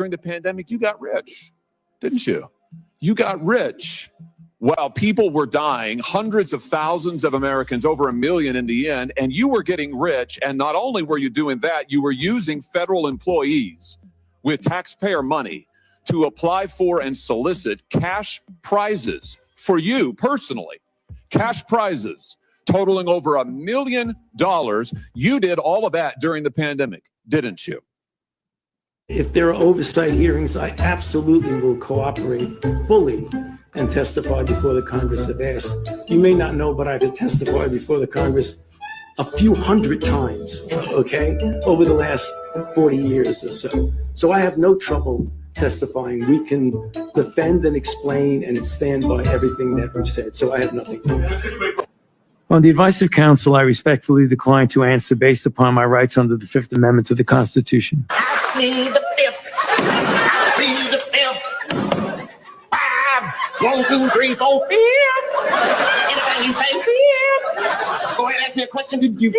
during the pandemic, you got rich, didn't you? You got rich while people were dying, hundreds of thousands of Americans, over 1 million in the end, and you were getting rich. And not only were you doing that, you were using federal employees with taxpayer money to apply for and solicit cash prizes for you personally, cash prizes totaling over $1 million. You did all of that during the pandemic, didn't you? If there are oversight hearings, I absolutely will cooperate fully and testify before the Congress if asked. You may not know, but I've testified before the Congress a few hundred times, okay, over the last 40 years or so. So I have no trouble testifying. We can defend and explain and stand by everything that we've said. So I have nothing. On the advice of counsel, I respectfully decline to answer based upon my rights under the Fifth Amendment to the Constitution. I plead the fifth. I plead the fifth. 5, 1, 2, 3, 4, 5. Anything you say, 5. Go ahead, ask me a question. Did you?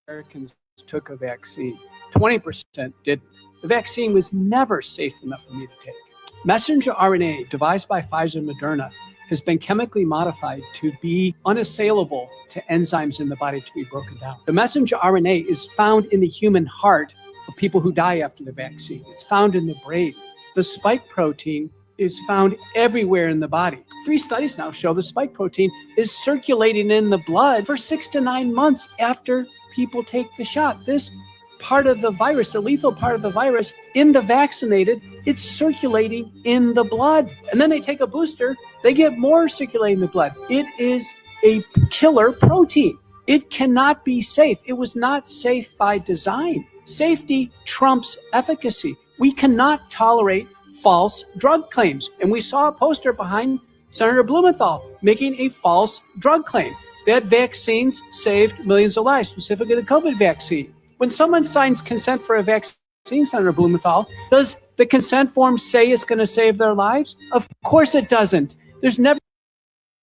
Americans took a vaccine. 20% didn't. The vaccine was never safe enough for me to take. Messenger RNA, devised by Pfizer and Moderna, has been chemically modified to be unassailable to enzymes in the body to be broken down. The messenger RNA is found in the human heart of people who die after the vaccine. It's found in the brain. The spike protein is found everywhere in the body. 3 studies now show the spike protein is circulating in the blood for 6 to 9 months after people take the shot. This part of the virus, the lethal part of the virus in the vaccinated, it's circulating in the blood. And then they take a booster, they get more circulating in the blood. It is a killer protein. It cannot be safe. It was not safe by design. Safety trumps efficacy. We cannot tolerate false drug claims. And we saw a poster behind Senator Blumenthal making a false drug claim that vaccines saved millions of lives, specifically the COVID vaccine. When someone signs consent for a vaccine, Senator Blumenthal, does the consent form say it's going to save their lives? Of course it doesn't. There's never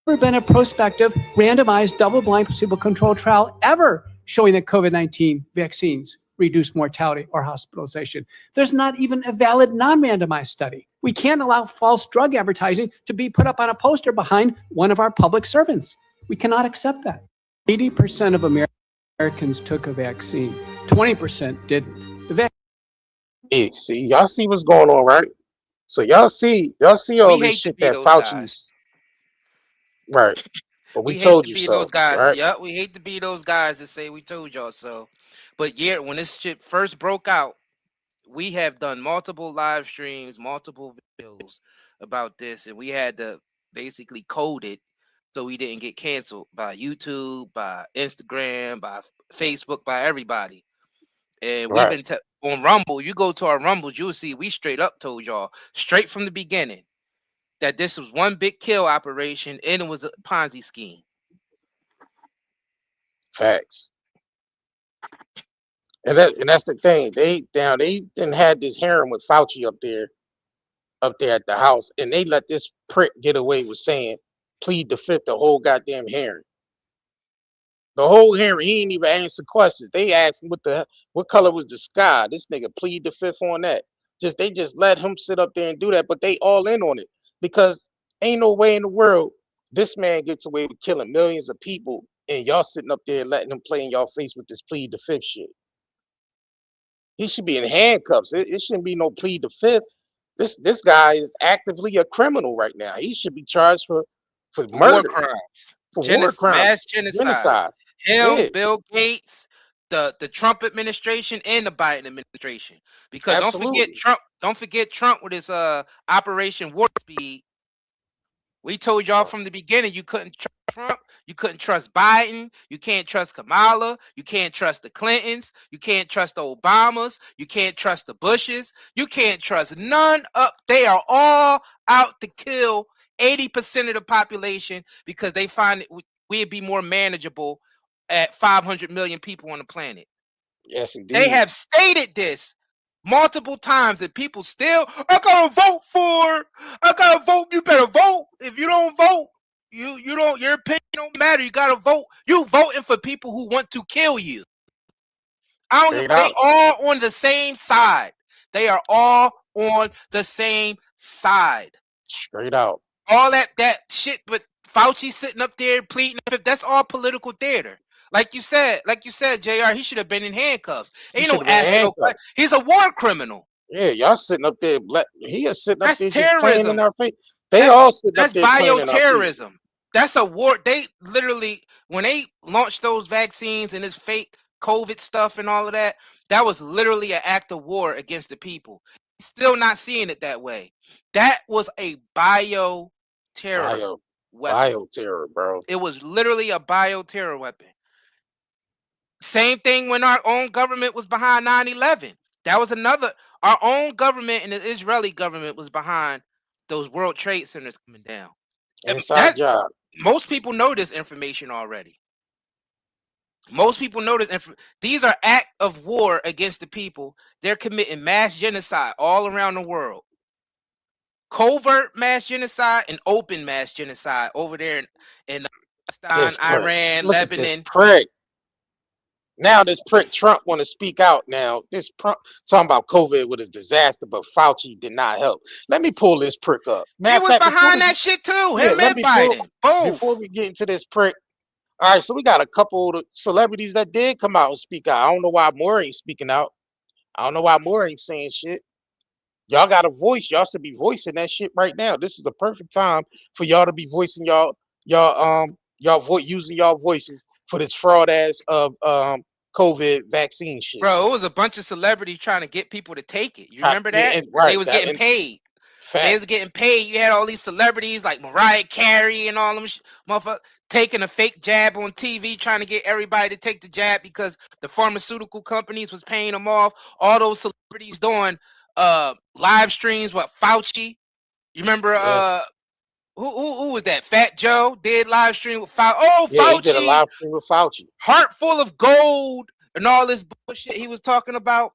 been a prospective, randomized, double-blind, placebo-controlled trial ever showing that COVID-19 vaccines reduce mortality or hospitalization. There's not even a valid non-randomized study. We can't allow false drug advertising to be put up on a poster behind one of our public servants. We cannot accept that. 80% of Americans took a vaccine. 20% didn't. Hey, see, y'all see what's going on, right? So y'all see all this shit that Fauci's right. But we told you so, those guys. right? Yeah, we hate to be those guys that say we told y'all so. But yeah, when this shit first broke out, we have done multiple live streams, multiple videos about this, and we had to basically code it so we didn't get canceled by YouTube, by Instagram, by Facebook, by everybody. And we've been on Rumble. You go to our Rumbles, you'll see we straight up told y'all straight from the beginning that this was one big kill operation and it was a Ponzi scheme. Facts. And that's the thing. They didn't had this hearing with Fauci up there at the house, and they let this prick get away with saying plead the fifth the whole goddamn hearing. The whole hearing, he ain't even answer questions. They asked him what color was the sky. This nigga plead the fifth on that. They just let him sit up there and do that, but they all in on it because ain't no way in the world this man gets away with killing millions of people, and y'all sitting up there letting him play in y'all face with this plead the fifth shit. He should be in handcuffs. It shouldn't be no plead the fifth. This guy is actively a criminal right now. He should be charged for murder, war crimes, war crimes, mass genocide. Him, yeah. Bill Gates, the Trump administration, and the Biden administration. Because don't forget Trump with his Operation Warp Speed. We told y'all from the beginning you couldn't trust Trump, you couldn't trust Biden, you can't trust Kamala, you can't trust the Clintons, you can't trust the Obamas, you can't trust the Bushes, you can't trust none of. They are all out to kill 80% of the population because they find we'd be more manageable at 500 million people on the planet. Yes, indeed. They have stated this multiple times and people still, I gotta vote. You better vote. If you don't vote, you don't, your opinion don't matter. You gotta vote. You voting for people who want to kill you. I don't. They all on the same side. They are all on the same side. Straight out. All that shit, but Fauci sitting up there pleading. That's all political theater. Like you said, JR, he should have been in handcuffs. Ain't no asking no question. He's a war criminal. Yeah, y'all sitting up there. He is sitting up there terrorism. Just playing in our face. They all sitting up there playing in our face. That's bioterrorism. That's a war. They literally, when they launched those vaccines and this fake COVID stuff and all of that, that was literally an act of war against the people. Still not seeing it that way. That was a bioterror weapon. Bioterror, bro. It was literally a bioterror weapon. Same thing when our own government was behind 9/11. That was another. Our own government and the Israeli government was behind those World Trade Centers coming down. Inside job. Most people know this information already. Most people know this. These are acts of war against the people. They're committing mass genocide all around the world. Covert mass genocide and open mass genocide over there in Palestine, Iran, Lebanon. Now this prick Trump want to speak out now. This talking about COVID was a disaster, but Fauci did not help. Let me pull this prick up. He was behind that shit too. Him and Biden. Before we get into this prick, all right, so we got a couple of celebrities that did come out and speak out. I don't know why Moore ain't speaking out. I don't know why Moore ain't saying shit. Y'all got a voice. Y'all should be voicing that shit right now. This is the perfect time for y'all to be voicing using y'all voices for this fraud ass of COVID vaccine shit. Bro, it was a bunch of celebrities trying to get people to take it. You remember that? They was getting paid. They was getting paid. You had all these celebrities like Mariah Carey and all them motherfuckers taking a fake jab on TV, trying to get everybody to take the jab because the pharmaceutical companies was paying them off. All those celebrities doing live streams with Fauci. You remember who was that? Fat Joe did live stream with Fauci. Oh, yeah, Fauci. He did a live stream with Fauci. Heart full of gold and all this bullshit he was talking about.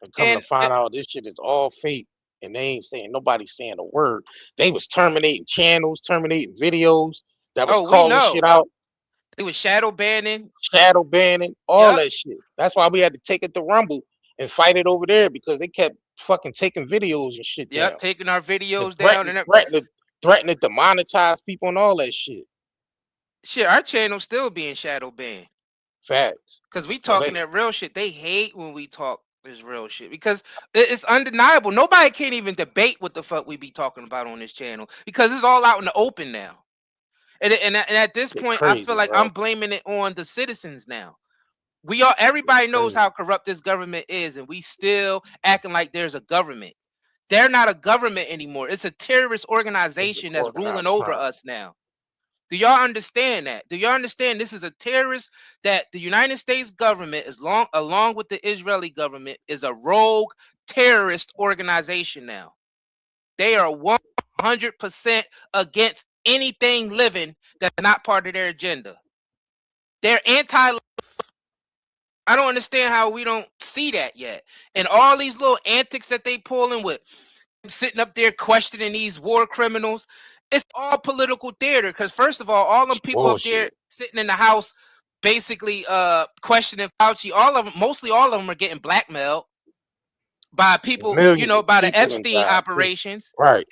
And come to find out this shit is all fake. And they ain't saying, nobody's saying a word. They was terminating channels, terminating videos. That was calling shit out. They was shadow banning, all that shit. That's why we had to take it to Rumble and fight it over there because they kept fucking taking videos and shit down. Taking our videos down and threatening to monetize people and all that shit. Shit, our channel's still being shadow banned. Facts. Because we talking that real shit. They hate when we talk this real shit because it's undeniable. Nobody can't even debate what the fuck we be talking about on this channel because it's all out in the open now. And at this point, crazy, I feel like I'm blaming it on the citizens now. Everybody knows how corrupt this government is, and we still acting like there's a government. They're not a government anymore. It's a terrorist organization that's ruling over us now. Do y'all understand that? Do y'all understand this is a terrorist that the United States government, along with the Israeli government, is a rogue terrorist organization now? They are 100% against anything living that's not part of their agenda. They're anti-life. I don't understand how we don't see that yet. And all these little antics that they pulling with sitting up there questioning these war criminals, it's all political theater. Because first of all them people up there sitting in the house basically questioning Fauci, mostly all of them are getting blackmailed by people, by the Epstein operations. Right.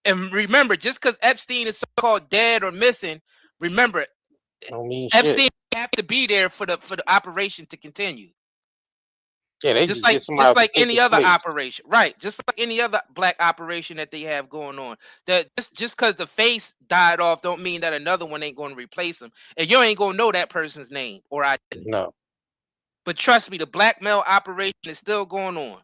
And remember, just because Epstein is so-called dead or missing, remember, Epstein have to be there for the operation to continue. Yeah, they just like any other operation, right? Just like any other black operation that they have going on. That just because the face died off, don't mean that another one ain't going to replace him, and you ain't gonna know that person's name or identity. No. But trust me, the blackmail operation is still going on.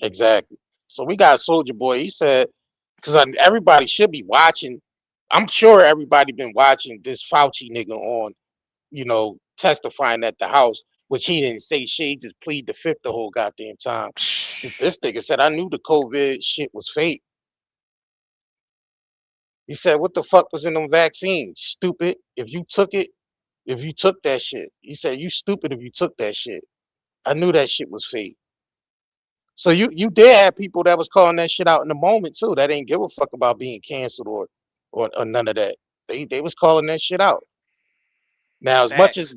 Exactly. So we got Soulja Boy. He said, because everybody should be watching. I'm sure everybody been watching this Fauci nigga on, testifying at the house, which he didn't say shit. He just plead the fifth the whole goddamn time. This nigga said, I knew the COVID shit was fake. He said, what the fuck was in them vaccines? Stupid. If you took that shit. He said, you stupid if you took that shit. I knew that shit was fake. So you did have people that was calling that shit out in the moment too. That didn't give a fuck about being canceled or none of that. They was calling that shit out. Now, as much as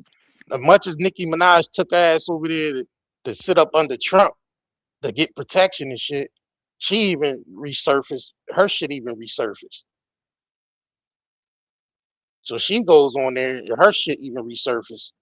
As much as Nicki Minaj took her ass over there to sit up under Trump to get protection and shit, she even resurfaced. Her shit even resurfaced. So she goes on there, and her shit even resurfaced,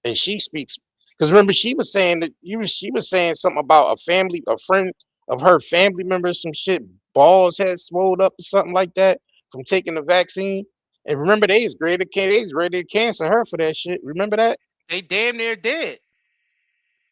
and she speaks. Because remember, she was saying that she was saying something about a friend of her family members, some shit, balls had swelled up or something like that from taking the vaccine. And remember, they was ready to cancel her for that shit. Remember that? They damn near did.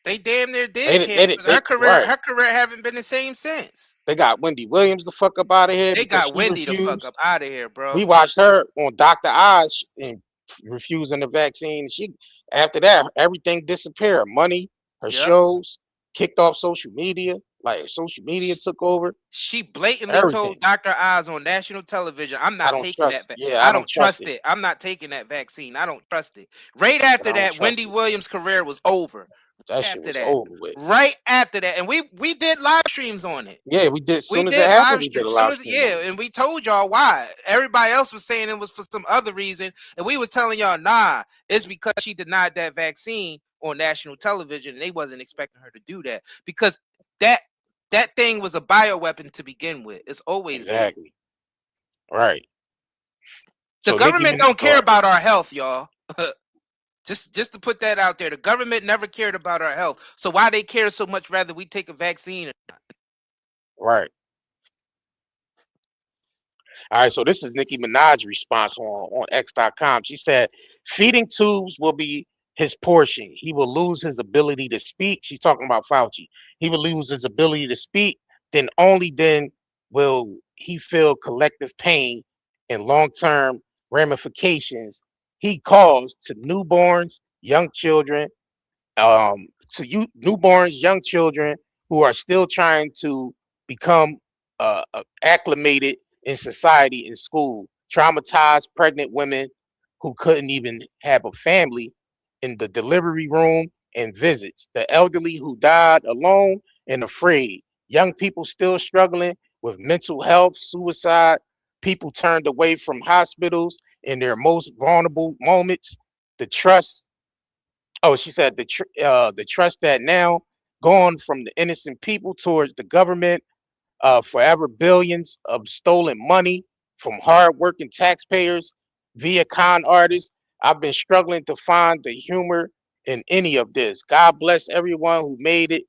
They damn near They, did did- cancel. they right. Her career haven't been the same since. They got Wendy Williams the fuck up out of here They because got she Wendy the fuck refused. up out of here, We bro. watched her on Dr. Oz and refusing the vaccine. She after that, everything disappeared. Money, her Yep. shows, kicked off social media. Like social media took over. She blatantly Everything. told Dr. Oz on national television, "I'm I not don't taking trust. that. Yeah, I I don't don't trust it. it. I'm not taking that vaccine. I don't trust it." Right I after don't that, trust Wendy it. Williams' career was over. That shit After was that, over with. right after that, and we did live streams on it. Yeah, we did. As We soon as it did happened, live we stream. did a Soon live as stream on it. and we told y'all why. Everybody else was saying it was for some other reason, and we was telling y'all, nah, it's because she denied that vaccine on national television, and they wasn't expecting her to do that because that thing was a bioweapon to begin with. It's always Exactly. Right. the So Nicki government Minaj, don't care about our health, y'all. just to put that out there, the government never cared about our health. So why they care so much rather we take a vaccine? right. All right, so this is Nicki Minaj's response on X.com. She said, feeding tubes will be his portion. He will lose his ability to speak. She's talking about Fauci. He will lose his ability to speak. Then only then will he feel collective pain and long-term ramifications he caused to newborns, young children, to you newborns, young children who are still trying to become acclimated in society in school, traumatized pregnant women who couldn't even have a family in the delivery room and visits, the elderly who died alone and afraid, young people still struggling with mental health, suicide, people turned away from hospitals in their most vulnerable moments, the trust. Oh, she said the trust that now gone from the innocent people towards the government, forever billions of stolen money from hardworking taxpayers via con artists. I've been struggling to find the humor in any of this. God bless everyone who made it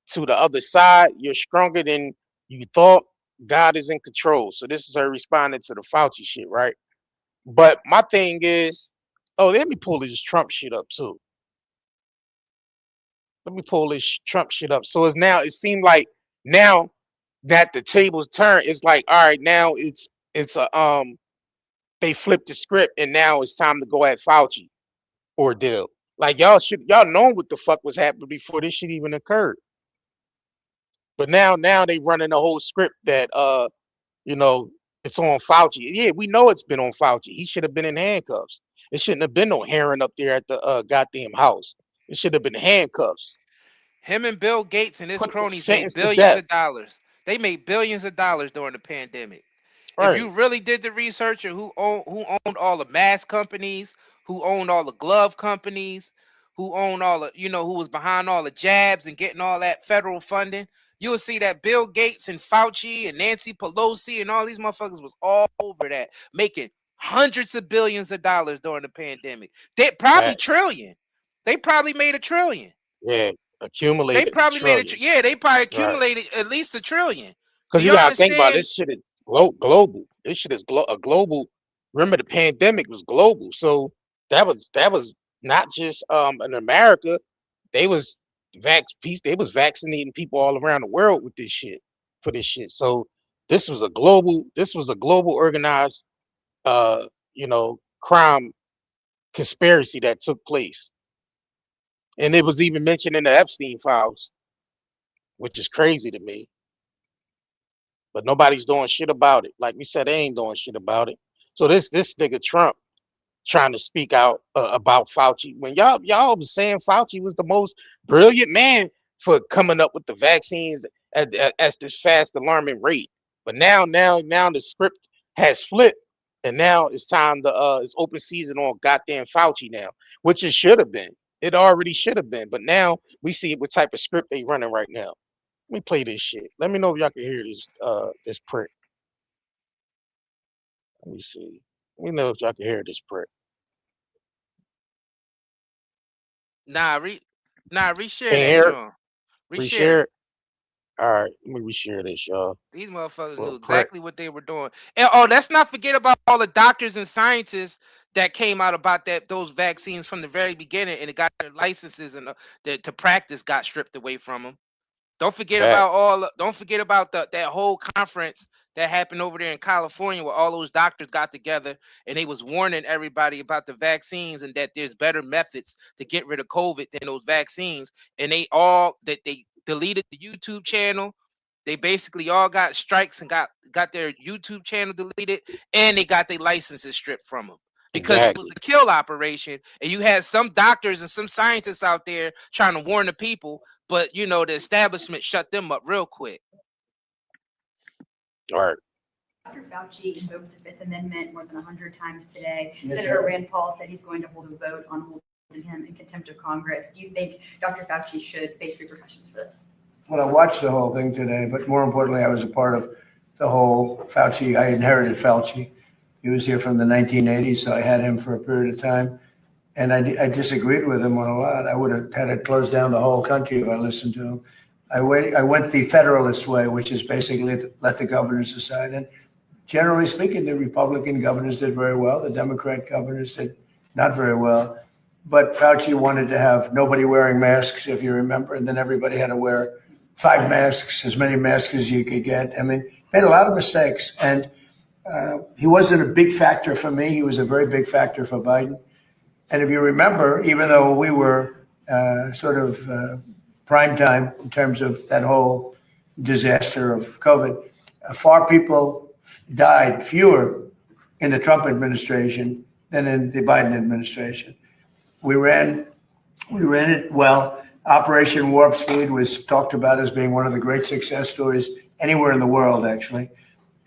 to the other side. You're stronger than you thought. God is in control. So this is her responding to the Fauci shit, right? But my thing is, oh, let me pull this Trump shit up too. Let me pull this Trump shit up. So it's now, it seemed like now that the tables turn, it's like, all right, now it's a they flipped the script and now it's time to go at Fauci ordeal. Like y'all know what the fuck was happening before this shit even occurred. But now they running the whole script that you know, it's on Fauci. Yeah, we know it's been on Fauci. He should have been in handcuffs. It shouldn't have been no hearing up there at the goddamn house. It should have been handcuffs. Him and Bill Gates and his Put them cronies made sentenced to billions death. of dollars. They made billions of dollars during the pandemic. If Right. you really did the research of who owned all the mask companies, who owned all the glove companies, who owned all the, who was behind all the jabs and getting all that federal funding, you will see that Bill Gates and Fauci and Nancy Pelosi and all these motherfuckers was all over that, making hundreds of billions of dollars during the pandemic. They probably Facts. trillion. They probably made $1 trillion. Yeah, They accumulated the probably made trillions. Yeah, they probably Right. accumulated at least $1 trillion. Do Because you you gotta think about it, understand? this shit is global. This shit is a global. Remember, the pandemic was global, so that was not just in America. They was They was vaccinating people all around the world with this shit for this shit. So this was a global. This was a global organized, crime conspiracy that took place, and it was even mentioned in the Epstein files, which is crazy to me. But nobody's doing shit about it. Like we said, they ain't doing shit about it. So this nigga Trump trying to speak out about Fauci when y'all was saying Fauci was the most brilliant man for coming up with the vaccines at this fast alarming rate. But now the script has flipped, and now it's time to it's open season on goddamn Fauci now, which it should have been. It already should have been, but now we see what type of script they running right now. Let me play this shit. Let me know if y'all can hear this prick. Let me see. Let me know if y'all can hear this prick. Nah, reshare Can you that, hear it? John. Reshare it. All right, let me reshare this, y'all. These motherfuckers Well, knew exactly what they were doing. And let's not forget about all the doctors and scientists that came out about those vaccines from the very beginning, and it got their licenses and to practice got stripped away from them. Don't forget about that whole conference that happened over there in California where all those doctors got together and they was warning everybody about the vaccines and that there's better methods to get rid of COVID than those vaccines. And they deleted the YouTube channel. They basically all got strikes and got their YouTube channel deleted, and they got their licenses stripped from them. Because it was a kill operation, and you had some doctors and some scientists out there trying to warn the people, but the establishment shut them up real quick. All right. Dr. Fauci invoked the Fifth Amendment more than 100 times today. Senator Rand Paul said he's going to hold a vote on holding him in contempt of Congress. Do you think Dr. Fauci should face repercussions for this? Well, I watched the whole thing today, but more importantly, I was a part of the whole Fauci. I inherited Fauci. He was here from the 1980s, so I had him for a period of time. And I disagreed with him on a lot. I would have had to close down the whole country if I listened to him. I went the Federalist way, which is basically let the governors decide. And generally speaking, the Republican governors did very well. The Democrat governors did not very well. But Fauci wanted to have nobody wearing masks, if you remember, and then everybody had to wear 5 masks, as many masks as you could get. I mean, made a lot of mistakes. And he wasn't a big factor for me. He was a very big factor for Biden. And if you remember, even though we were prime time in terms of that whole disaster of COVID, fewer in the Trump administration than in the Biden administration. We ran it well. Operation Warp Speed was talked about as being one of the great success stories anywhere in the world, actually.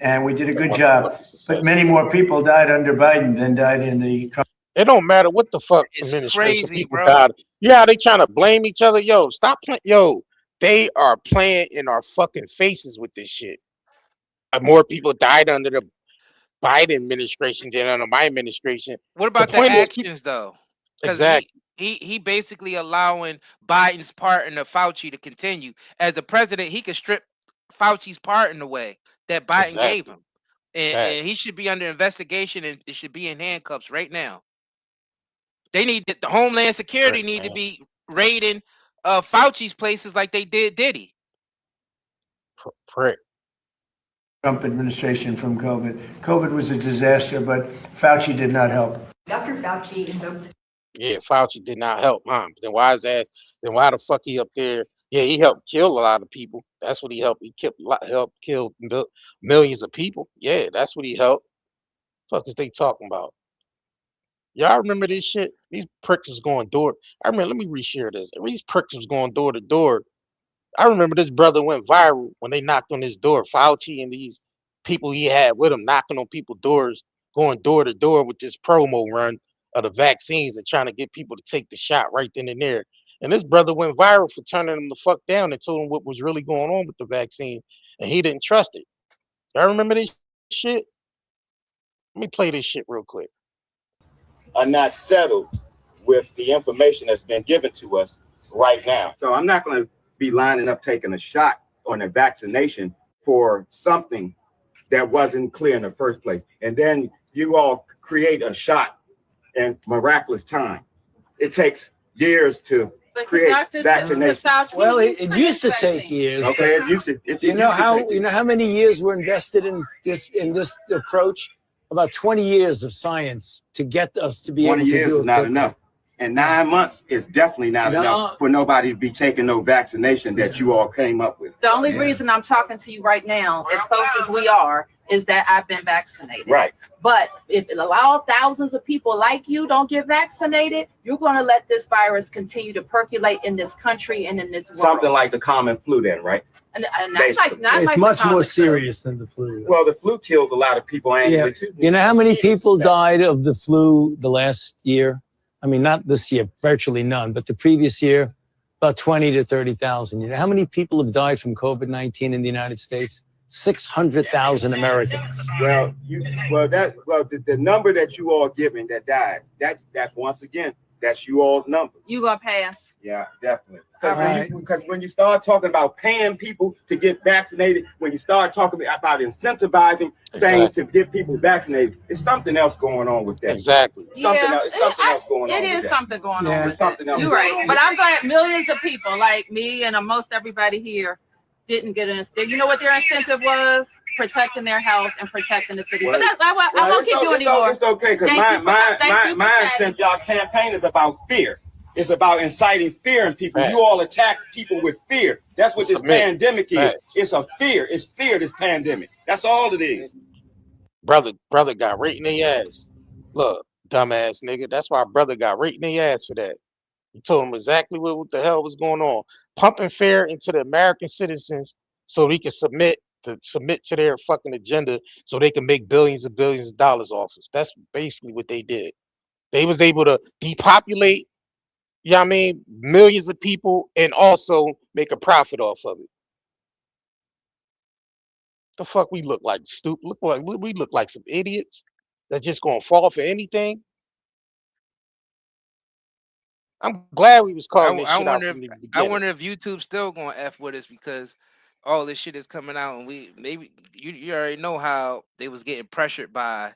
And we did a good job. But many more people died under Biden than died in the Trump. It don't matter what the fuck administration crazy, people bro. died. Yeah, they trying to blame each other. Yo, stop playing. Yo, they are playing in our fucking faces with this shit. More people died under the Biden administration than under my administration. What about the actions, though? Because he basically allowing Biden's pardon of Fauci to continue. As the president, he could strip Fauci's pardon away that Biden gave him. And he should be under investigation, and it should be in handcuffs right now. They need the Homeland Security need to be raiding Fauci's places like they did Diddy. Prick. Trump administration from COVID. COVID was a disaster, but Fauci did not help. Dr. Fauci invoked. Yeah, Fauci did not help, Mom. Then why is that? Then why the fuck he up there? Yeah, he helped kill a lot of people. That's what he helped. He helped kill millions of people. Yeah, that's what he helped. Fuck is they talking about? Y'all remember this shit? These pricks was going door. I remember. Let me reshare this. These pricks was going door to door. I remember this brother went viral when they knocked on his door. Fauci and these people he had with him knocking on people's doors, going door to door with this promo run of the vaccines and trying to get people to take the shot right then and there. And this brother went viral for turning him the fuck down and told him what was really going on with the vaccine, and he didn't trust it. Y'all remember this shit? Let me play this shit real quick. Are not settled with the information that's been given to us right now. So I'm not going to be lining up taking a shot on a vaccination for something that wasn't clear in the first place. And then you all create a shot in miraculous time. It takes years to create vaccination. Well, it used to take years. Okay, it used to. You know how many years were invested in this approach? About 20 years of science to get us to be able to do it. 20 years is not enough. And 9 months is definitely not enough for nobody to be taking no vaccination that you all came up with. The only reason I'm talking to you right now, as close as we are, is that I've been vaccinated. Right. But if it allows thousands of people like you don't get vaccinated, you're going to let this virus continue to percolate in this country and in this world. Something like the common flu then, right? And not it's like much more serious than the flu. Well, the flu kills a lot of people annually too. You know how many people died of the flu the last year? I mean, not this year, virtually none, but the previous year, about 20 to 30,000. You know how many people have died from COVID-19 in the United States? 600,000 Americans. Well, the number that you all giving that died, that's once again, that's you all's number. You gonna pass? Yeah, definitely. Right. Because when you start talking about paying people to get vaccinated, when you start talking about incentivizing things to get people vaccinated, it's something else going on with that. Exactly. Something else. Something else going on. It is something going on. There's something else. You're right. But I'm glad millions of people like me and most everybody here didn't get an incentive. You know what their incentive was? Protecting their health and protecting the city. But I won't keep you anymore. It's okay, because my incentive, y'all campaign is about fear. It's about inciting fear in people. You all attack people with fear. That's what this pandemic is. It's a fear. It's fear, this pandemic. That's all it is. Brother got right in their ass. Look, dumbass nigga. That's why brother got right in their ass for that. He told him exactly what the hell was going on. Pumping fear into the American citizens so we can submit to their fucking agenda so they can make billions of dollars off us. That's basically what they did. They was able to depopulate, you know what I mean, millions of people and also make a profit off of it. The fuck we look like? Stupid. We look like some idiots that just gonna fall for anything. I'm glad we was calling this shit out from the beginning. I wonder if YouTube's still gonna F with us because all this shit is coming out, and you already know how they was getting pressured by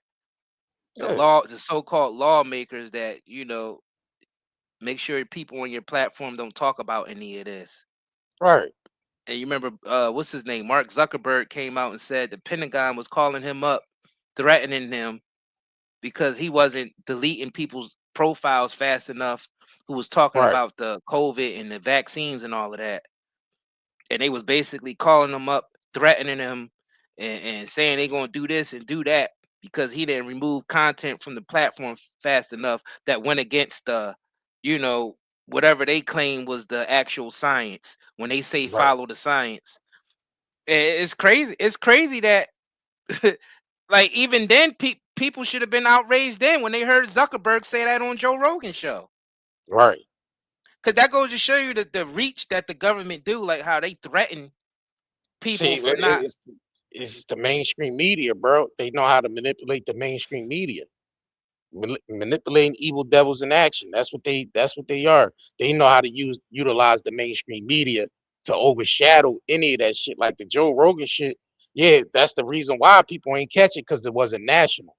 the so-called lawmakers that make sure people on your platform don't talk about any of this. Right. And you remember what's his name? Mark Zuckerberg came out and said the Pentagon was calling him up, threatening him because he wasn't deleting people's profiles fast enough who was talking about the COVID and the vaccines and all of that. And they was basically calling him up, threatening him and saying they're going to do this and do that because he didn't remove content from the platform fast enough that went against the, whatever they claim was the actual science when they say follow the science. It's crazy. It's crazy that like even then people should have been outraged then when they heard Zuckerberg say that on Joe Rogan's show. Right. Because that goes to show you the reach that the government do, like how they threaten people for not. It's the mainstream media, bro. They know how to manipulate the mainstream media. Manipulating evil devils in action. That's what they are. They know how to utilize the mainstream media to overshadow any of that shit. Like the Joe Rogan shit. Yeah, that's the reason why people ain't catch it, because it wasn't national.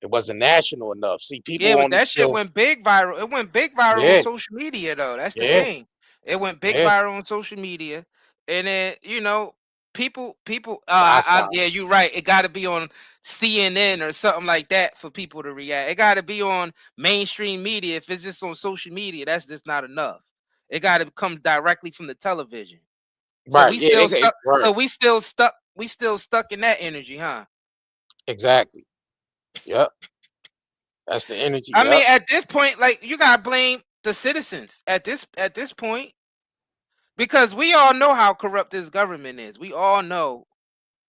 It wasn't national enough. See, people but that shit went big viral. It went big viral on social media, though. That's the thing. It went big viral on social media, and then people. Yeah, you're right. It got to be on CNN or something like that for people to react. It got to be on mainstream media. If it's just on social media, that's just not enough. It got to come directly from the television. So we still stuck. So we still stuck. We still stuck in that energy, huh? Exactly. Yep. That's the energy. I mean, at this point, like, you gotta blame the citizens at this point, because we all know how corrupt this government is. We all know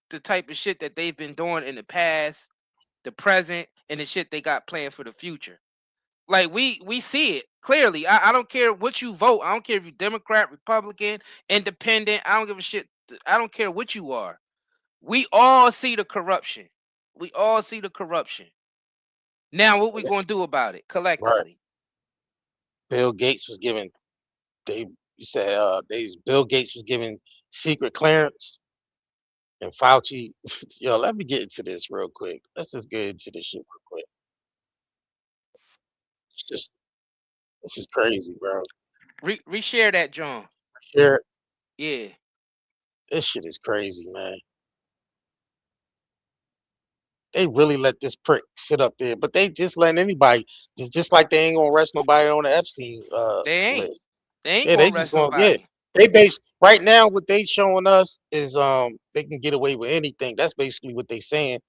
the type of shit that they've been doing in the past, the present, and the shit they got planned for the future. Like, we see it clearly. I don't care what you vote. I don't care if you're Democrat, Republican, Independent. I don't give a shit. I don't care what you are. We all see the corruption. We all see the corruption. Now, what we gonna do about it collectively? Right. Bill Gates was given. Bill Gates was given secret clearance, and Fauci. Let me get into this real quick. Let's just get into this shit real quick. This is crazy, bro. Reshare that, John. Share it. Yeah. This shit is crazy, man. They really let this prick sit up there, but they just letting anybody. Just like they ain't gonna arrest nobody on the Epstein they ain't. list. They ain't gonna arrest nobody. Yeah. They right now what they showing us is they can get away with anything. That's basically what they saying.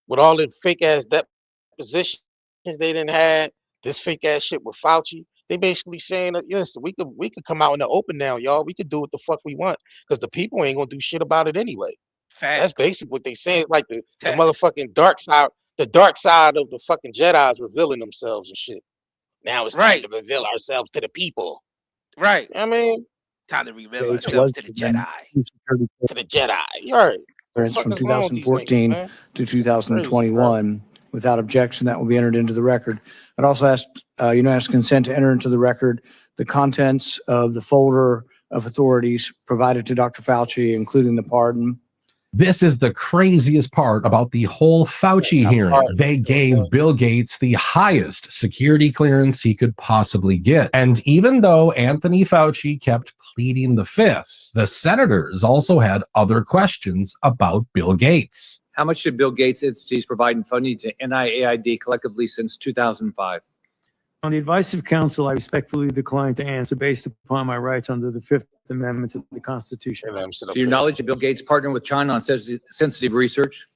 With all the fake ass depositions they didn't have, this fake ass shit with Fauci, they basically saying that yes, we could come out in the open now, y'all. We could do what the fuck we want because the people ain't gonna do shit about it anyway. Facts. That's basically what they saying. Like the motherfucking dark side the dark side of the fucking Jedi's revealing themselves and shit. Now it's time to reveal ourselves to the people. Right. I mean, time to reveal ourselves to the Jedi. To the Jedi. You right. From 2014 to 2021. Without objection, that will be entered into the record. I'd also ask unanimous consent to enter into the record the contents of the folder of authorities provided to Dr. Fauci, including the pardon. This is the craziest part about the whole Fauci hearing. They gave Bill Gates the highest security clearance he could possibly get. And even though Anthony Fauci kept pleading the fifth, the senators also had other questions about Bill Gates. How much did Bill Gates entities provide funding to NIAID collectively since 2005? On the advice of counsel, I respectfully decline to answer based upon my rights under the Fifth Amendment to the Constitution. To your knowledge, did Bill Gates partner with China on sensitive research?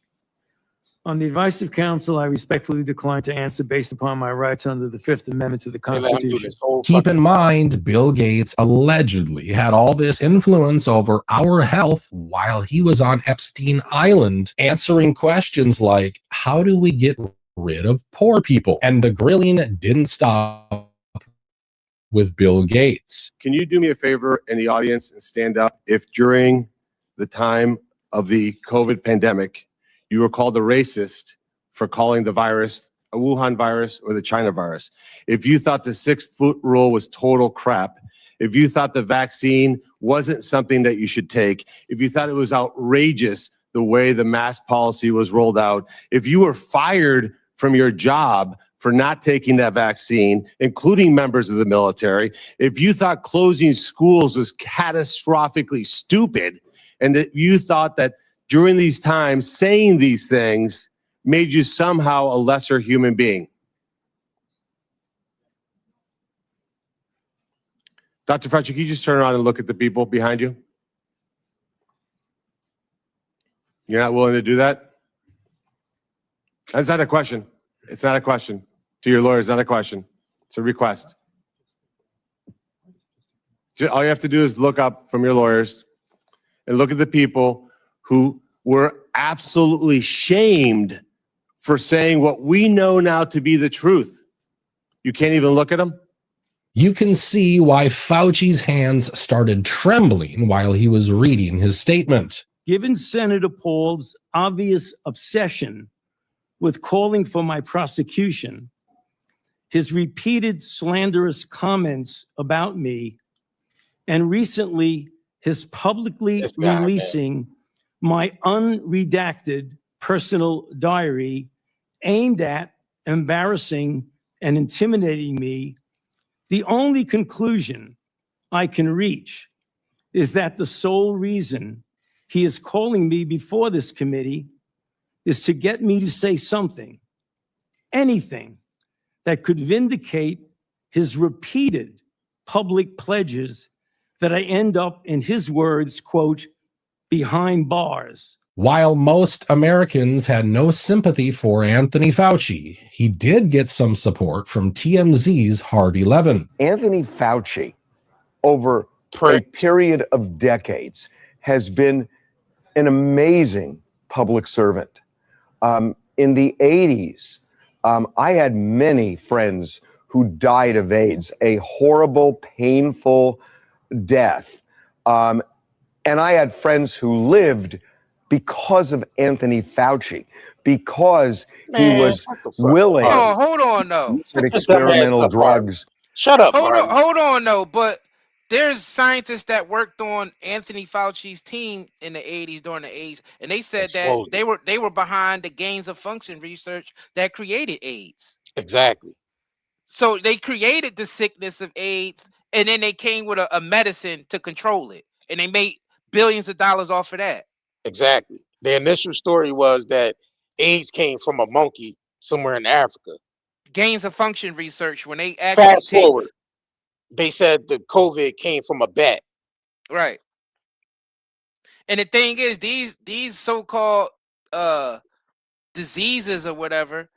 On the advice of counsel, I respectfully decline to answer based upon my rights under the Fifth Amendment to the Constitution. Keep in mind, Bill Gates allegedly had all this influence over our health while he was on Epstein Island, answering questions like, how do we get rid of poor people? And the grilling didn't stop with Bill Gates. Can you do me a favor in the audience and stand up if during the time of the COVID pandemic, you were called a racist for calling the virus a Wuhan virus or the China virus? If you thought the 6-foot rule was total crap, if you thought the vaccine wasn't something that you should take, if you thought it was outrageous the way the mask policy was rolled out, if you were fired from your job for not taking that vaccine, including members of the military, if you thought closing schools was catastrophically stupid, and that you thought that during these times saying these things made you somehow a lesser human being. Dr. Fauci, can you just turn around and look at the people behind you? You're not willing to do that? That's not a question. It's not a question. To your lawyers, not a question. It's a request. All you have to do is look up from your lawyers and look at the people who were absolutely shamed for saying what we know now to be the truth. You can't even look at them? You can see why Fauci's hands started trembling while he was reading his statement. Given Senator Paul's obvious obsession with calling for my prosecution, his repeated slanderous comments about me, and recently his publicly releasing my unredacted personal diary aimed at embarrassing and intimidating me, the only conclusion I can reach is that the sole reason he is calling me before this committee is to get me to say something, anything, that could vindicate his repeated public pledges that I end up, in his words, quote, behind bars. While most Americans had no sympathy for Anthony Fauci, he did get some support from TMZ's Harvey Levin. Anthony Fauci, over a period of decades, has been an amazing public servant. In the 80s, I had many friends who died of AIDS, a horrible, painful death. And I had friends who lived because of Anthony Fauci, because he was willing hold on, no. experimental drugs. Shut up. Hold on, no. But there's scientists that worked on Anthony Fauci's team in the 80s during the AIDS, and they said that they were behind the gains of function research that created AIDS. Exactly. So they created the sickness of AIDS, and then they came with a medicine to control it, and they made billions of dollars off of that. Exactly. The initial story was that AIDS came from a monkey somewhere in Africa. Gains of function research, when they actually fast forward, they said the COVID came from a bat. Right. And the thing is, these so-called diseases or whatever,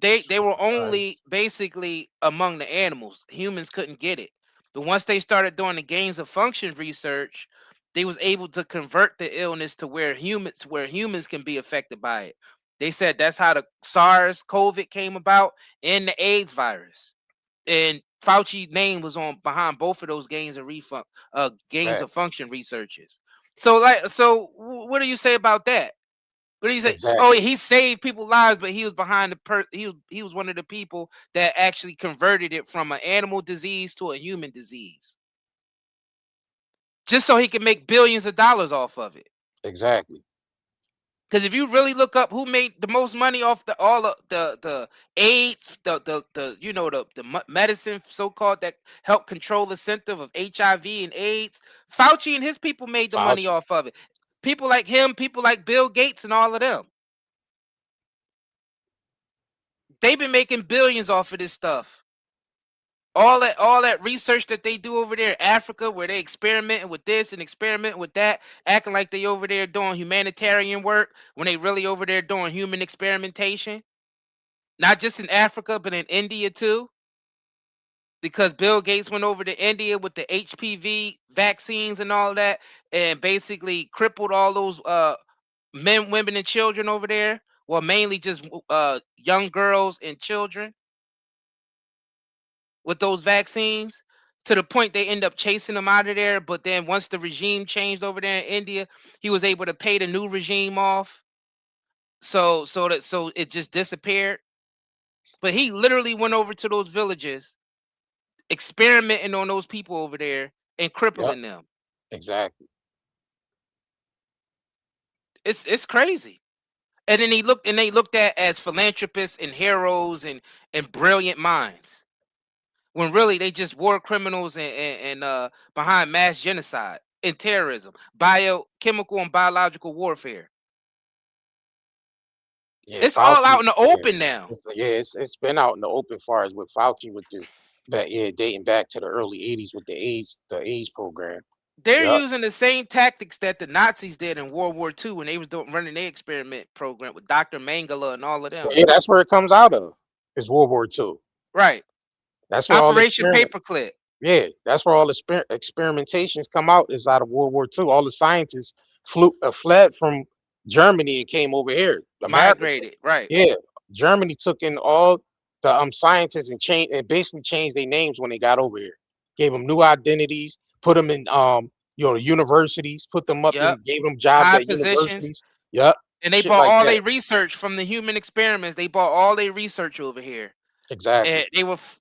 they were only basically among the animals. Humans couldn't get it. But once they started doing the gains of function research, they was able to convert the illness to where humans can be affected by it. They said that's how the SARS COVID came about and the AIDS virus. And Fauci's name was on behind both of those gains of function researches. So what do you say about that? What do you say? Exactly. Oh, he saved people's lives, but he was behind he was one of the people that actually converted it from an animal disease to a human disease. Just so he could make billions of dollars off of it. Exactly. Because if you really look up who made the most money off all of the AIDS, the medicine so-called that helped control the symptom of HIV and AIDS, Fauci and his people made the money off of it. People like him, people like Bill Gates and all of them. They've been making billions off of this stuff. All that research that they do over there in Africa, where they experimenting with this and experimenting with that, acting like they over there doing humanitarian work when they really over there doing human experimentation. Not just in Africa, but in India too. Because Bill Gates went over to India with the HPV vaccines and all that, and basically crippled all those men, women, and children over there. Well, mainly just young girls and children with those vaccines, to the point they end up chasing them out of there. But then once the regime changed over there in India, he was able to pay the new regime off. So it just disappeared. But he literally went over to those villages, experimenting on those people over there and crippling them. Exactly. It's crazy. And then they looked at as philanthropists and heroes and brilliant minds, when really they just war criminals and behind mass genocide and terrorism, biochemical and biological warfare. Yeah, It's Fauci, all out in the open now. It's been out in the open as far as with Fauci with dating back to the early 80s with the AIDS program. They're using the same tactics that the Nazis did in World War II when they was running their experiment program with Dr. Mengele and all of them. Yeah, that's where it comes out of. Is World War II. Right. That's where Operation Paperclip. Yeah, that's where all the experimentations come out, is out of World War II. All the scientists fled from Germany and came over here. Migrated, right? Yeah, Germany took in all the scientists and basically changed their names when they got over here. Gave them new identities, put them in universities, put them up and gave them jobs high at positions. universities. Yep. And they bought all their research from the human experiments. They bought all their research over here. Exactly. And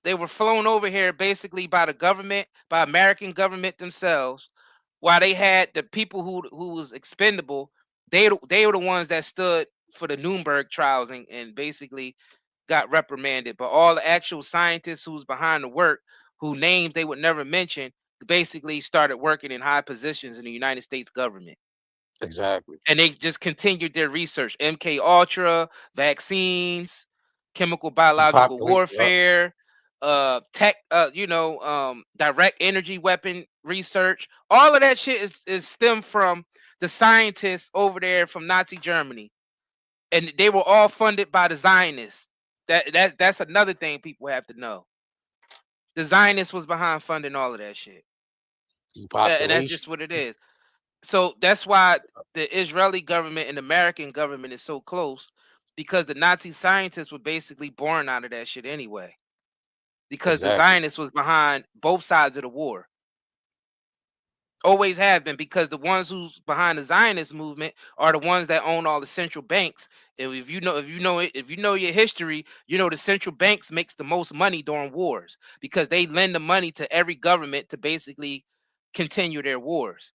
they were flown over here basically by the government, by American government themselves, while they had the people who was expendable. They were the ones that stood for the Nuremberg trials and basically got reprimanded. But all the actual scientists who was behind the work, who names they would never mention, basically started working in high positions in the United States government. Exactly. And they just continued their research. MK Ultra, vaccines, chemical biological warfare, tech, direct energy weapon research. All of that shit is stemmed from the scientists over there from Nazi Germany. And they were all funded by the Zionists. That's another thing people have to know. The Zionists was behind funding all of that shit. And that's just what it is. So that's why the Israeli government and the American government is so close, because the Nazi scientists were basically born out of that shit anyway. Because the Zionists was behind both sides of the war. Always have been, because the ones who's behind the Zionist movement are the ones that own all the central banks. And if you know your history, the central banks makes the most money during wars, because they lend the money to every government to basically continue their wars.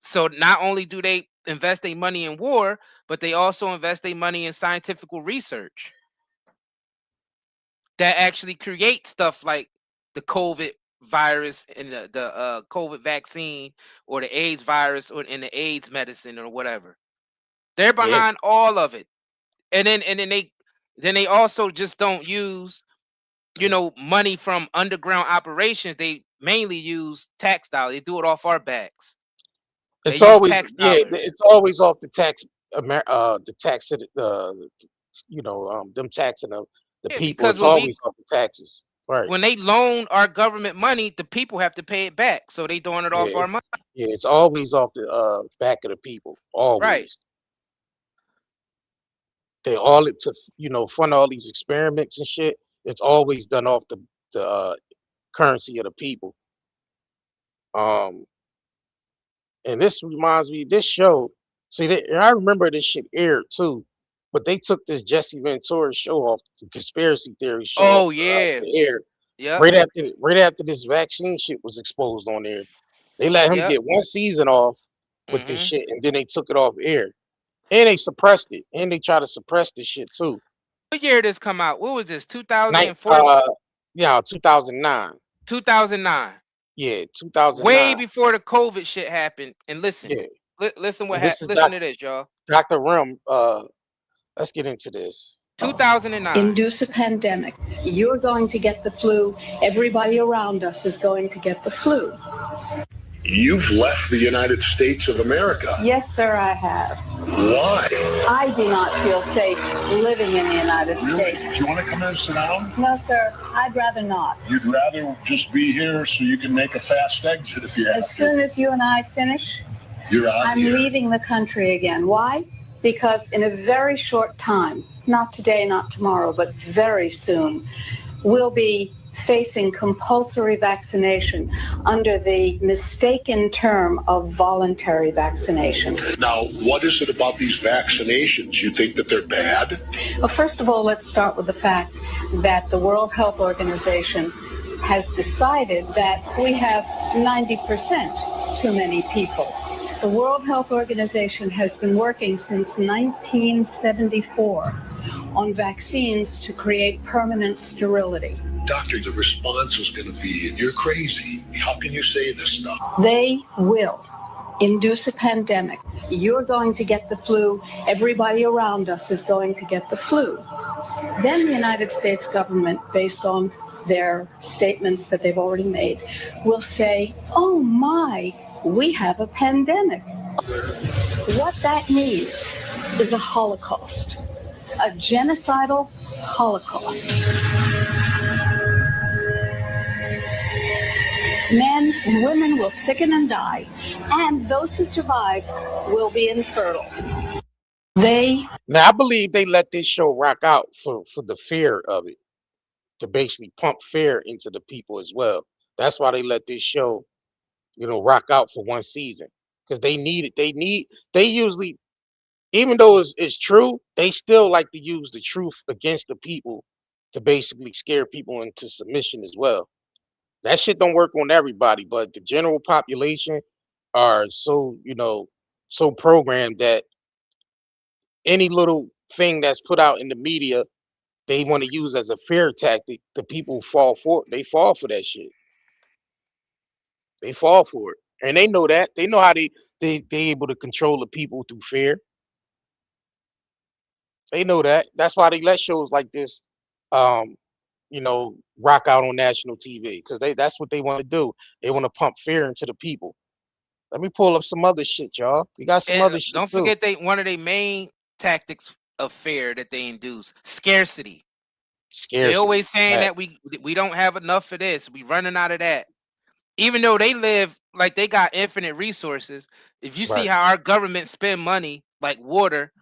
So not only do they invest their money in war, but they also invest their money in scientific research that actually create stuff like the COVID virus and the COVID vaccine, or the AIDS virus, or in the AIDS medicine, or whatever. They're behind all of it. And then they also just don't use money from underground operations. They mainly use tax dollars. They do it off our backs. It's always it's always off the tax, the tax, them taxing the people. Because it's always off the taxes. Right. When they loan our government money, the people have to pay it back. So they doing it off our money. Yeah, it's always off the back of the people. Always. Right. they all to fund all these experiments and shit. It's always done off the currency of the people. And this reminds me, this show. See, I remember this shit aired too, but they took this Jesse Ventura show off, the conspiracy theory show off Oh yeah. the air. Yep. Right after this vaccine shit was exposed on there, they let him get one season off with this shit, and then they took it off air, and they suppressed it, and they try to suppress this shit too. What year did this come out? What was this? 2004? Yeah, 2009. 2009. Yeah, 2009. Way before the COVID shit happened. And listen, listen what happened. Listen to this, y'all. Dr. Rim, let's get into this. 2009. Induce a pandemic. You're going to get the flu. Everybody around us is going to get the flu. You've left the United States of America. Yes, sir, I have. Why? I do not feel safe living in the United States. Do you want to come in and sit down? No, sir, I'd rather not. You'd rather just be here so you can make a fast exit if you have to. As soon as you and I finish, you're out I'm here. leaving the country again. Why? Because in a very short time, not today, not tomorrow, but very soon, we'll be facing compulsory vaccination under the mistaken term of voluntary vaccination. Now, what is it about these vaccinations? You think that they're bad? Well, first of all, let's start with the fact that the World Health Organization has decided that we have 90% too many people. The World Health Organization has been working since 1974 on vaccines to create permanent sterility. Doctor, the response is going to be, you're crazy. How can you say this stuff? They will induce a pandemic. You're going to get the flu. Everybody around us is going to get the flu. Then the United States government, based on their statements that they've already made, will say, oh my, we have a pandemic. What that means is a Holocaust, a genocidal Holocaust. Men and women will sicken and die, and those who survive will be infertile. Now, I believe they let this show rock out for the fear of it, to basically pump fear into the people as well. That's why they let this show, rock out for one season, because they need it. They usually, even though it's true, they still like to use the truth against the people to basically scare people into submission as well. That shit don't work on everybody, but the general population are so, so programmed that any little thing that's put out in the media, they want to use as a fear tactic. The people fall for that shit. They fall for it. And they know that. They know how they able to control the people through fear. They know that. That's why they let shows like this rock out on national TV, because that's what they want to do. They want to pump fear into the people. Let me pull up some other shit, y'all. We got some other shit. Don't forget one of their main tactics of fear that they induce: scarcity. They always saying that we don't have enough of this. We running out of that. Even though they live like they got infinite resources. If you see how our government spend money like water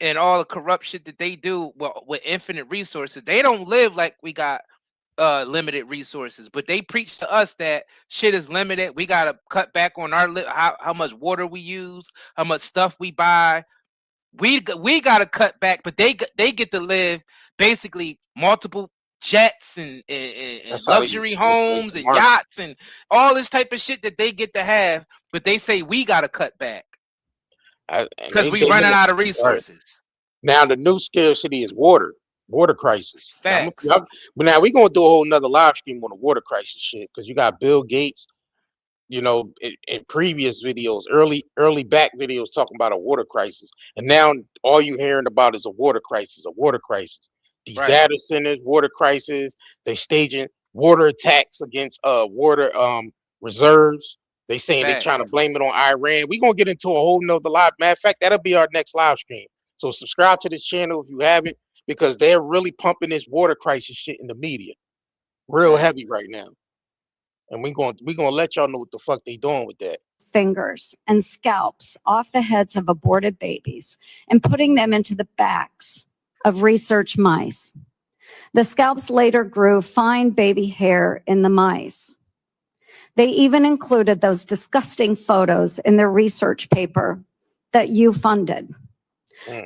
and all the corrupt shit that they do with infinite resources, they don't live like we got limited resources. But they preach to us that shit is limited. We gotta cut back on our how much water we use, how much stuff we buy. We gotta cut back, but they get to live basically multiple jets and luxury homes and yachts and all this type of shit that they get to have. But they say we gotta cut back because we running out of resources. Now the new scarcity is water crisis. Facts. But now we're gonna do a whole nother live stream on the water crisis shit, because you got Bill Gates, in previous videos, early back videos talking about a water crisis, and now all you hearing about is a water crisis. These data centers, water crisis. They staging water attacks against water reserves. They saying they're trying to blame it on Iran. We're gonna get into a whole nother live. Matter of fact, that'll be our next live stream. So subscribe to this channel if you haven't, because they're really pumping this water crisis shit in the media real heavy right now. And we're gonna let y'all know what the fuck they doing with that. Fingers and scalps off the heads of aborted babies and putting them into the backs of research mice. The scalps later grew fine baby hair in the mice. They even included those disgusting photos in their research paper that you funded.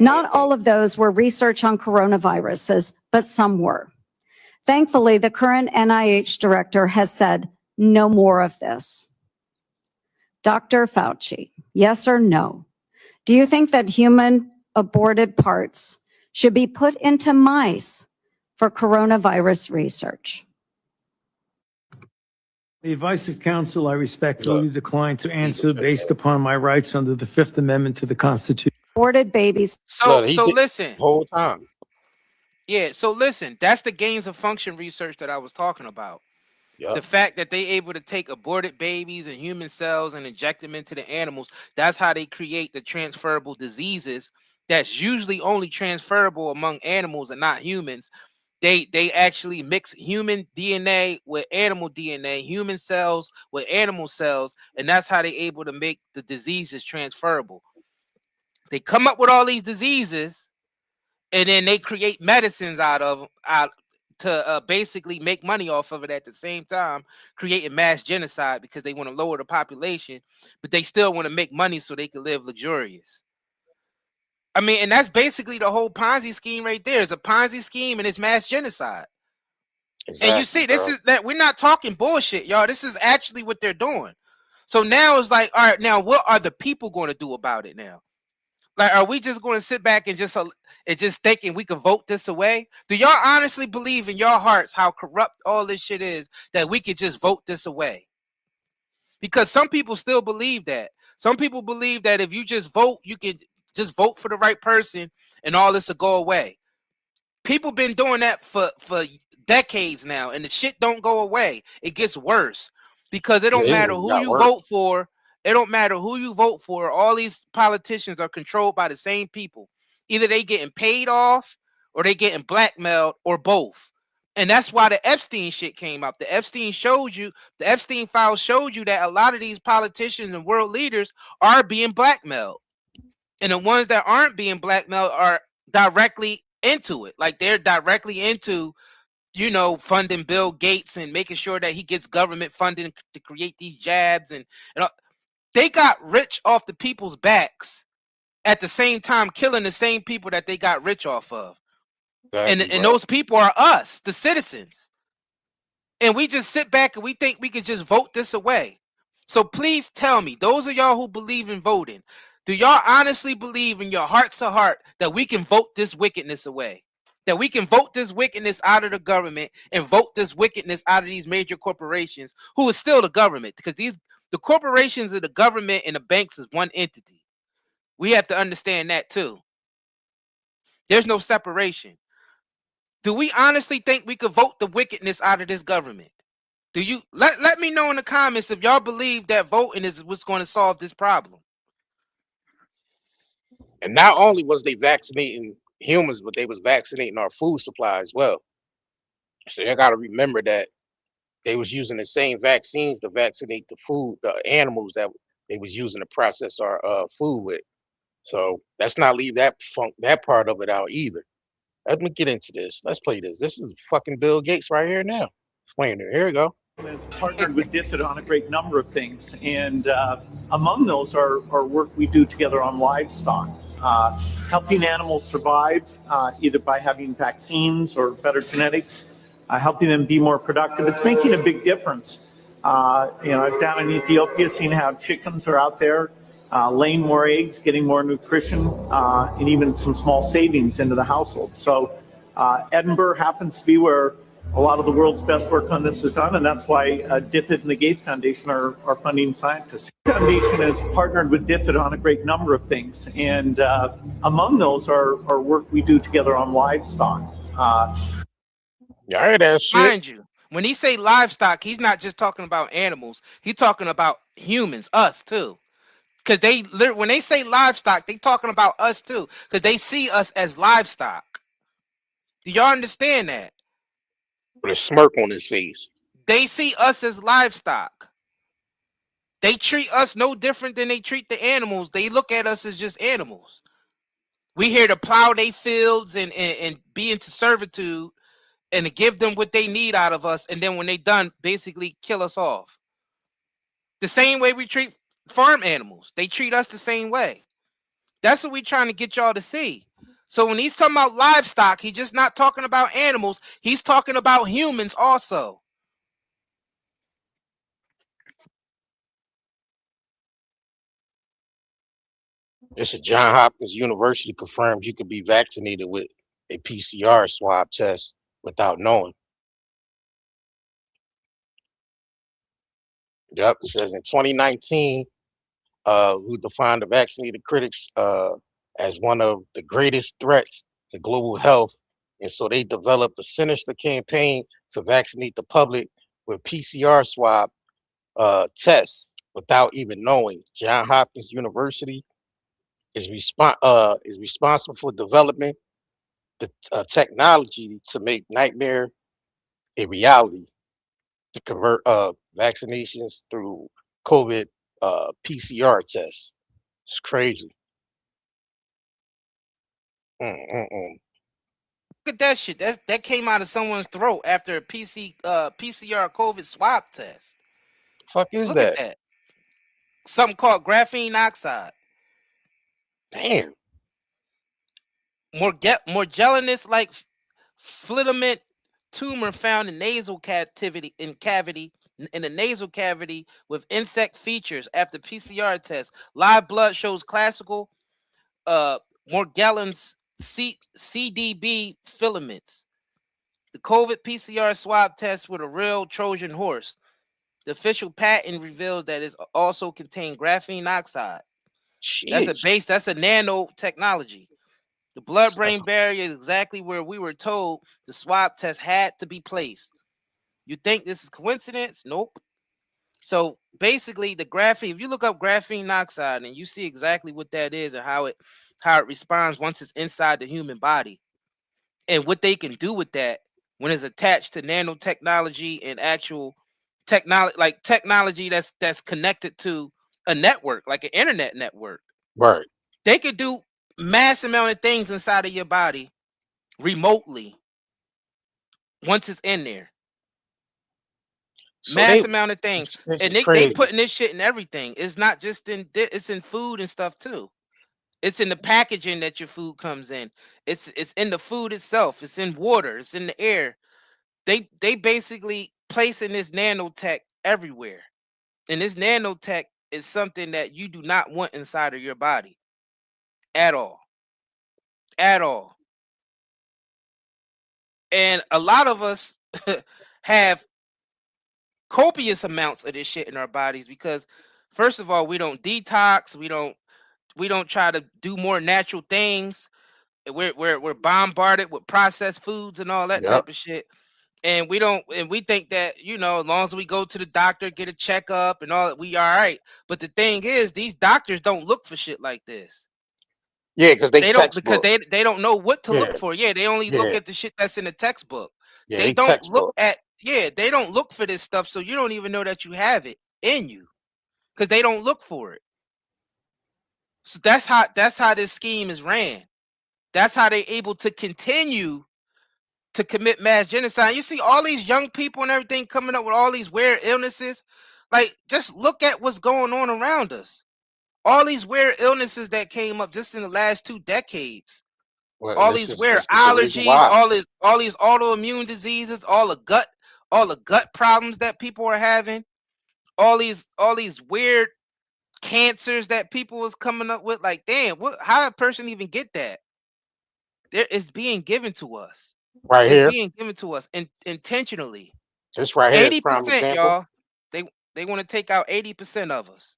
Not all of those were research on coronaviruses, but some were. Thankfully, the current NIH director has said no more of this. Dr. Fauci, yes or no? Do you think that human aborted parts should be put into mice for coronavirus research? The advice of counsel, I respectfully decline to answer based upon my rights under the Fifth Amendment to the Constitution. Aborted babies. So listen. Whole time. Yeah, so listen, that's the gains of function research that I was talking about. Yep. The fact that they able to take aborted babies and human cells and inject them into the animals, that's how they create the transferable diseases that's usually only transferable among animals and not humans. They actually mix human DNA with animal DNA, human cells with animal cells, and that's how they able to make the diseases transferable. They come up with all these diseases, and then they create medicines out to basically make money off of it at the same time, creating mass genocide because they want to lower the population, but they still want to make money so they can live luxurious. I mean, and that's basically the whole Ponzi scheme right there. It's a Ponzi scheme and it's mass genocide. Exactly, and you see, this is that we're not talking bullshit, y'all. This is actually what they're doing. So now it's like, all right, now what are the people going to do about it now? Like, are we just going to sit back and just thinking we could vote this away? Do y'all honestly believe in your hearts how corrupt all this shit is that we could just vote this away? Because some people still believe that. Some people believe that if you just vote, you can just vote for the right person and all this will go away. People been doing that for decades now, and the shit don't go away. It gets worse because it don't matter who you vote for. It don't matter who you vote for. All these politicians are controlled by the same people. Either they getting paid off or they getting blackmailed or both. And that's why the Epstein shit came up. The Epstein files showed you that a lot of these politicians and world leaders are being blackmailed. And the ones that aren't being blackmailed are directly into it. Like they're directly into, funding Bill Gates and making sure that he gets government funding to create these jabs and they got rich off the people's backs at the same time killing the same people that they got rich off of. Exactly, and those people are us, the citizens. And we just sit back and we think we could just vote this away. So please tell me, those of y'all who believe in voting, do y'all honestly believe in your hearts to heart that we can vote this wickedness away? That we can vote this wickedness out of the government and vote this wickedness out of these major corporations who is still the government? Because the corporations of the government and the banks is one entity. We have to understand that too. There's no separation. Do we honestly think we could vote the wickedness out of this government? Do you let me know in the comments if y'all believe that voting is what's going to solve this problem? And not only was they vaccinating humans, but they was vaccinating our food supply as well. So you got to remember that they was using the same vaccines to vaccinate the animals that they was using to process our food with. So let's not leave that part of it out either. Let me get into this. Let's play this. This is fucking Bill Gates right here now. Explain it. Here we go. Has partnered with DFID on a great number of things, and among those are work we do together on livestock, helping animals survive either by having vaccines or better genetics, helping them be more productive. It's making a big difference. I was down in Ethiopia seeing how chickens are out there laying more eggs, getting more nutrition, and even some small savings into the household. So Edinburgh happens to be where a lot of the world's best work on this is done, and that's why DFID and the Gates Foundation are funding scientists. The foundation has partnered with DFID on a great number of things, and among those are work we do together on livestock. Yeah, I heard that shit. Mind you, when he say livestock, he's not just talking about animals. He's talking about humans, us too. Because when they say livestock, they talking about us too. Because they see us as livestock. Do y'all understand that? With a smirk on his face. They see us as livestock. They treat us no different than they treat the animals. They look at us as just animals. We here to plow their fields and be into servitude and to give them what they need out of us. And then when they done, basically kill us off. The same way we treat farm animals. They treat us the same way. That's what we're trying to get y'all to see. So when he's talking about livestock, he's just not talking about animals. He's talking about humans also. This is Johns Hopkins University confirms you could be vaccinated with a PCR swab test without knowing. Yep, it says in 2019, who defined the vaccinated critics as one of the greatest threats to global health. And so they developed a sinister campaign to vaccinate the public with PCR swab tests without even knowing. Johns Hopkins University is responsible for developing the technology to make nightmare a reality, to convert vaccinations through COVID PCR tests. It's crazy. Look at that shit. That came out of someone's throat after a PCR COVID swab test. Fuck is Look that? at that. Something called graphene oxide. Damn. Morgellons like filament tumor found in nasal cavity in the nasal cavity with insect features after PCR test. Live blood shows classical Morgellons CDB filaments. The COVID PCR swab test with a real Trojan horse. The official patent reveals that it also contains graphene oxide. That's a nanotechnology. The blood-brain barrier is exactly where we were told the swab test had to be placed. You think this is coincidence? Nope. So basically, the graphene, if you look up graphene oxide and you see exactly what that is and how it responds once it's inside the human body, and what they can do with that when it's attached to nanotechnology and actual technology that's connected to a network, like an internet network. Right. They could do mass amount of things inside of your body remotely once it's in there. So Mass amount of things. And they crazy. putting this shit in everything. It's not just it's in food and stuff too. It's in the packaging that your food comes in. It's in the food itself. It's in water. It's in the air. They basically placing this nanotech everywhere. And this nanotech is something that you do not want inside of your body at all. At all. And a lot of us have copious amounts of this shit in our bodies because, first of all, we don't detox. We don't try to do more natural things. We're bombarded with processed foods and all that type of shit. And we think that, as long as we go to the doctor, get a checkup and all that, we all right. But the thing is, these doctors don't look for shit like this. Yeah, because they don't know what to look for. Yeah, they only look at the shit that's in the textbook. Yeah, they don't look at they don't look for this stuff, so you don't even know that you have it in you. Because they don't look for it. So that's how this scheme is ran. That's how they're able to continue to commit mass genocide. You see all these young people and everything coming up with all these weird illnesses. Like, just look at what's going on around us. All these weird illnesses that came up just in the last 2 decades. Well, all these weird allergies, all these autoimmune diseases, all the gut problems that people are having, all these weird cancers that people was coming up with. Like, damn, how a person even get that? It's being given to us. Right here. It's being given to us intentionally. This right here is prime 80%, example. y'all. They want to take out 80% of us.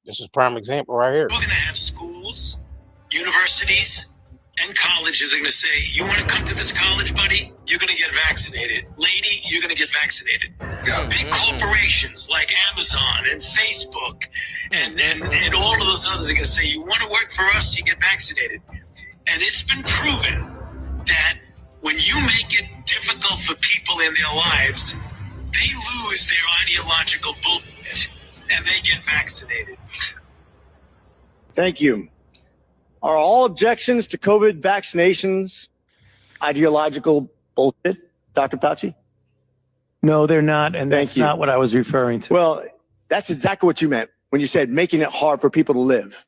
This is prime example right here. We're going to have schools, universities, and colleges are going to say, you want to come to this college, buddy? You're going to get vaccinated. Lady, you're going to get vaccinated. Big corporations like Amazon and Facebook and all of those others are going to say, you want to work for us, you get vaccinated. And it's been proven that when you make it difficult for people in their lives, they lose their ideological bullshit and they get vaccinated. Thank you. Are all objections to COVID vaccinations ideological bullshit, Dr. Fauci? No, they're not, and Thank that's you. not what I was referring to. Well, that's exactly what you meant when you said making it hard for people to live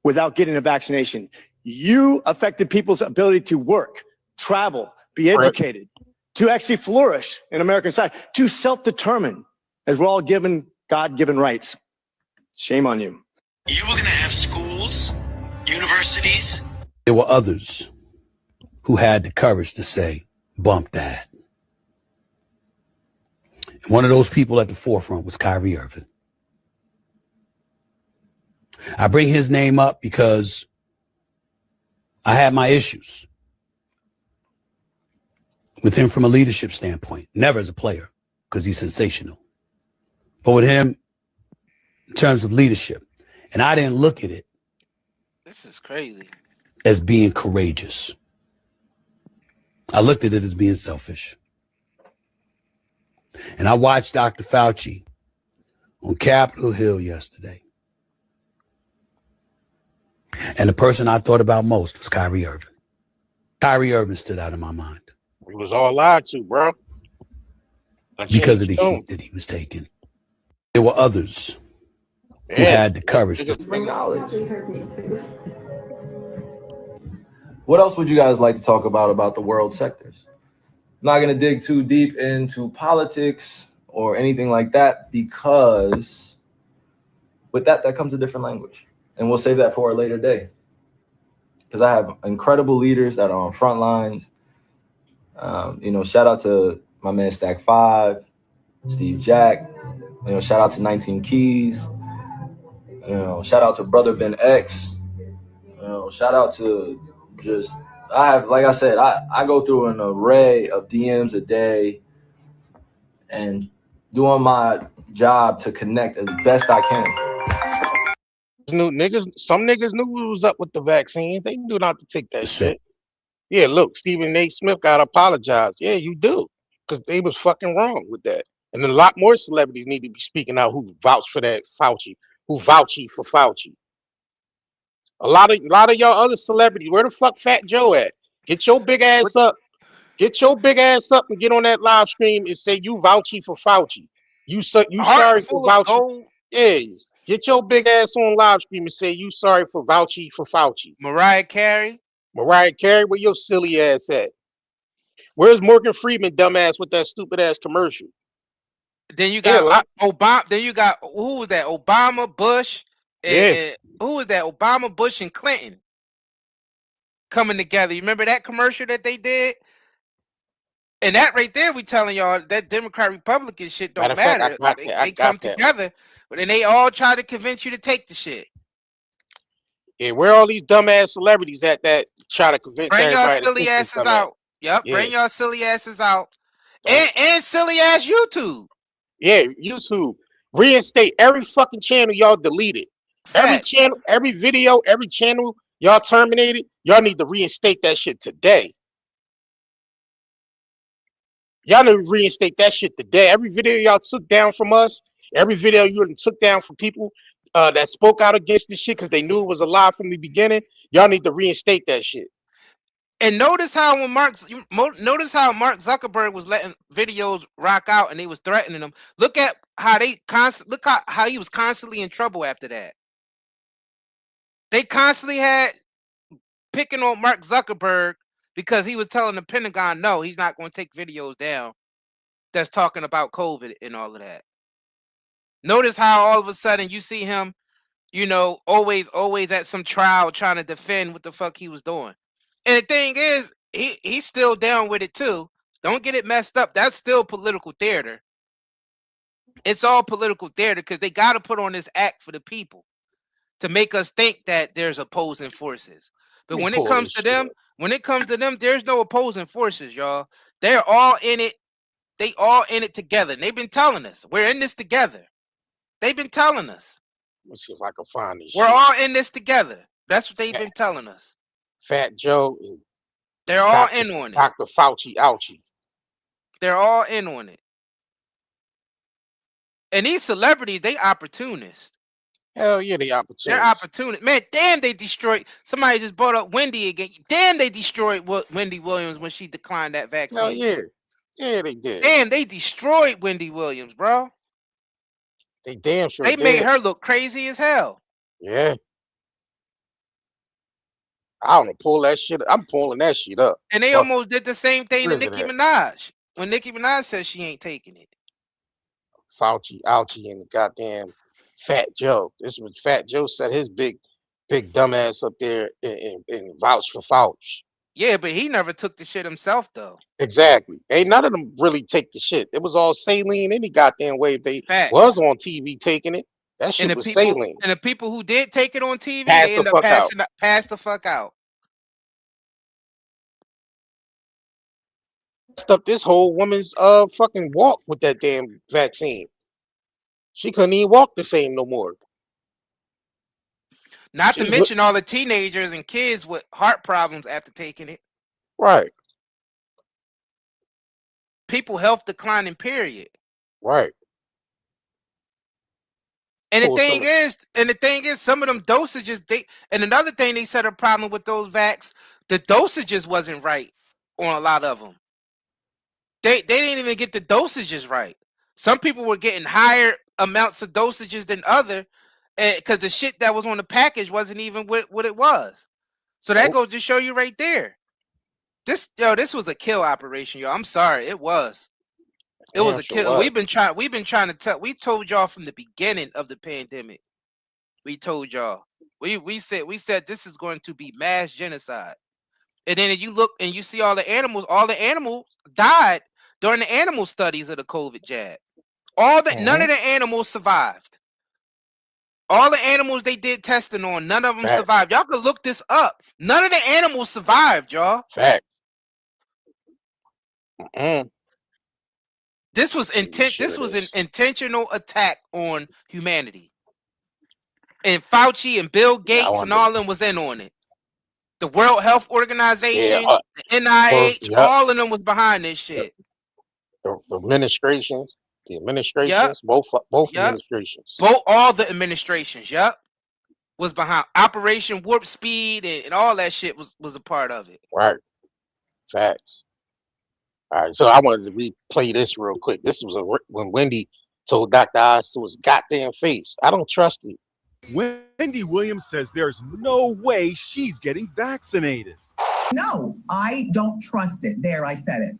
without getting a vaccination. You affected people's ability to work, travel, be educated, to actually flourish in American society, to self-determine, as we're all given God-given rights. Shame on you. You were going to have schools, universities. There were others who had the courage to say, bump that. And one of those people at the forefront was Kyrie Irving. I bring his name up because I had my issues with him from a leadership standpoint, never as a player, because he's sensational, but with him in terms of leadership. And I didn't look at it This is crazy. as being courageous. I looked at it as being selfish. And I watched Dr. Fauci on Capitol Hill yesterday. And the person I thought about most was Kyrie Irving. Kyrie Irving stood out in my mind. He was all lied to, bro. Because of the heat that he was taking. There were others who had the courage to What else would you guys like to talk about the world sectors? I'm not going to dig too deep into politics or anything like that, because with that comes a different language. And we'll save that for a later day. Because I have incredible leaders that are on front lines. Shout out to my man Stack 5, Steve Jack. Shout out to 19 Keys. Shout out to Brother Ben X. Shout out to I go through an array of DMs a day and doing my job to connect as best I can. Some niggas knew what was up with the vaccine. They knew not to take that shit. Yeah, look, Stephen A. Smith got to apologize. Yeah, you do. Because they was fucking wrong with that. And a lot more celebrities need to be speaking out who vouch for that Fauci, who vouchy for Fauci. A lot of y'all other celebrities, where the fuck Fat Joe at? Get your big ass up. Get your big ass up and get on that live stream and say you vouchy for Fauci. You sorry for Fauci. Yeah, get your big ass on live stream and say you sorry for vouchy for Fauci. Mariah Carey, where your silly ass at? Where's Morgan Freeman, dumbass, with that stupid ass commercial? Then you got Obama. Then you got who was that? Obama, Bush, and who was that? Obama, Bush, and Clinton coming together. You remember that commercial that they did? And that right there, we telling y'all that Democrat Republican shit don't matter. They come together, but then they all try to convince you to take the shit. Yeah, where all these dumbass celebrities at that try to convince Bring y'all everybody silly asses out. Yep, bring y'all silly asses out. And silly ass YouTube. Yeah, YouTube. Reinstate every fucking channel y'all deleted. Every channel, every video, every channel y'all terminated. Y'all need to reinstate that shit today. Y'all need to reinstate that shit today. Every video y'all took down from us, every video you took down from people that spoke out against this shit because they knew it was a lie from the beginning, y'all need to reinstate that shit. And notice how Mark Zuckerberg was letting videos rock out and they was threatening them. Look at how how he was constantly in trouble after that. They constantly had picking on Mark Zuckerberg because he was telling the Pentagon, no, he's not going to take videos down that's talking about COVID and all of that. Notice how all of a sudden you see him, always at some trial trying to defend what the fuck he was doing. And the thing is, he's still down with it too. Don't get it messed up. That's still political theater. It's all political theater because they got to put on this act for the people to make us think that there's opposing forces. But when it comes to them, there's no opposing forces, y'all. They're all in it. They all in it together. And they've been telling us we're in this together. They've been telling us. Let's see if I can find this. We're all in this together. That's what they've been telling us. Fat Joe. They're all in on it. Dr. Fauci, ouchie. They're all in on it. And these celebrities, they opportunists. Hell yeah, they They're opportunists. opportunity. Man, damn, they destroyed. Somebody just brought up Wendy again. Damn, they destroyed Wendy Williams when she declined that vaccine. Hell yeah. Yeah, they did. Damn, they destroyed Wendy Williams, bro. They damn sure They did. made her look crazy as hell. Yeah. I don't know, pull that shit. I'm pulling that shit up. And they Fuck. almost did the same thing to Where is it Nicki at? Minaj. When Nicki Minaj says she ain't taking it. Fauci, Ouchie, and goddamn Fat Joe. This was Fat Joe set his big dumbass up there and vouched for Fauci. Yeah, but he never took the shit himself though. Exactly. Ain't none of them really take the shit. It was all saline any goddamn way. If they Facts. was on TV taking it, that shit And was saline. the people who did take it on TV, Pass they the end up fuck out. pass the fuck out. Messed up this whole woman's fucking walk with that damn vaccine. She couldn't even walk the same no more. Not to mention all the teenagers and kids with heart problems after taking it. Right. People health declining, period. Right. And the thing is, some of them dosages, and another thing they said a problem with those vax, the dosages wasn't right on a lot of them. They didn't even get the dosages right. Some people were getting higher amounts of dosages than other, because the shit that was on the package wasn't even what it was. So that goes to show you right there. This was a kill operation, yo. I'm sorry, it was. It was a kill. We've been trying to tell. We told y'all from the beginning of the pandemic. We told y'all. We said this is going to be mass genocide. And then you look and you see all the animals died during the animal studies of the COVID jab. None of the animals survived. All the animals they did testing on, none of them survived. Y'all can look this up. None of the animals survived, y'all. Fact. This was an intentional attack on humanity. And Fauci and Bill Gates and all of them was in on it. The World Health Organization, the NIH, all of them was behind this shit. The administrations, both administrations. All the administrations, was behind Operation Warp Speed and all that shit was a part of it. Right. Facts. All right, so I wanted to replay this real quick. This was when Wendy told Dr. Oz to his goddamn face, I don't trust it. Wendy Williams says there's no way she's getting vaccinated. No, I don't trust it. There, I said it.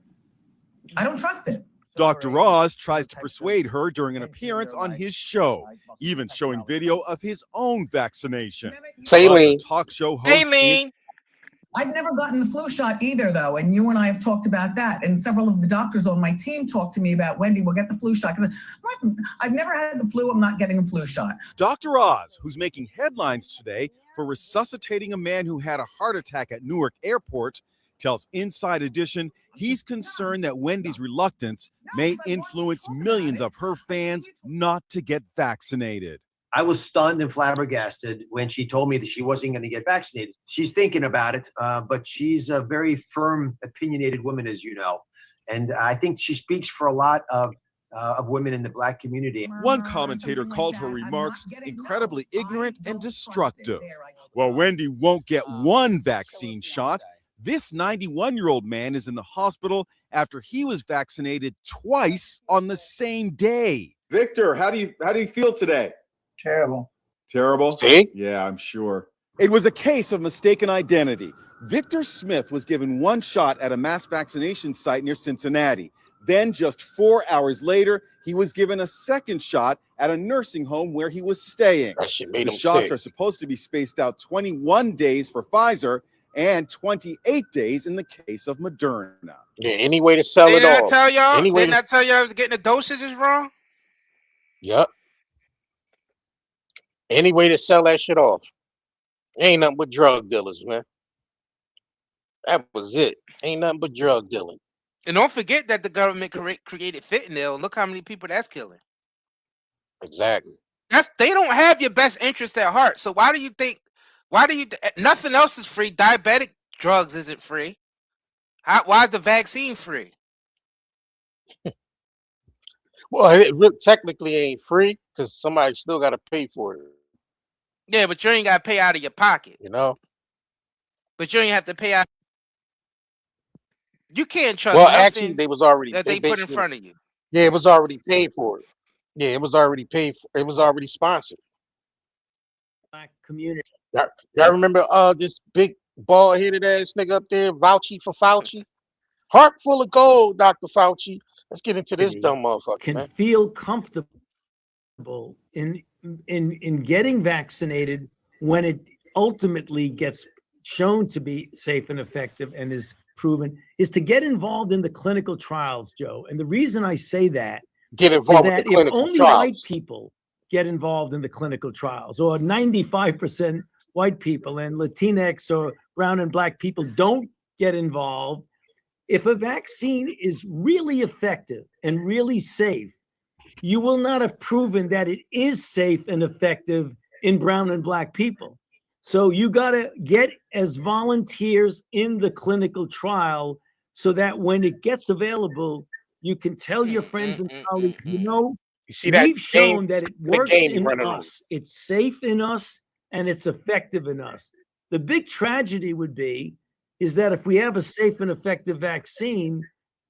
I don't trust it. Dr. Oz tries to persuade her during an appearance on his show, even showing video of his own vaccination. Saline. Talk show host. I've never gotten the flu shot either, though, and you and I have talked about that, and several of the doctors on my team talked to me about, Wendy, we'll get the flu shot. I've never had the flu. I'm not getting a flu shot. Dr. Oz, who's making headlines today for resuscitating a man who had a heart attack at Newark Airport, tells Inside Edition he's concerned that Wendy's reluctance may influence millions of her fans not to get vaccinated. I was stunned and flabbergasted when she told me that she wasn't going to get vaccinated. She's thinking about it, but she's a very firm, opinionated woman, as you know. And I think she speaks for a lot of women in the Black community. One commentator called her remarks incredibly ignorant and destructive. Well, Wendy won't get one vaccine shot. This 91-year-old man is in the hospital after he was vaccinated twice on the same day. Victor, how do you feel today? Terrible. Terrible? See? Yeah, I'm sure. It was a case of mistaken identity. Victor Smith was given one shot at a mass vaccination site near Cincinnati. Then just 4 hours later, he was given a second shot at a nursing home where he was staying. That shit made The him shots sick. are supposed to be spaced out 21 days for Pfizer and 28 days in the case of Moderna. Yeah, any way to sell it Didn't off. I tell y'all? Any way Didn't I tell y'all I was getting the dosages wrong? Yep. Any way to sell that shit off. Ain't nothing but drug dealers, man. That was it. Ain't nothing but drug dealing. And don't forget that the government created fentanyl. Look how many people that's killing. Exactly. They don't have your best interest at heart. So why do you think? Nothing else is free? Diabetic drugs isn't free. Why is the vaccine free? Well, it really technically ain't free because somebody still got to pay for it. Yeah, but you ain't got to pay out of your pocket. You know. But you ain't have to pay out. You can't trust Well, nothing actually, they was already that they put in front of you. Yeah, it was already paid for. Yeah, it was already paid for. It was already sponsored. Black community. Y'all remember this big bald headed ass nigga up there vouching for Fauci? Heart full of gold, Dr. Fauci. Let's get into this dumb motherfucker, Can man. feel comfortable in getting vaccinated when it ultimately gets shown to be safe and effective and is proven, is to get involved in the clinical trials, Joe. And the reason I say that Get is involved with that the if clinical only trials. white people get involved in the clinical trials, or 95% white people and Latinx or brown and black people don't get involved, if a vaccine is really effective and really safe, you will not have proven that it is safe and effective in brown and black people. So you got to get as volunteers in the clinical trial so that when it gets available, you can tell your friends and colleagues, you know, see that we've shown that it works game you in running us, it's safe in us, and it's effective in us. The big tragedy would be is that if we have a safe and effective vaccine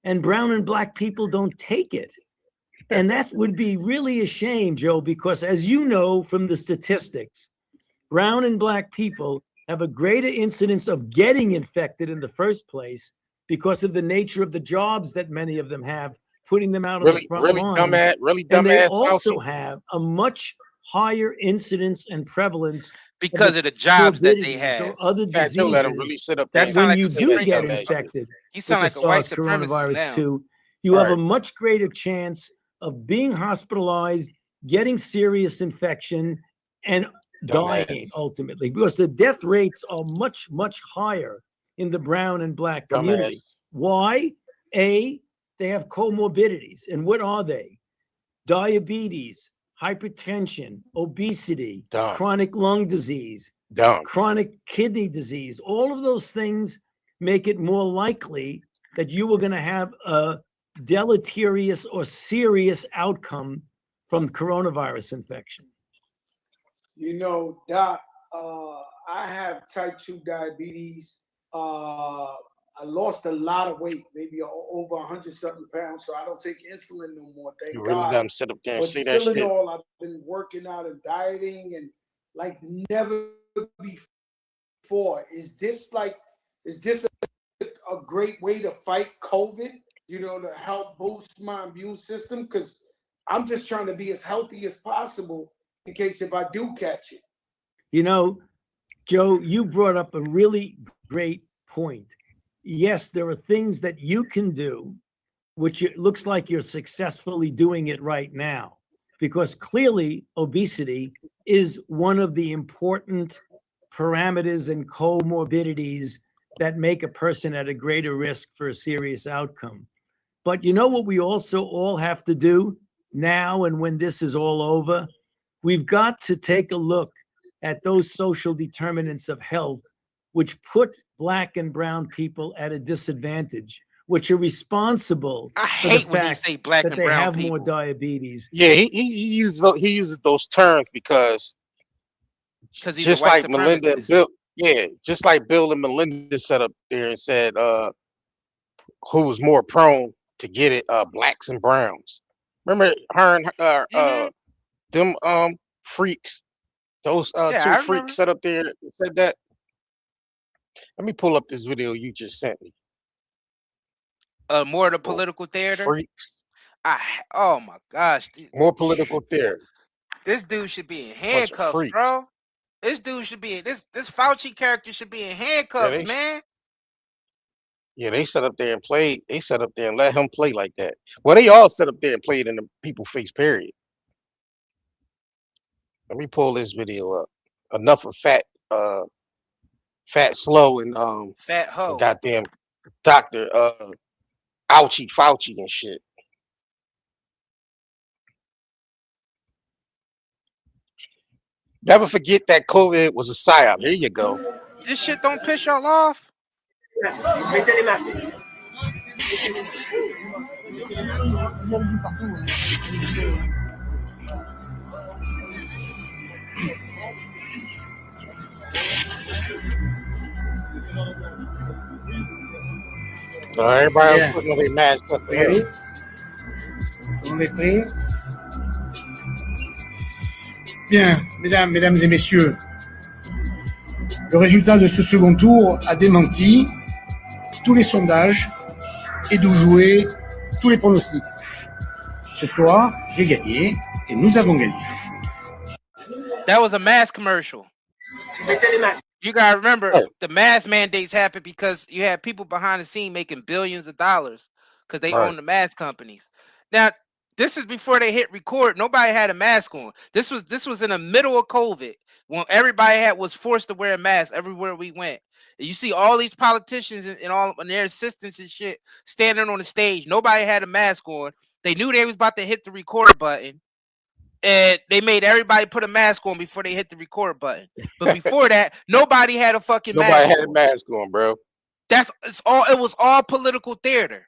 and brown and black people don't take it, and that would be really a shame, Joe, because as you know from the statistics, brown and black people have a greater incidence of getting infected in the first place because of the nature of the jobs that many of them have, putting them out on the front line. And they also have a much higher incidence and prevalence because of the jobs that they comorbidities have. or other diseases let 'em really sit up there that and when like you a do get supremacist infected You with sound the like a white SARS supremacist coronavirus now. 2, you have a much greater chance of being hospitalized, getting serious infection, and dying ultimately, because the death rates are much, much higher in the brown and black community. Why? A, they have comorbidities. And what are they? Diabetes, hypertension, obesity, chronic lung disease, chronic kidney disease. All of those things make it more likely that you are going to have a deleterious or serious outcome from coronavirus infection. You know, Doc, I have type 2 diabetes. I lost a lot of weight, maybe over 100-something pounds, so I don't take insulin no more, thank You God. really got to sit up there and But say that still in shit. all, I've been working out and dieting and like never before. Is this a great way to fight COVID, you know, to help boost my immune system? Because I'm just trying to be as healthy as possible in case if I do catch it. You know, Joe, you brought up a really great point. Yes, there are things that you can do, which it looks like you're successfully doing it right now, because clearly obesity is one of the important parameters and comorbidities that make a person at a greater risk for a serious outcome. But you know what we also all have to do now and when this is all over? We've got to take a look at those social determinants of health which put black and brown people at a disadvantage, which are responsible for the fact that they have more diabetes. Yeah, he uses those terms because he's a just white like Melinda and supremacist. Bill, just like Bill and Melinda sat up there and said who was more prone to get it, blacks and browns. Remember her and them freaks, those two freaks sat up there and said that. Let me pull up this video you just sent me. More of the political theater. Freaks. Oh my gosh. More political theater. This dude should be in handcuffs, bro. This dude should be in this Fauci character should be in handcuffs, man. Yeah, they sat up there and played. They sat up there and let him play like that. Well, they all sat up there and played in the people face, period. Let me pull this video up. Enough of fat slow and fat hoe. Goddamn Dr. Ouchie Fauci and shit. Never forget that COVID was a psyop. Here you go. This shit don't piss y'all off. Everybody Bien. else putting their mask up Vous y there. allez? Tout le monde est prêt? Bien, mesdames et messieurs, le résultat de ce second tour a démenti tous les sondages et d'où jouer tous les pronostics. Ce soir, j'ai gagné et nous avons gagné. That was a mask commercial. You gotta remember, the mask mandates happened because you had people behind the scene making billions of dollars because they own the mask companies. Now, this is before they hit record. Nobody had a mask on. This was in the middle of COVID when everybody was forced to wear a mask everywhere we went. And you see all these politicians and their assistants and shit standing on the stage. Nobody had a mask on. They knew they was about to hit the record button. And they made everybody put a mask on before they hit the record button. But before that, nobody had a fucking mask. Nobody had a mask on, bro. It was all political theater.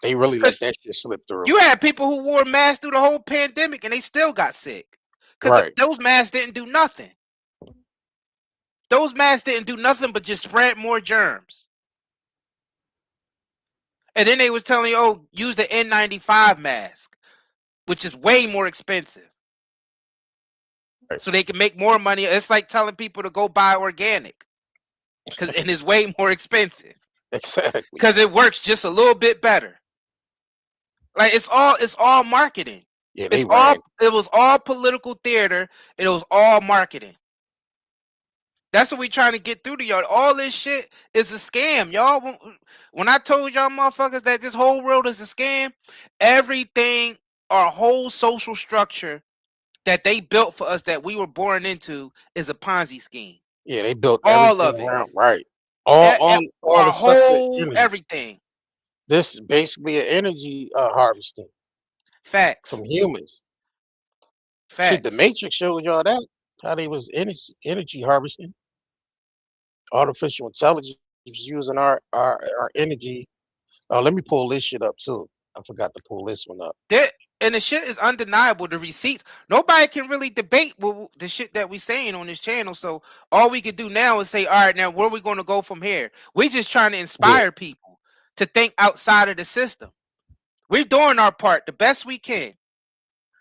They really let that shit slip through. You had people who wore masks through the whole pandemic and they still got sick. Because those masks didn't do nothing. Those masks didn't do nothing but just spread more germs. And then they was telling you, oh, use the N95 mask, which is way more expensive. So they can make more money. It's like telling people to go buy organic. And it's way more expensive. Exactly. Because it works just a little bit better. Like it's all marketing. Yeah, it was all political theater, and it was all marketing. That's what we trying to get through to y'all. All this shit is a scam, y'all. When I told y'all motherfuckers that this whole world is a scam, everything, our whole social structure that they built for us that we were born into is a Ponzi scheme. Yeah, they built all of it. Right. All the whole everything. This is basically an energy harvesting. Facts. From humans. Facts. Shit, the Matrix showed y'all that. How they was energy harvesting. Artificial intelligence using our energy. Let me pull this shit up too. I forgot to pull this one up. And the shit is undeniable. The receipts. Nobody can really debate the shit that we saying on this channel. So all we can do now is say, all right, now where are we going to go from here? We just trying to inspire people to think outside of the system. We're doing our part the best we can.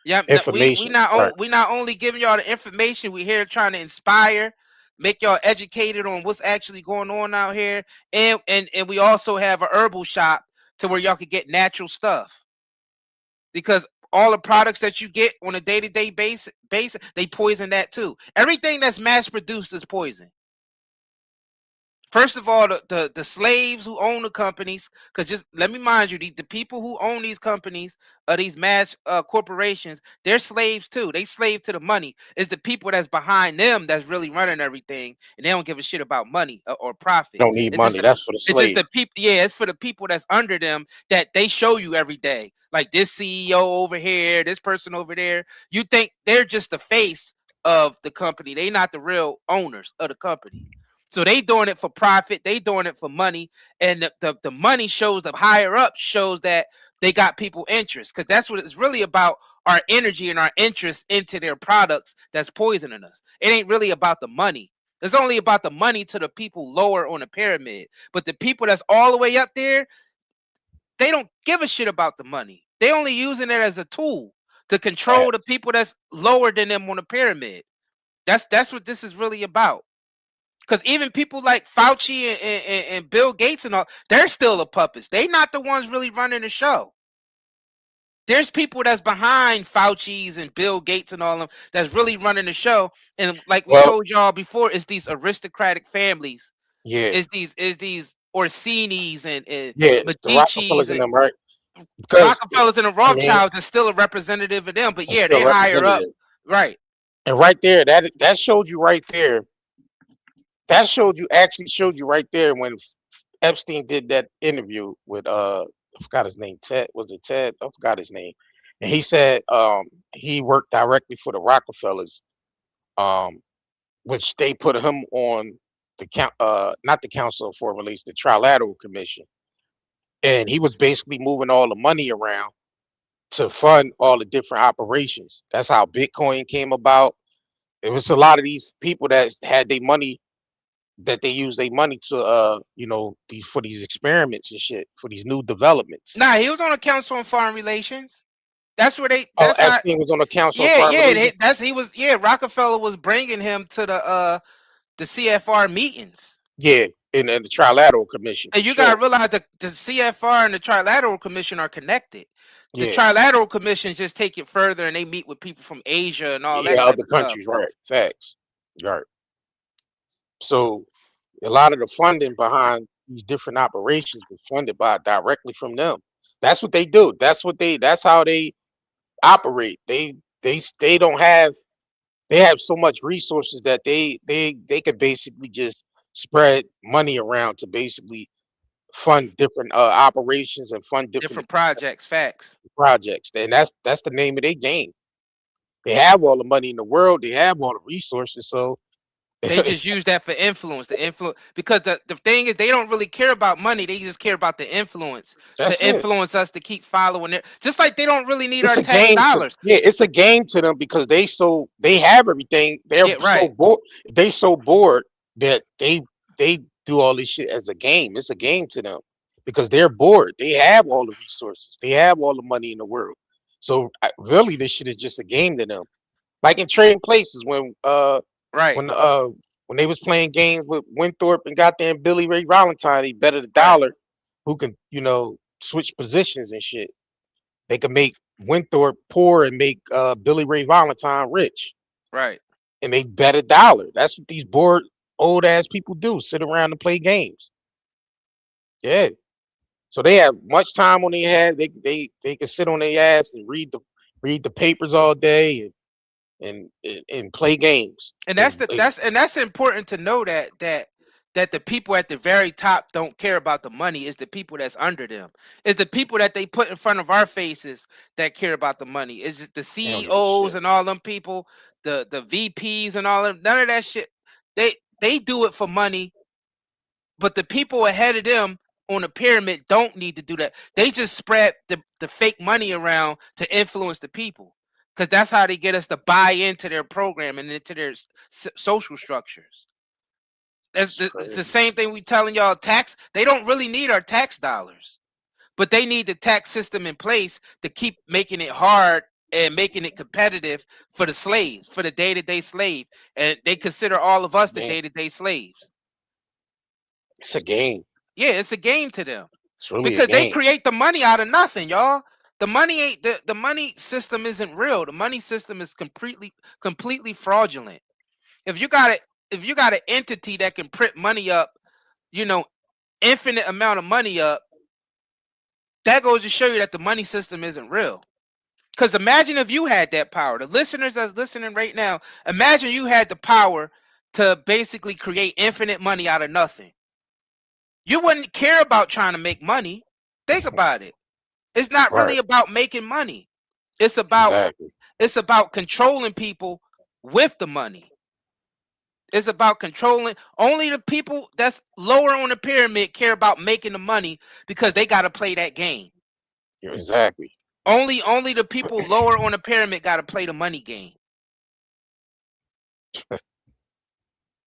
Yeah, we not only giving y'all the information. We here trying to inspire, make y'all educated on what's actually going on out here, and we also have a herbal shop to where y'all can get natural stuff. Because all the products that you get on a day-to-day basis, they poison that too. Everything that's mass-produced is poison. First of all, the slaves who own the companies, because just let me mind you, the people who own these companies, these mass corporations, they're slaves too. They slave to the money. It's the people that's behind them that's really running everything, and they don't give a shit about money or profit. Don't need money. That's for the slaves. It's just the people. Yeah, it's for the people that's under them that they show you every day. Like this CEO over here, this person over there. You think they're just the face of the company. They not the real owners of the company. So they doing it for profit. They doing it for money. And the money shows, the higher up shows that they got people interest. Because that's what it's really about, our energy and our interest into their products that's poisoning us. It ain't really about the money. It's only about the money to the people lower on the pyramid. But the people that's all the way up there, they don't give a shit about the money. They only using it as a tool to control the people that's lower than them on the pyramid. That's what this is really about. Because even people like Fauci and Bill Gates and all, they're still the puppets. They not the ones really running the show. There's people that's behind Fauci's and Bill Gates and all of them that's really running the show. And like we told y'all before, it's these aristocratic families. Yeah. It's these Orsini's and the Rockefellers and them, right? Because Rockefellers and the Rothschilds is still a representative of them, but yeah, they higher up. Right. And right there, that showed you right there. That showed you right there when Epstein did that interview with I forgot his name. Ted, was it Ted? I forgot his name. And he said he worked directly for the Rockefellers, which they put him on the not the Council of Foreign Relations, the Trilateral Commission. And he was basically moving all the money around to fund all the different operations. That's how Bitcoin came about. It was a lot of these people that had their money that they use their money to for these experiments and shit, for these new developments. Nah, he was on the Council on Foreign Relations. That's where they. Oh, That's how. Epstein was on the Council on Yeah, Foreign yeah. Relations? Rockefeller was bringing him to the CFR meetings. Yeah, in the Trilateral Commission, And for you sure. gotta realize the CFR and the Trilateral Commission are connected. The Yeah. Trilateral Commission just take it further, and they meet with people from Asia and all that Yeah, type other of stuff. countries, right? Facts. Right. So a lot of the funding behind these different operations was funded directly from them. That's what they do. That's how they operate. They don't have they have so much resources that they could basically just spread money around to basically fund different operations and fund different projects. Facts. projects. And that's the name of their game. They have all the money in the world. They have all the resources. So They just use that for influence. Because the thing is, they don't really care about money. They just care about the influence That's to it. influence us to keep following it. Just like they don't really need It's our a tax game dollars. it's a game to them because they have everything. They're so bored. They so bored that they do all this shit as a game. It's a game to them because they're bored. They have all the resources. They have all the money in the world. So really, this shit is just a game to them. Like in Trading Places when they was playing games with Winthorpe and goddamn Billy Ray Valentine, he betted $1 who can switch positions and shit. They could make Winthorpe poor and make Billy Ray Valentine rich. Right. And they bet $1. That's what these bored old ass people do. Sit around and play games. Yeah. So they have much time on their hands. They can sit on their ass and read the papers all day and play games. And that's important to know that the people at the very top don't care about the money. It's the people that's under them. It's the people that they put in front of our faces that care about the money. It's the CEOs and all them people, the VPs and all them. None of that shit. They do it for money, but the people ahead of them on the pyramid don't need to do that. They just spread the fake money around to influence the people. Because that's how they get us to buy into their program and into their social structures. It's the same thing we telling y'all tax. They don't really need our tax dollars, but they need the tax system in place to keep making it hard and making it competitive for the slaves, for the day-to-day slave. And they consider all of us the day-to-day slaves. It's a game. Yeah, it's a game to them. It's really because a game. they create the money out of nothing, y'all. The money ain't the money system isn't real. The money system is completely fraudulent. If you got an entity that can print money up, infinite amount of money up, that goes to show you that the money system isn't real. Because imagine if you had that power. The listeners that's listening right now, imagine you had the power to basically create infinite money out of nothing. You wouldn't care about trying to make money. Think about it. It's not really about making money. It's about controlling people with the money. It's about controlling. Only the people that's lower on the pyramid care about making the money because they got to play that game. Exactly. Only the people lower on the pyramid got to play the money game.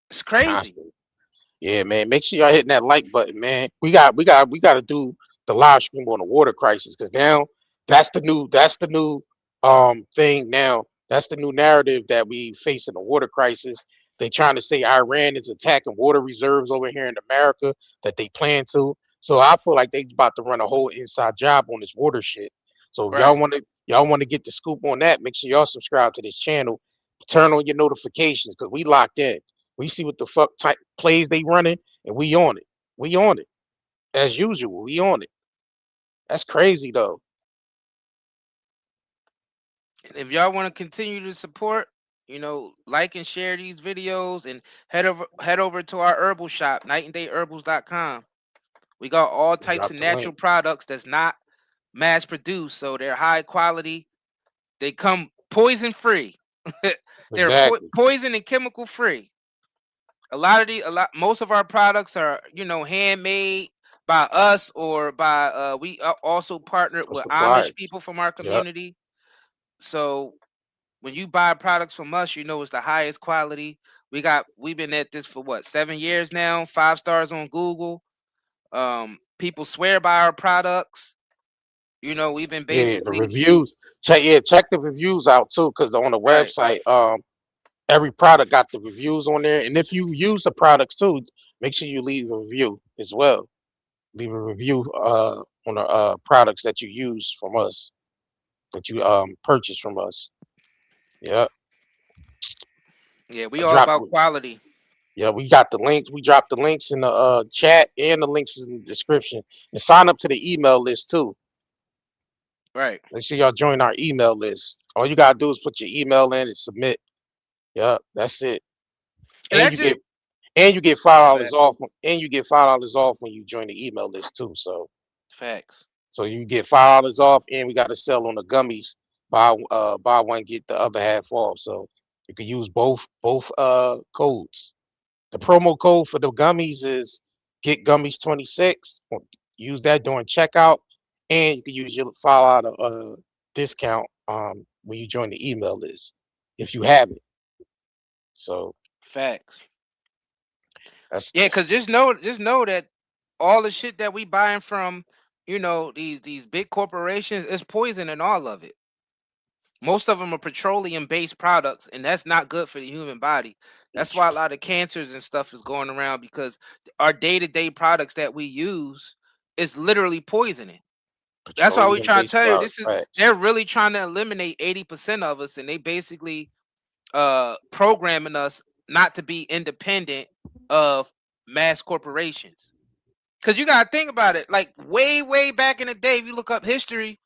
It's crazy. Constantly. Yeah, man. Make sure y'all hitting that like button, man. We got to do the live stream on the water crisis because now that's the new thing now. That's the new narrative that we face in the water crisis. They trying to say Iran is attacking water reserves over here in America that they plan to. So I feel like they about to run a whole inside job on this water shit. So if y'all want to get the scoop on that, make sure y'all subscribe to this channel. Turn on your notifications because we locked in. We see what the fuck type plays they running, and we on it. We on it. As usual, we on it. That's crazy though. If y'all want to continue to support, like and share these videos and head over to our herbal shop, nightandayherbals.com. We got all types of natural products that's not mass produced, so they're high quality. They come poison free. They're poison and chemical free. Most of our products are, handmade by us or by we also partnered with Amish people from our community. So when you buy products from us, you know it's the highest quality. We've been at this for what, 7 years now, 5 stars on Google. People swear by our products. You know, we've been Yeah, the basically reviews. Check the reviews out too, because on the right. website, every product got the reviews on there. And if you use the products too, make sure you leave a review as well. Leave a review on the products that you use from us, that you purchase from us. Yeah. Yeah, we I all dropped about quality. Yeah, we got the links. We dropped the links in the chat, and the links in the description. And sign up to the email list too. Right. Make sure y'all join our email list. All you gotta do is put your email in and submit. Yeah, that's it. And And that's you just get $5 off. And you get $5 off when you join the email list too. facts. So you get $5 off, and we got to sell on the gummies. Buy one, get the other half off. So you can use both codes. The promo code for the gummies is get gummies 26. Use that during checkout, and you can use your $5 discount when you join the email list if you have it. So Facts. that's Yeah, because just know that all the shit that we buying from, you know, these big corporations is poison in all of it. Most of them are petroleum-based products, and that's not good for the human body. That's why a lot of cancers and stuff is going around, because our day-to-day products that we use is literally poisoning. That's why we try to petroleum-based tell you products. Right. they're really trying to eliminate 80% of us, and they basically programming us not to be independent of mass corporations. Because you got to think about it, like way back in the day, if you look up history,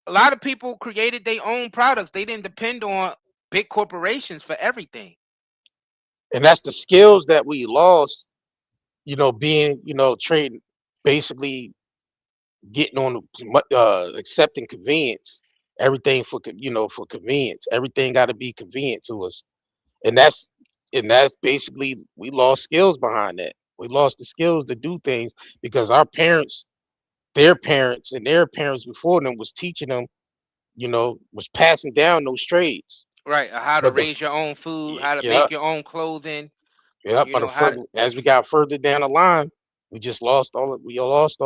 a lot of people created their own products. They didn't depend on big corporations for everything. And that's the skills that we lost, being, trading, basically getting on, accepting convenience, everything for convenience. Everything got to be convenient to us. And that's basically, we lost skills behind that. We lost the skills to do things because our parents, their parents, and their parents before them was teaching them, was passing down those trades. Right. How to But raise your own food, how to yeah, make your own clothing. yeah. You know, But as we got further down the line, we lost all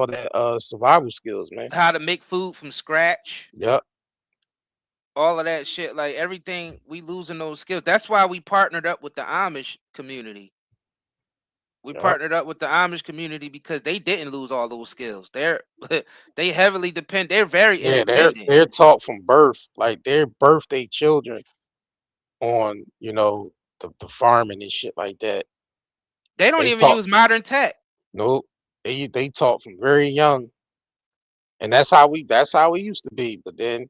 that survival skills, man. How to make food from scratch. Yep. All of that shit, like everything, we losing those skills. That's why we partnered up with the Amish community. We partnered up with the Amish community because they didn't lose all those skills. They heavily depend. They're very independent. They're taught from birth, like they birth their children on, the farming and shit like that. They don't even use modern tech. Nope. They taught from very young. And that's how we used to be. But then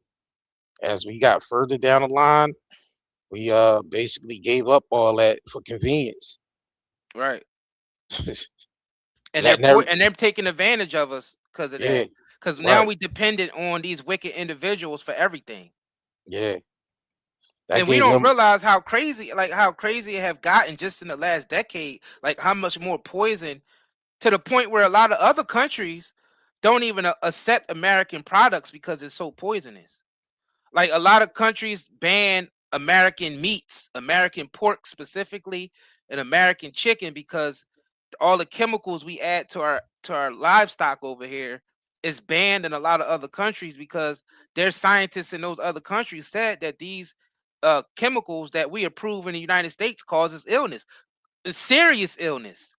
as we got further down the line, we basically gave up all that for convenience. Right. And they're taking advantage of us because of that. Because now we dependent on these wicked individuals for everything. Yeah. And we don't realize how crazy it have gotten just in the last decade, like how much more poison, to the point where a lot of other countries don't even accept American products because it's so poisonous. Like a lot of countries ban American meats, American pork specifically, and American chicken, because all the chemicals we add to our livestock over here is banned in a lot of other countries, because their scientists in those other countries said that these chemicals that we approve in the United States causes illness, serious illness.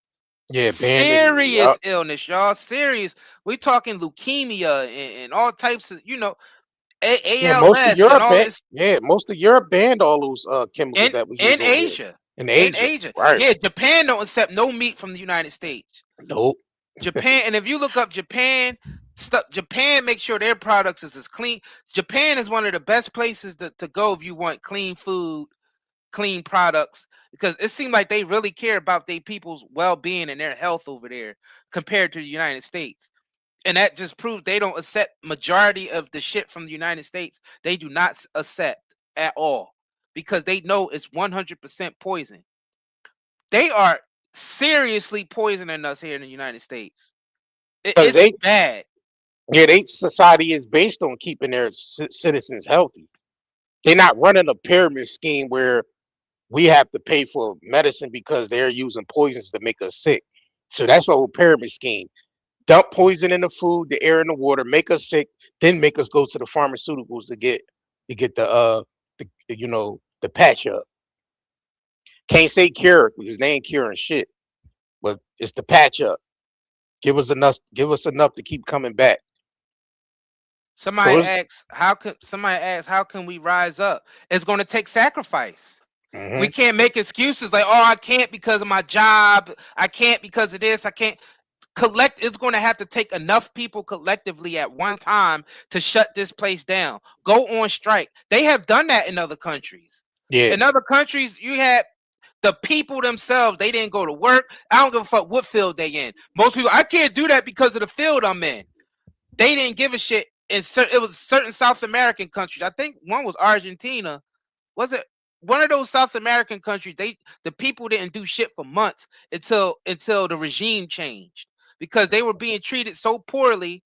Yeah, serious illness, y'all. Serious. We talking leukemia and all types of, ALS and all this. Yeah, most of Europe banned all those chemicals that we use in Asia. In Asia, right? Yeah, Japan don't accept no meat from the United States. Nope. Japan, and if you look up Japan stuff, Japan makes sure their products is as clean. Japan is one of the best places to go if you want clean food, clean products, because it seems like they really care about their people's well-being and their health over there compared to the United States. And that just proves they don't accept majority of the shit from the United States. They do not accept at all, because they know it's 100% poison. They are seriously poisoning us here in the United States. It's bad. Yeah, their society is based on keeping their citizens healthy. They're not running a pyramid scheme where we have to pay for medicine because they're using poisons to make us sick. So that's the whole pyramid scheme. Dump poison in the food, the air, and the water, make us sick, then make us go to the pharmaceuticals to get the patch up. Can't say cure because they ain't curing shit, but it's the patch up. Give us enough to keep coming back. Somebody asks, how can we rise up? It's going to take sacrifice. We can't make excuses like, oh, I can't because of my job. I can't because of this. I can't. It's going to have to take enough people collectively at one time to shut this place down. Go on strike. They have done that in other countries. Yeah. In other countries, you had the people themselves. They didn't go to work. I don't give a fuck what field they in. Most people, I can't do that because of the field I'm in. They didn't give a shit. It was certain South American countries. I think one was Argentina. Was it one of those South American countries? The people didn't do shit for months until the regime changed because they were being treated so poorly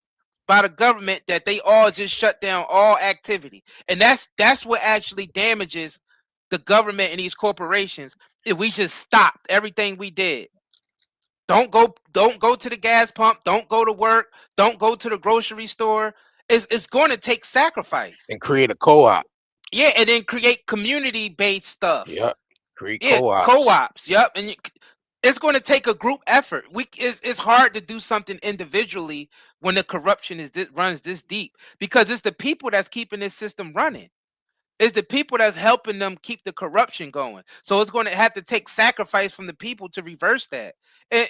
by the government that they all just shut down all activity. And that's what actually damages the government and these corporations. If we just stopped everything we did. Don't go to the gas pump. Don't go to work. Don't go to the grocery store. It's going to take sacrifice. And create a co-op. Yeah, and then create community-based stuff. Yep. Create co-ops. Yep. And it's going to take a group effort. It's hard to do something individually when the corruption runs this deep because it's the people that's keeping this system running. It's the people that's helping them keep the corruption going. So it's going to have to take sacrifice from the people to reverse that. And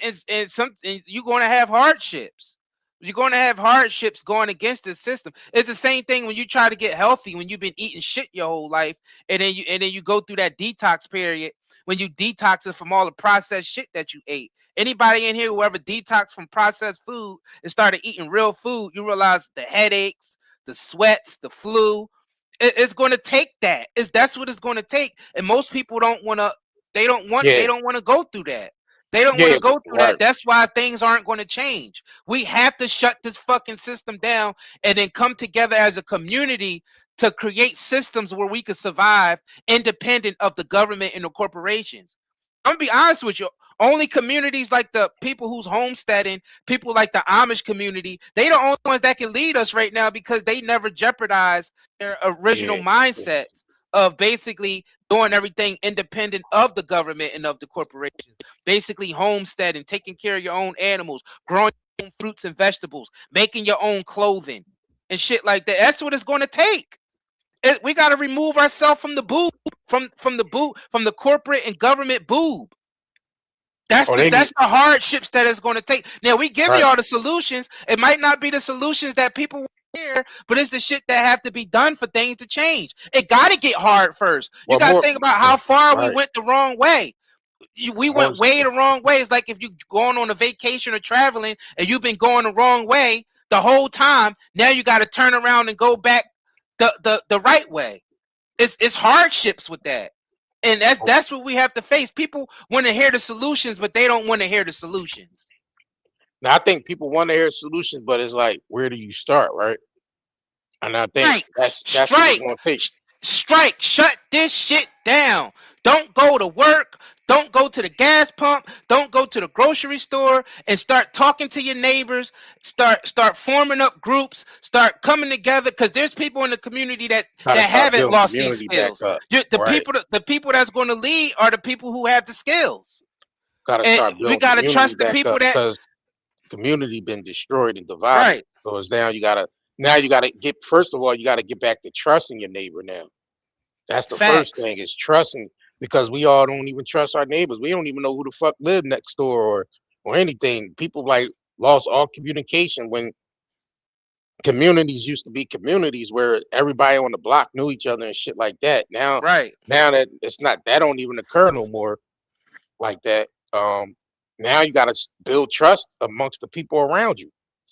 you're going to have hardships. You're going to have hardships going against the system. It's the same thing when you try to get healthy, when you've been eating shit your whole life, and then you go through that detox period when you detox it from all the processed shit that you ate. Anybody in here who ever detoxed from processed food and started eating real food, you realize the headaches, the sweats, the flu. It's going to take that. That's what it's going to take. And most people don't want to. They don't want to go through that. They don't want to go through that. That's why things aren't going to change. We have to shut this fucking system down and then come together as a community to create systems where we can survive independent of the government and the corporations. I'm gonna be honest with you. Only communities like the people who's homesteading, people like the Amish community, they the only ones that can lead us right now because they never jeopardized their original mindsets of basically doing everything independent of the government and of the corporations. Basically homesteading, taking care of your own animals, growing your own fruits and vegetables, making your own clothing and shit like that. That's what it's going to take. We got to remove ourselves from the boob, from the corporate and government boob. That's the hardships that it's going to take. Now we give you all the solutions. It might not be the solutions that people want to hear, but it's the shit that have to be done for things to change. It got to get hard first. You got to think about how far we went the wrong way. We went way the wrong way. It's like if you're going on a vacation or traveling and you've been going the wrong way the whole time. Now you got to turn around and go back the right way. It's hardships with that. And that's what we have to face. People want to hear the solutions, but they don't want to hear the solutions. Now I think people want to hear solutions, but it's like, where do you start, right? And I think that's what it's going to take. Strike, shut this shit down. Don't go to work. Don't go to the gas pump. Don't go to the grocery store and start talking to your neighbors. Start forming up groups. Start coming together because there's people in the community that haven't lost these skills. The people that's going to lead are the people who have the skills. We got to trust the people that because community been destroyed and divided. Right. So it's now you got to get, first of all, you got to get back to trusting your neighbor now. That's the first thing is trusting, because we all don't even trust our neighbors. We don't even know who the fuck live next door or anything. People like lost all communication when communities used to be communities where everybody on the block knew each other and shit like that. Now that it's not, that don't even occur no more like that. Now you got to build trust amongst the people around you.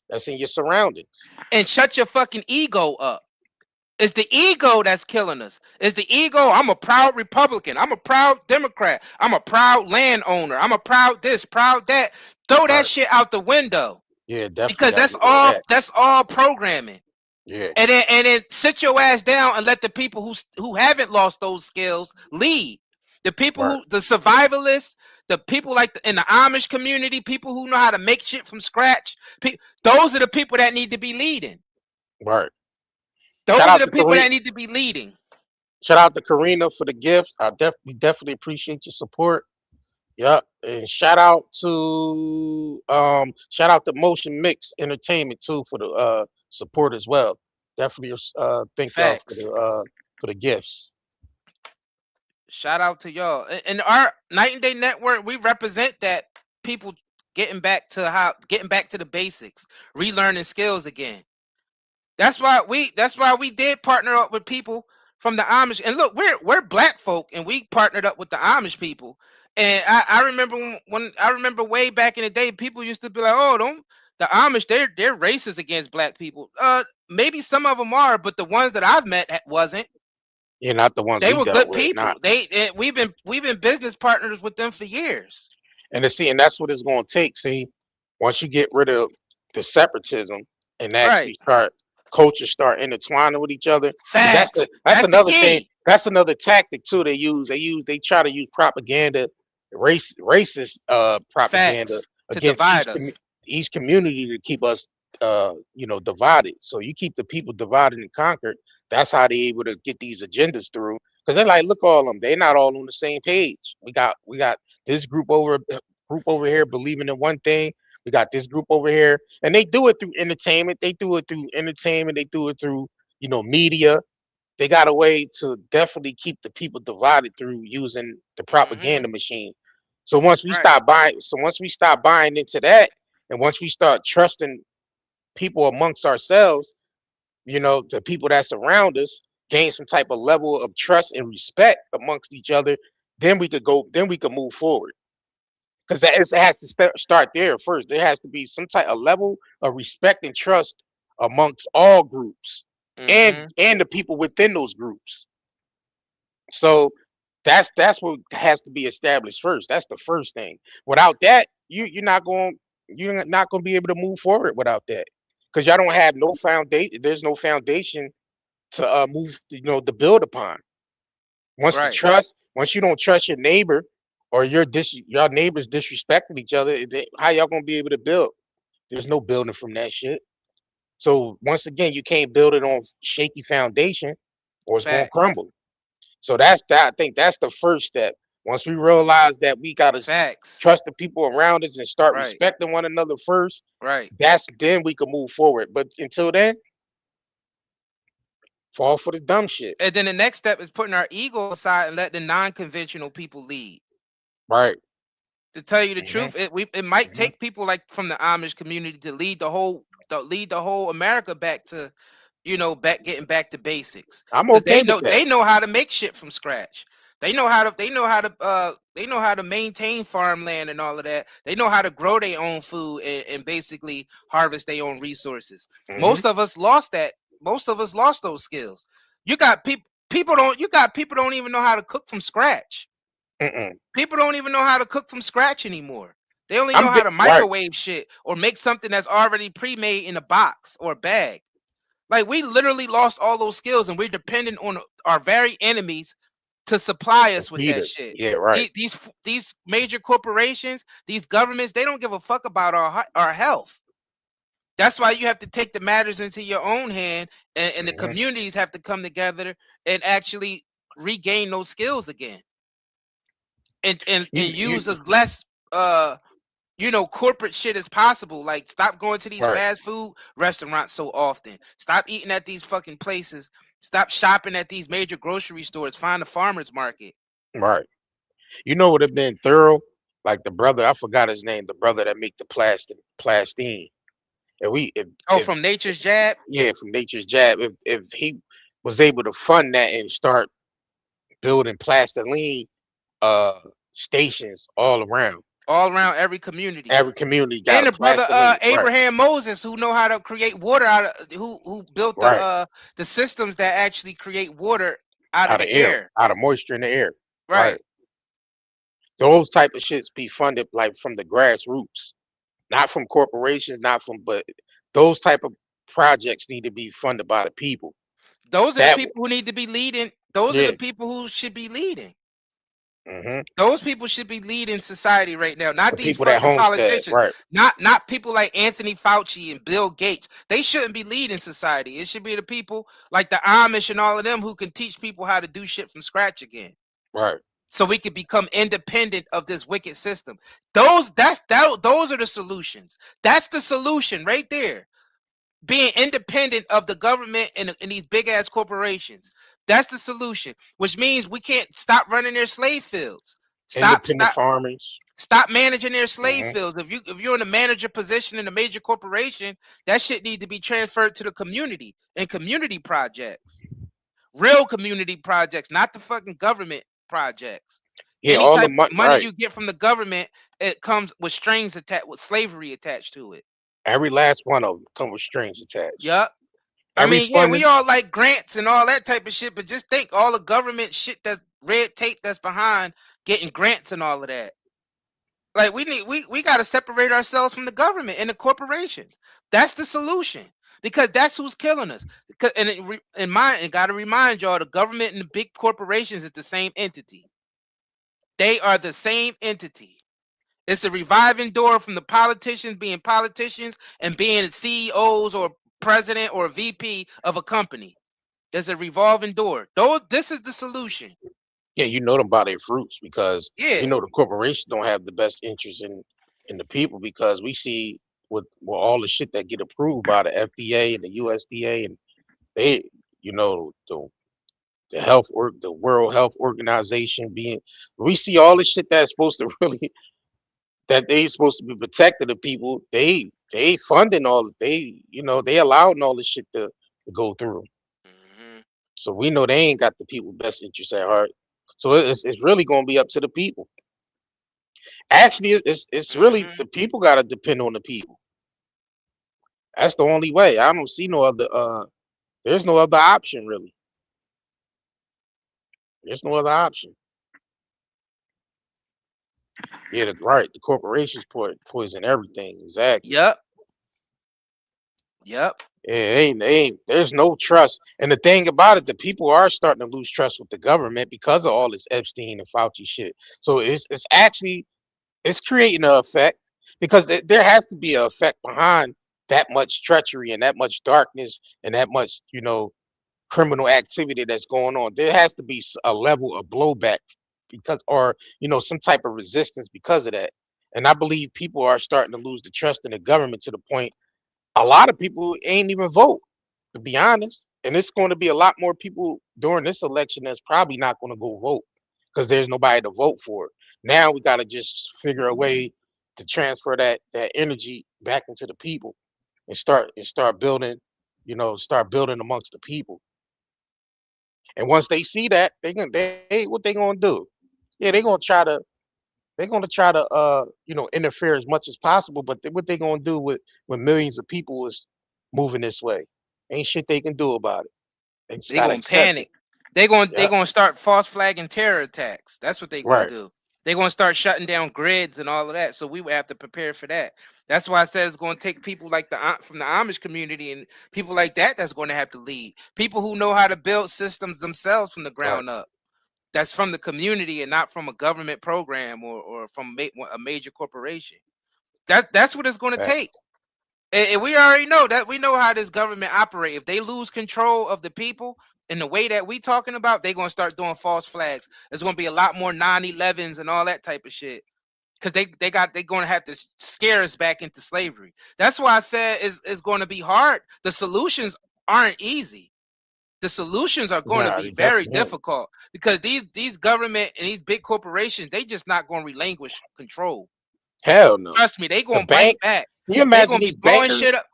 That's in your surroundings. And shut your fucking ego up. It's the ego that's killing us. It's the ego. I'm a proud Republican. I'm a proud Democrat. I'm a proud landowner. I'm a proud this, proud that. Throw that shit out the window. Yeah, definitely. Because that's all programming. Yeah. And then sit your ass down and let the people who haven't lost those skills lead. The people the survivalists, the people like in the Amish community, people who know how to make shit from scratch. Those are the people that need to be leading. Right. Those are the people that need to be leading. Shout out to Karina for the gift. We definitely appreciate your support. Yep. And shout out to Motion Mix Entertainment too for the support as well. Definitely thank y'all for the gifts. Shout out to y'all. And our Night and Day Network, we represent that people getting back to the basics, relearning skills again. That's why we did partner up with people from the Amish. And look, we're black folk, and we partnered up with the Amish people. And I remember way back in the day, people used to be like, "Oh, the Amish, they're racist against black people." Maybe some of them are, but the ones that I've met wasn't. Yeah, not the ones they we were dealt good with, people. We've been business partners with them for years. And that's what it's going to take. See, once you get rid of the separatism and actually cultures start intertwining with each other. That's another thing. That's another tactic too. They try to use propaganda, racist propaganda against each community to keep us divided. So you keep the people divided and conquered. That's how they able to get these agendas through. Because they're like, look, all of them, they're not all on the same page. We got this group over here believing in one thing. We got this group over here, and they do it through entertainment. They do it through media. They got a way to definitely keep the people divided through using the propaganda machine. So once we stop buying into that, and once we start trusting people amongst ourselves, the people that surround us, gain some type of level of trust and respect amongst each other, then we could move forward. Because it has to start there first. There has to be some type of level of respect and trust amongst all groups and the people within those groups. So that's what has to be established first. That's the first thing. Without that, you're not going to be able to move forward without that. Because y'all don't have no foundation. There's no foundation to move, to build upon. Once you don't trust your neighbor, or your neighbors disrespecting each other, how y'all gonna be able to build? There's no building from that shit. So once again, you can't build it on shaky foundation, or it's gonna crumble. So I think that's the first step. Once we realize that we gotta trust the people around us and start respecting one another first, then we can move forward. But until then, fall for the dumb shit. And then the next step is putting our ego aside and let the non-conventional people lead. Right. To tell you the truth, it might take people like from the Amish community to lead the whole America back to, getting back to basics. I'm okay with that. They know how to make shit from scratch. They know how to maintain farmland and all of that. They know how to grow their own food and basically harvest their own resources. Most of us lost that. Most of us lost those skills. You got people don't even know how to cook from scratch. People don't even know how to cook from scratch anymore. They only know how to microwave shit or make something that's already pre-made in a box or a bag. Like, we literally lost all those skills, and we're dependent on our very enemies to supply us with that shit. Yeah, right. These major corporations, these governments, they don't give a fuck about our health. That's why you have to take the matters into your own hand, and the communities have to come together and actually regain those skills again. And use as less corporate shit as possible. Like, stop going to these fast food restaurants so often. Stop eating at these fucking places. Stop shopping at these major grocery stores. Find a farmer's market. Right. You know what have been thorough? Like the brother, I forgot his name, the brother that make the plastine. And from Nature's Jab? Yeah, from Nature's Jab. If he was able to fund that and start building plastiline stations all around every community. Got and the brother Abraham Moses, who know how to create water who built the systems that actually create water out of the air, out of moisture in the air. Right. Those type of shits be funded like from the grassroots, not from corporations, but those type of projects need to be funded by the people. Those are the That people who need to be leading. Those are yeah. the people who should be leading. Mm-hmm. Those people should be leading society right now, not The these people that fucking homestead, politicians, right? not people like Anthony Fauci and Bill Gates. They shouldn't be leading society. It should be the people like the Amish and all of them who can teach people how to do shit from scratch again. Right. So we could become independent of this wicked system. Those are the solutions. That's the solution right there. Being independent of the government and these big ass corporations. That's the solution, which means we can't stop running their slave fields. Stop farmers. Stop managing their slave fields. If you're in a manager position in a major corporation, that shit need to be transferred to the community and community projects. Real community projects, not the fucking government projects. Yeah, Any all type the of money right. you get from the government, it comes with strings attached, with slavery attached to it. Every last one of them come with strings attached. Yup. I mean, yeah, we all like grants and all that type of shit, but just think all the government shit, that's red tape that's behind getting grants and all of that. Like we got to separate ourselves from the government and the corporations. That's the solution, because that's who's killing us. And got to remind y'all, the government and the big corporations is the same entity. They are the same entity. It's a reviving door from the politicians being politicians and being CEOs or president or VP of a company. There's a revolving door. This is the solution. Yeah, you know them by their fruits, because Yeah. you know the corporations don't have the best interest in the people, because we see with all the shit that get approved by the FDA and the USDA, and they, you know, the World Health Organization we see all the shit that's supposed to really that they supposed to be protecting the people. They funding all, they allowing all this shit to go through. So we know they ain't got the people's best interests at heart. So it's really going to be up to the people. Actually, it's really the people got to depend on the people. That's the only way. I don't see no other. There's no other option, really. There's no other option. Yeah, right. The corporations poison everything. Exactly. Yep. Yeah, there's no trust. And the thing about it, the people are starting to lose trust with the government because of all this Epstein and Fauci shit. So it's creating an effect, because there has to be an effect behind that much treachery and that much darkness and that much, criminal activity that's going on. There has to be a level of blowback or some type of resistance because of that. And I believe people are starting to lose the trust in the government to the point a lot of people ain't even vote, to be honest. And it's going to be a lot more people during this election that's probably not going to go vote because there's nobody to vote for. Now we got to just figure a way to transfer that energy back into the people and start building, start building amongst the people. And once they see that, what they gonna do? Yeah, they're gonna try to interfere as much as possible. But what they gonna do when millions of people is moving this way? Ain't shit they can do about it. They gonna panic. They gonna start false flagging terror attacks. That's what they gonna do. They're gonna start shutting down grids and all of that. So we would have to prepare for that. That's why I said it's gonna take people like from the Amish community and people like that that's going to have to lead. People who know how to build systems themselves from the ground up. That's from the community and not from a government program or from a major corporation. That's what it's going to take. And we already know that. We know how this government operates. If they lose control of the people in the way that we talking about, they're going to start doing false flags. There's going to be a lot more 9/11s and all that type of shit. Because they're going to have to scare us back into slavery. That's why I said it's going to be hard. The solutions aren't easy. The solutions are going to be very difficult because these government and these big corporations, they just not going to relinquish control. Hell no. Trust me, they going to bite back. Can you imagine going to these be blowing bankers? shit up.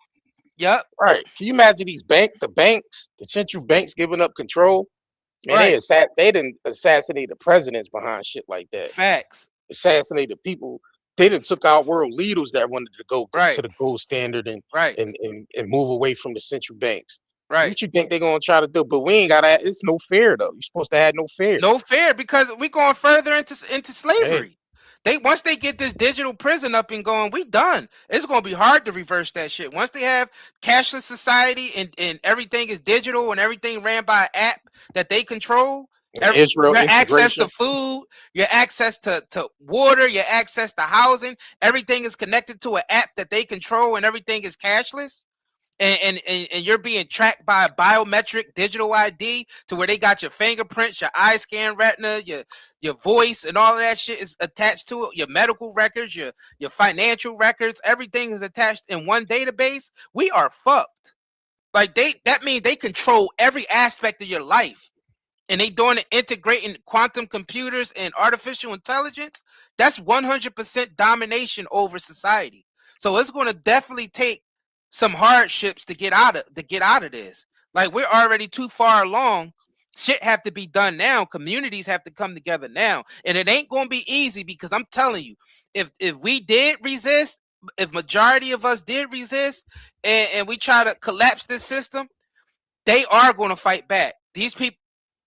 Yep. Right. Can you imagine the banks, the central banks giving up control? Man, they didn't assassinate the presidents behind shit like that. Facts. Assassinate the people. They done took out world leaders that wanted to go to the gold standard and move away from the central banks. Right. What you think they're gonna try to do? But we ain't got that. It's no fear though. You're supposed to have no fear. No fear because we going further into slavery. Once they get this digital prison up and going, we done. It's gonna be hard to reverse that shit. Once they have cashless society and everything is digital and everything ran by an app that they control, Israel your access integration. to food, your access to water, your access to housing, everything is connected to an app that they control and everything is cashless. And you're being tracked by a biometric digital ID to where they got your fingerprints, your eye scan retina, your voice, and all of that shit is attached to it. Your medical records, your financial records, everything is attached in one database. We are fucked. Like that means they control every aspect of your life. And they doing it integrating quantum computers and artificial intelligence. That's 100% domination over society. So it's going to definitely take some hardships to get out of this. Like we're already too far along. Shit have to be done now. Communities have to come together now, and it ain't going to be easy because I'm telling you, if we did resist, if majority of us did resist, and we try to collapse this system, they are going to fight back. These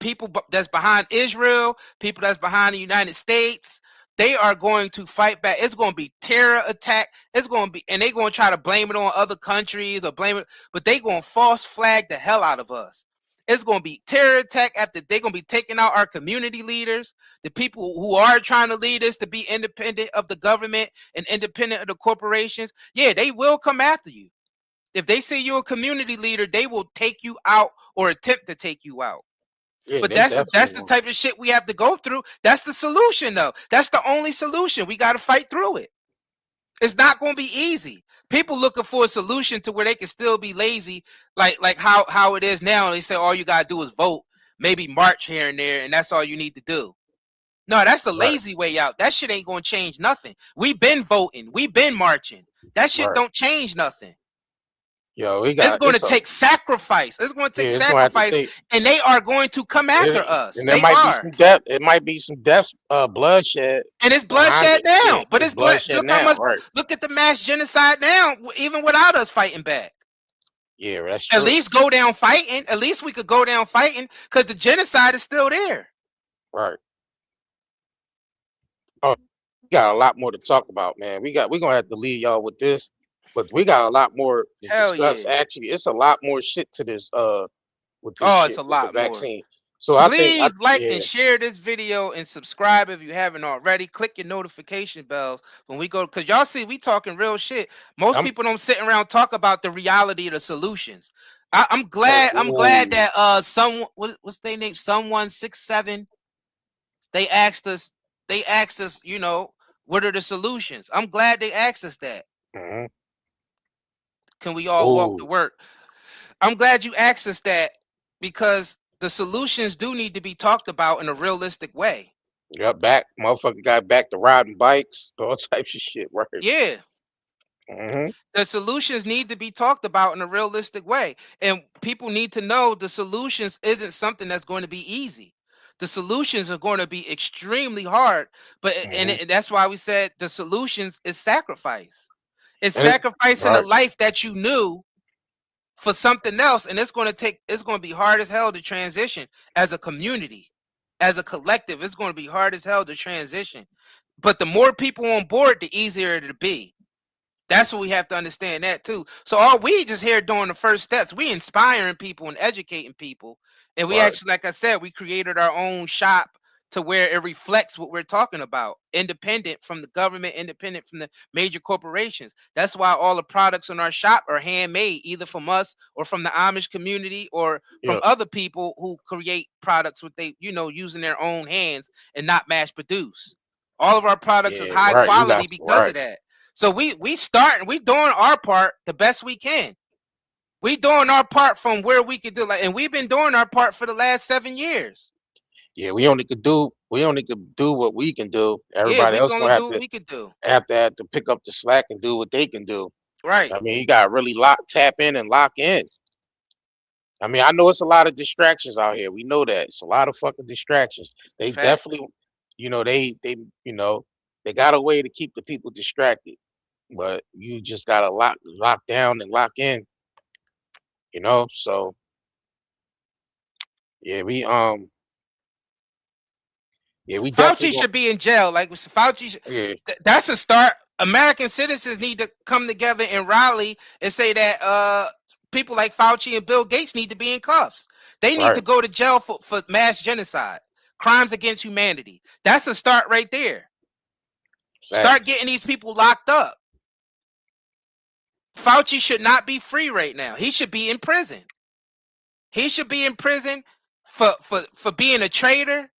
people that's behind Israel, people that's behind the United States, they are going to fight back. It's going to be terror attack. It's going to be, and they're going to try to blame it on other countries or blame it, but they're going to false flag the hell out of us. It's going to be terror attack after they're going to be taking out our community leaders, the people who are trying to lead us to be independent of the government and independent of the corporations. Yeah, they will come after you. If they see you're a community leader, they will take you out or attempt to take you out. Yeah, But they that's the definitely type of shit we have to go through. That's the solution, though. That's the only solution. We got to fight through it. It's not going to be easy. People looking for a solution to where they can still be lazy, like how it is now. They say all you got to do is vote, maybe march here and there, and that's all you need to do. No, that's the right. lazy way out. That shit ain't going to change nothing. We've been voting. We've been marching. That shit Right. don't change nothing. Yo, It's going to take sacrifice. It's going to take it's gonna have to sacrifice, take, and they are going to come after us. and there They might be are. some death. It might be some death, bloodshed, And it's behind bloodshed it. now. Yeah, But it's it's blood. bloodshed Look how now, much. right? Look at the mass genocide now, even without us fighting back. Yeah, that's At true. least go down fighting. At least we could go down fighting because the genocide is still there. Right. Oh, we got a lot more to talk about, man. We're gonna have to leave y'all with this, but we got a lot more to Hell discuss. yeah. Actually, it's a lot more shit to this with this Oh, it's shit a with the lot more. vaccine. So I think Please like yeah, and share this video and subscribe if you haven't already. Click your notification bells when we go, because y'all see we talking real shit. Most people don't sit around talk about the reality of the solutions. I'm glad that someone, what's their name, someone 67, they asked us, you know, what are the solutions? I'm glad they asked us that. Mhm. Can we all walk to work? I'm glad you asked us that, because the solutions do need to be talked about in a realistic way. Yep, motherfucker got back to riding bikes, all types of shit, right? Yeah. Mm-hmm. The solutions need to be talked about in a realistic way. And people need to know the solutions isn't something that's going to be easy. The solutions are going to be extremely hard. But and that's why we said the solutions is sacrifice. It's sacrificing a life that you knew for something else. And it's going to be hard as hell to transition as a community, as a collective. It's going to be hard as hell to transition. But the more people on board, the easier it'll be. That's what we have to understand that too. So all we just here doing the first steps, we inspiring people and educating people. And we actually, like I said, we created our own shop to where it reflects what we're talking about. Independent from the government, independent from the major corporations. That's why all the products in our shop are handmade, either from us or from the Amish community or from other people who create products with using their own hands and not mass produce. All of our products is high quality because of that. So we starting, we doing our part the best we can. We doing our part from where we could do, and we've been doing our part for the last 7 years. Yeah, we only could do what we can do. Everybody else gonna have to pick up the slack and do what they can do. Right. I mean, you gotta really tap in and lock in. I mean, I know it's a lot of distractions out here. We know that it's a lot of fucking distractions. They definitely, they got a way to keep the people distracted. But you just gotta lock down and lock in, so yeah, Yeah, we Fauci definitely should be in jail. Like Fauci, that's a start. American citizens need to come together and rally and say that people like Fauci and Bill Gates need to be in cuffs. They need to go to jail for mass genocide, crimes against humanity. That's a start right there. Start getting these people locked up. Fauci should not be free right now. He should be in prison. He should be in prison for being a traitor,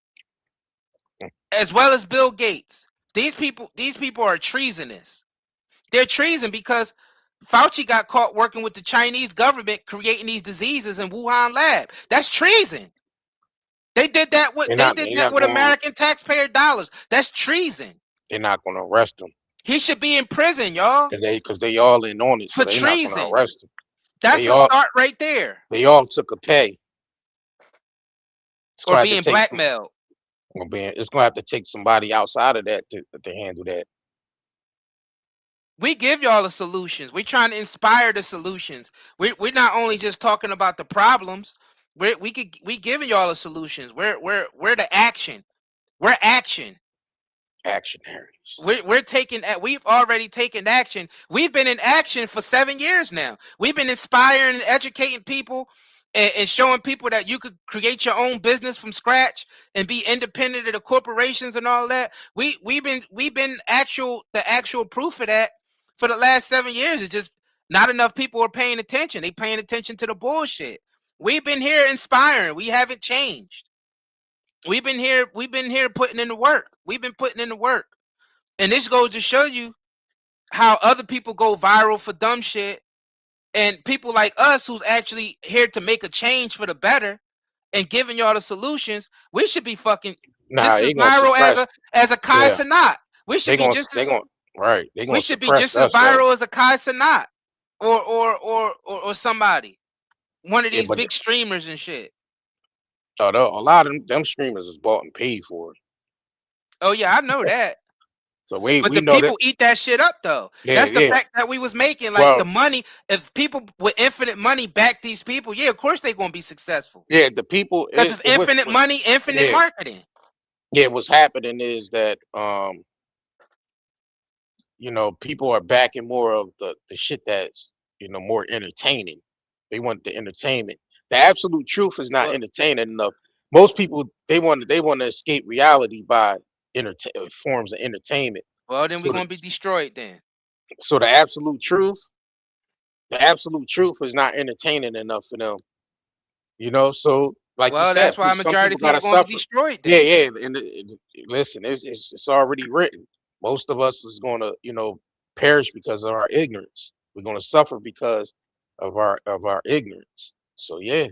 as well as Bill Gates. These people are treasonous. They're treason because Fauci got caught working with the Chinese government creating these diseases in Wuhan lab. That's treason. They did that with American taxpayer dollars. That's treason. They're not going to arrest him. He should be in prison, y'all. Because they all in on it. So for treason. Not going to arrest him. That's a start right there. They all took a pay. Or being blackmailed. It's going to have to take somebody outside of that to handle that. We give y'all the solutions. We're trying to inspire the solutions. We're not only just talking about the problems. We giving y'all the solutions. We're the action. We're action. Actionaries. We're taking. We've already taken action. We've been in action for 7 years now. We've been inspiring and educating people and showing people that you could create your own business from scratch and be independent of the corporations and all that. We've been the actual proof of that for the last 7 years. It's just not enough people are paying attention. They paying attention to the bullshit. We've been here inspiring. We haven't changed. We've been here putting in the work. We've been putting in the work. And this goes to show you how other people go viral for dumb shit. And people like us who's actually here to make a change for the better and giving y'all the solutions, we should be fucking just as viral as a Kai Cenat. We should be just as we should be just as viral as a Kai Cenat or somebody. One of these big streamers and shit. A lot of them streamers is bought and paid for. Oh yeah, I know that. So but the people eat that shit up though. That's the fact that we was making. Like the money, if people with infinite money back these people, of course they're gonna be successful. Yeah, the people because it's infinite money, infinite marketing. Yeah, what's happening is that people are backing more of the shit that's more entertaining. They want the entertainment. The absolute truth is not entertaining enough. Most people they want to escape reality by forms of entertainment. Well, then we're gonna be destroyed then. So the absolute truth is not entertaining enough for them. So like you said, that's why majority of people are gonna be destroyed then. Yeah. And listen, it's already written. Most of us is gonna perish because of our ignorance. We're gonna suffer because of our ignorance. So yeah.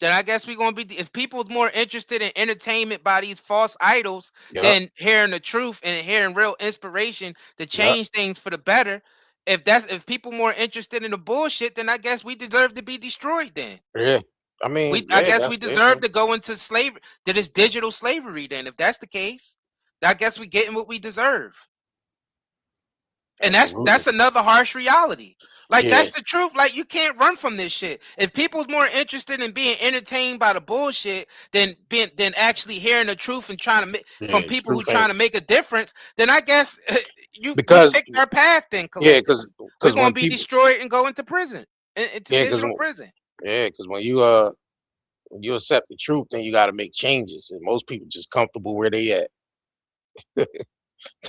Then I guess we're gonna be, if people's more interested in entertainment by these false idols than hearing the truth and hearing real inspiration to change things for the better. If people more interested in the bullshit, then I guess we deserve to be destroyed then. Yeah. I mean, I guess we deserve to go into slavery, to this digital slavery then. If that's the case, I guess we're getting what we deserve. And that's another harsh reality. Like that's the truth. Like you can't run from this shit. If people's more interested in being entertained by the bullshit than actually hearing the truth and trying to from people who trying to make a difference, then I guess we picked our path then. Yeah, because we're gonna be destroyed and go into prison, into digital prison. Yeah, because when you accept the truth, then you got to make changes, and most people just comfortable where they at.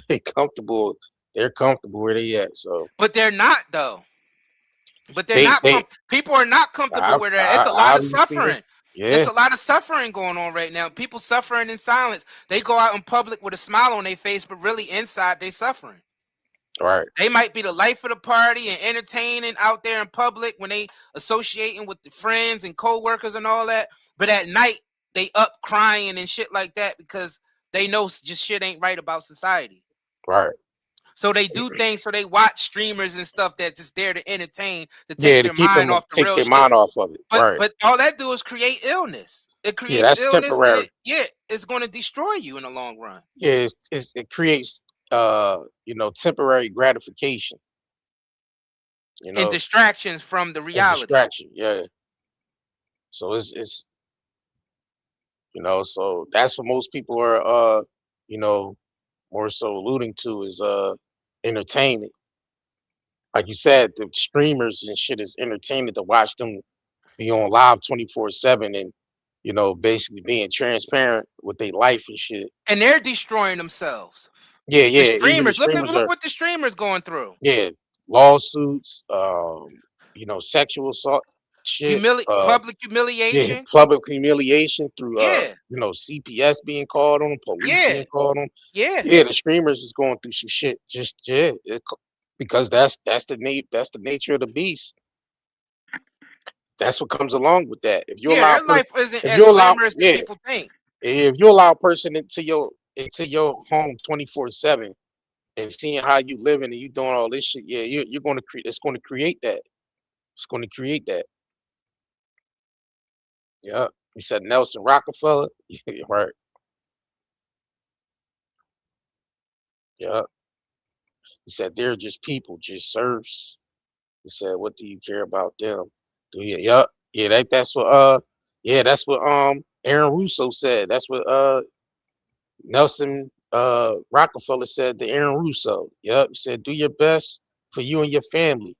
They're comfortable where they at. So, but they're not though. But they're not. People are not comfortable with that. It's a lot of suffering. It's a lot of suffering going on right now. People suffering in silence. They go out in public with a smile on their face, but really inside they suffering. Right. They might be the life of the party and entertaining out there in public when they associating with the friends and co-workers and all that. But at night they up crying and shit like that because they know just shit ain't right about society. Right. So they do things. So they watch streamers and stuff that's just there to entertain, to take their mind off the real shit. Mind off of it. But all that do is create illness. It creates illness. Temporary. It's going to destroy you in the long run. Yeah, it creates temporary gratification. And distractions from the reality. Distraction, yeah. So it's You know, so that's what most people are, you know, more so alluding to is entertainment. Like you said, the streamers and shit is entertainment to watch them be on live 24/7 and you know basically being transparent with their life and shit. And they're destroying themselves. Yeah, The yeah. Even the streamers, streamers look are what the streamers going through. yeah lawsuits, you know, sexual assault shit, Public yeah, humiliation. public humiliation through Yeah, you know CPS being called on, police yeah, being called on. yeah. Yeah, the streamers is going through some shit. Just yeah, because that's the nature of the beast. That's what comes along with that. If you Yeah, allow their life isn't if as you allow glamorous as yeah, people think. if you allow a person into your home 24/7 and seeing how you living and you doing all this shit, yeah, you're going to create. It's going to create that. It's going to create that. Yeah. You said Nelson Rockefeller. Yeah, right. Yeah. He said they're just people, just serfs. He said, what do you care about them? Do you? Yup. Yeah. That's what. Yeah. That's what. Aaron Russo said. That's what. Nelson Rockefeller said to Aaron Russo. Yep, he said, do your best for you and your family.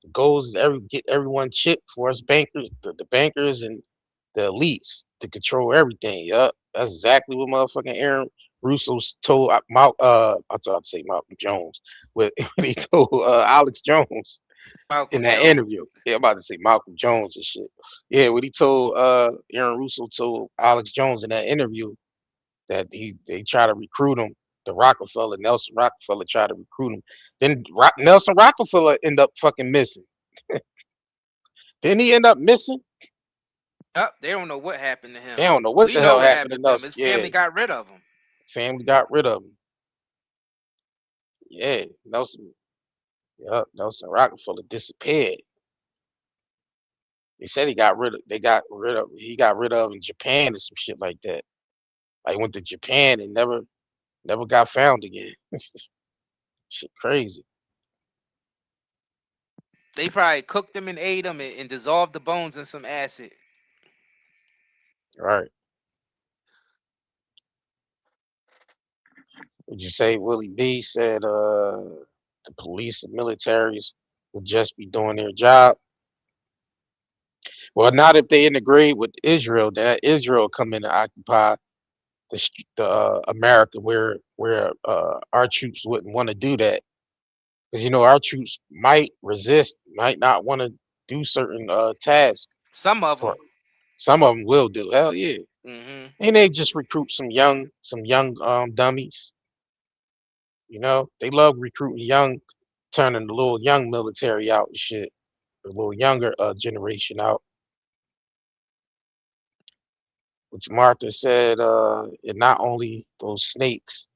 The goal is to get everyone chipped for us bankers, the bankers and the elites to control everything. Yep, that's exactly what motherfucking Aaron Russo told I was about to say Malcolm Jones, when he told Alex Jones in Malcolm that Jones. interview. Yeah, I'm about to say Malcolm Jones and shit. Yeah, what he told Aaron Russo told Alex Jones in that interview that they try to recruit him. The Rockefeller, Nelson Rockefeller tried to recruit him. Then Nelson Rockefeller end up fucking missing. Didn't he end up missing? They don't know what happened to him. They don't know what We the know hell what happened to happened to him. Nelson. His Yeah, family got rid of him. family got rid of him. Yeah, Nelson. Yeah, Nelson Rockefeller disappeared. They said he got rid of. They got rid of. He got rid of in Japan or some shit like that. Like went to Japan and never got found again. Shit, crazy. They probably cooked them and ate them and dissolved the bones in some acid. Right. Would you say Willie B said the police and militaries would just be doing their job? Well, not if they integrate with Israel. That Israel come in and occupy the America, where our troops wouldn't want to do that, because you know our troops might resist, might not want to do certain tasks. Some of them. Some of them will do. Hell yeah. Mm-hmm. And they just recruit some young dummies. You know, they love recruiting young, turning the little young military out and shit, the little younger generation out. Which Martha said, and not only those snakes,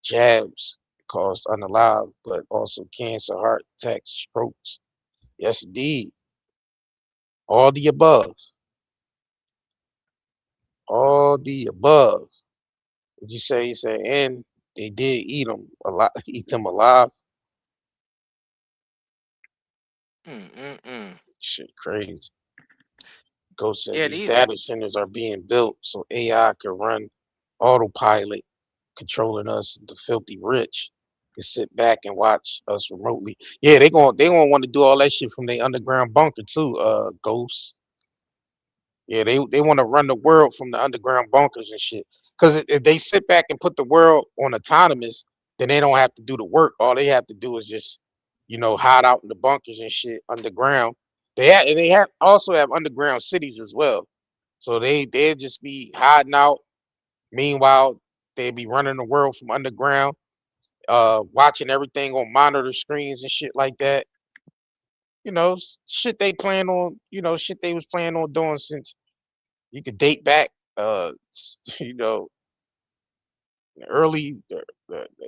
jabs cause unalive, but also cancer, heart attacks, strokes. Yes, indeed. All the above. All the above. Would you say? He said, and they did eat them a lot, eat them alive. Shit, crazy. Ghost said Yeah, these these data centers are being built so AI can run autopilot, controlling us, the filthy rich can sit back and watch us remotely. Yeah, they gonna want to do all that shit from their underground bunker too, Ghost. Yeah, they want to run the world from the underground bunkers and shit. Because if they sit back and put the world on autonomous, then they don't have to do the work. All they have to do is just, you know, hide out in the bunkers and shit underground. They have also have underground cities as well. So they'd just be hiding out. Meanwhile, they'd be running the world from underground, watching everything on monitor screens and shit like that. You know, shit they plan on, you know, shit they was planning on doing since you could date back, you know, the early,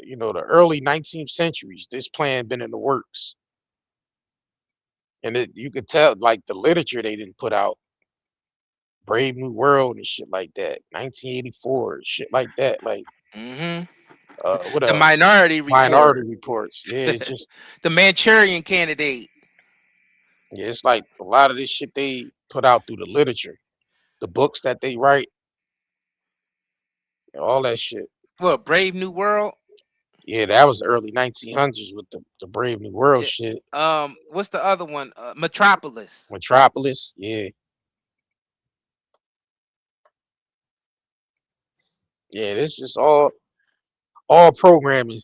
you know, the early 19th centuries. This plan been in the works, and you could tell like the literature they didn't put out, Brave New World and shit like that, 1984, shit like that. Like, what the else? Minority Report. Minority Reports. Yeah, it's just the Manchurian Candidate. yeah, it's like a lot of this shit they put out through the literature, the books that they write. all that shit. What, Brave New World? Yeah, that was early 1900s with the Brave New World shit. What's the other one? Metropolis. Metropolis, yeah. Yeah, this is all programming.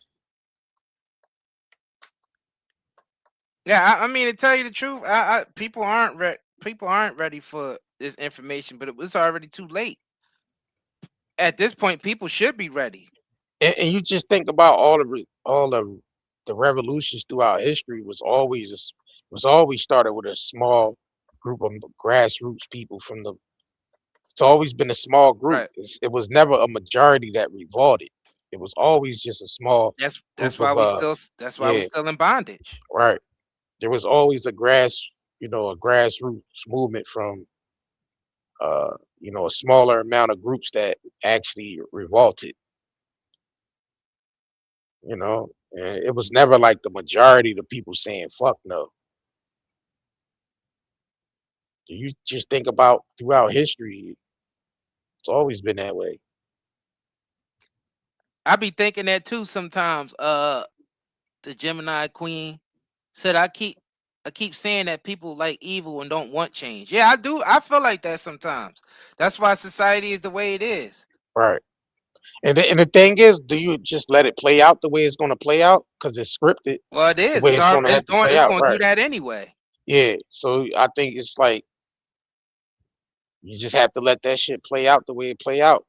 Yeah, I mean, to tell you the truth, people aren't ready for this information, but it was already too late. At this point, people should be ready. And you just think about all the revolutions throughout history was always started with a small group of grassroots people from the. It's always been a small group. Right. It was never a majority that revolted. It was always just a small. That's why we're still in bondage. Right. There was always a grassroots movement from a smaller amount of groups that actually revolted. And it was never like the majority of the people saying fuck no. You just think about throughout history, it's always been that way. I be thinking that too sometimes. The Gemini Queen said, I keep saying that people like evil and don't want change. Yeah, I do. I feel like that sometimes. That's why society is the way it is. Right. And the thing is, do you just let it play out the way it's going to play out because it's scripted? Well, it is. The way it's going to have to play out, going to right? do that anyway. Yeah. So I think it's like you just have to let that shit play out the way it play out.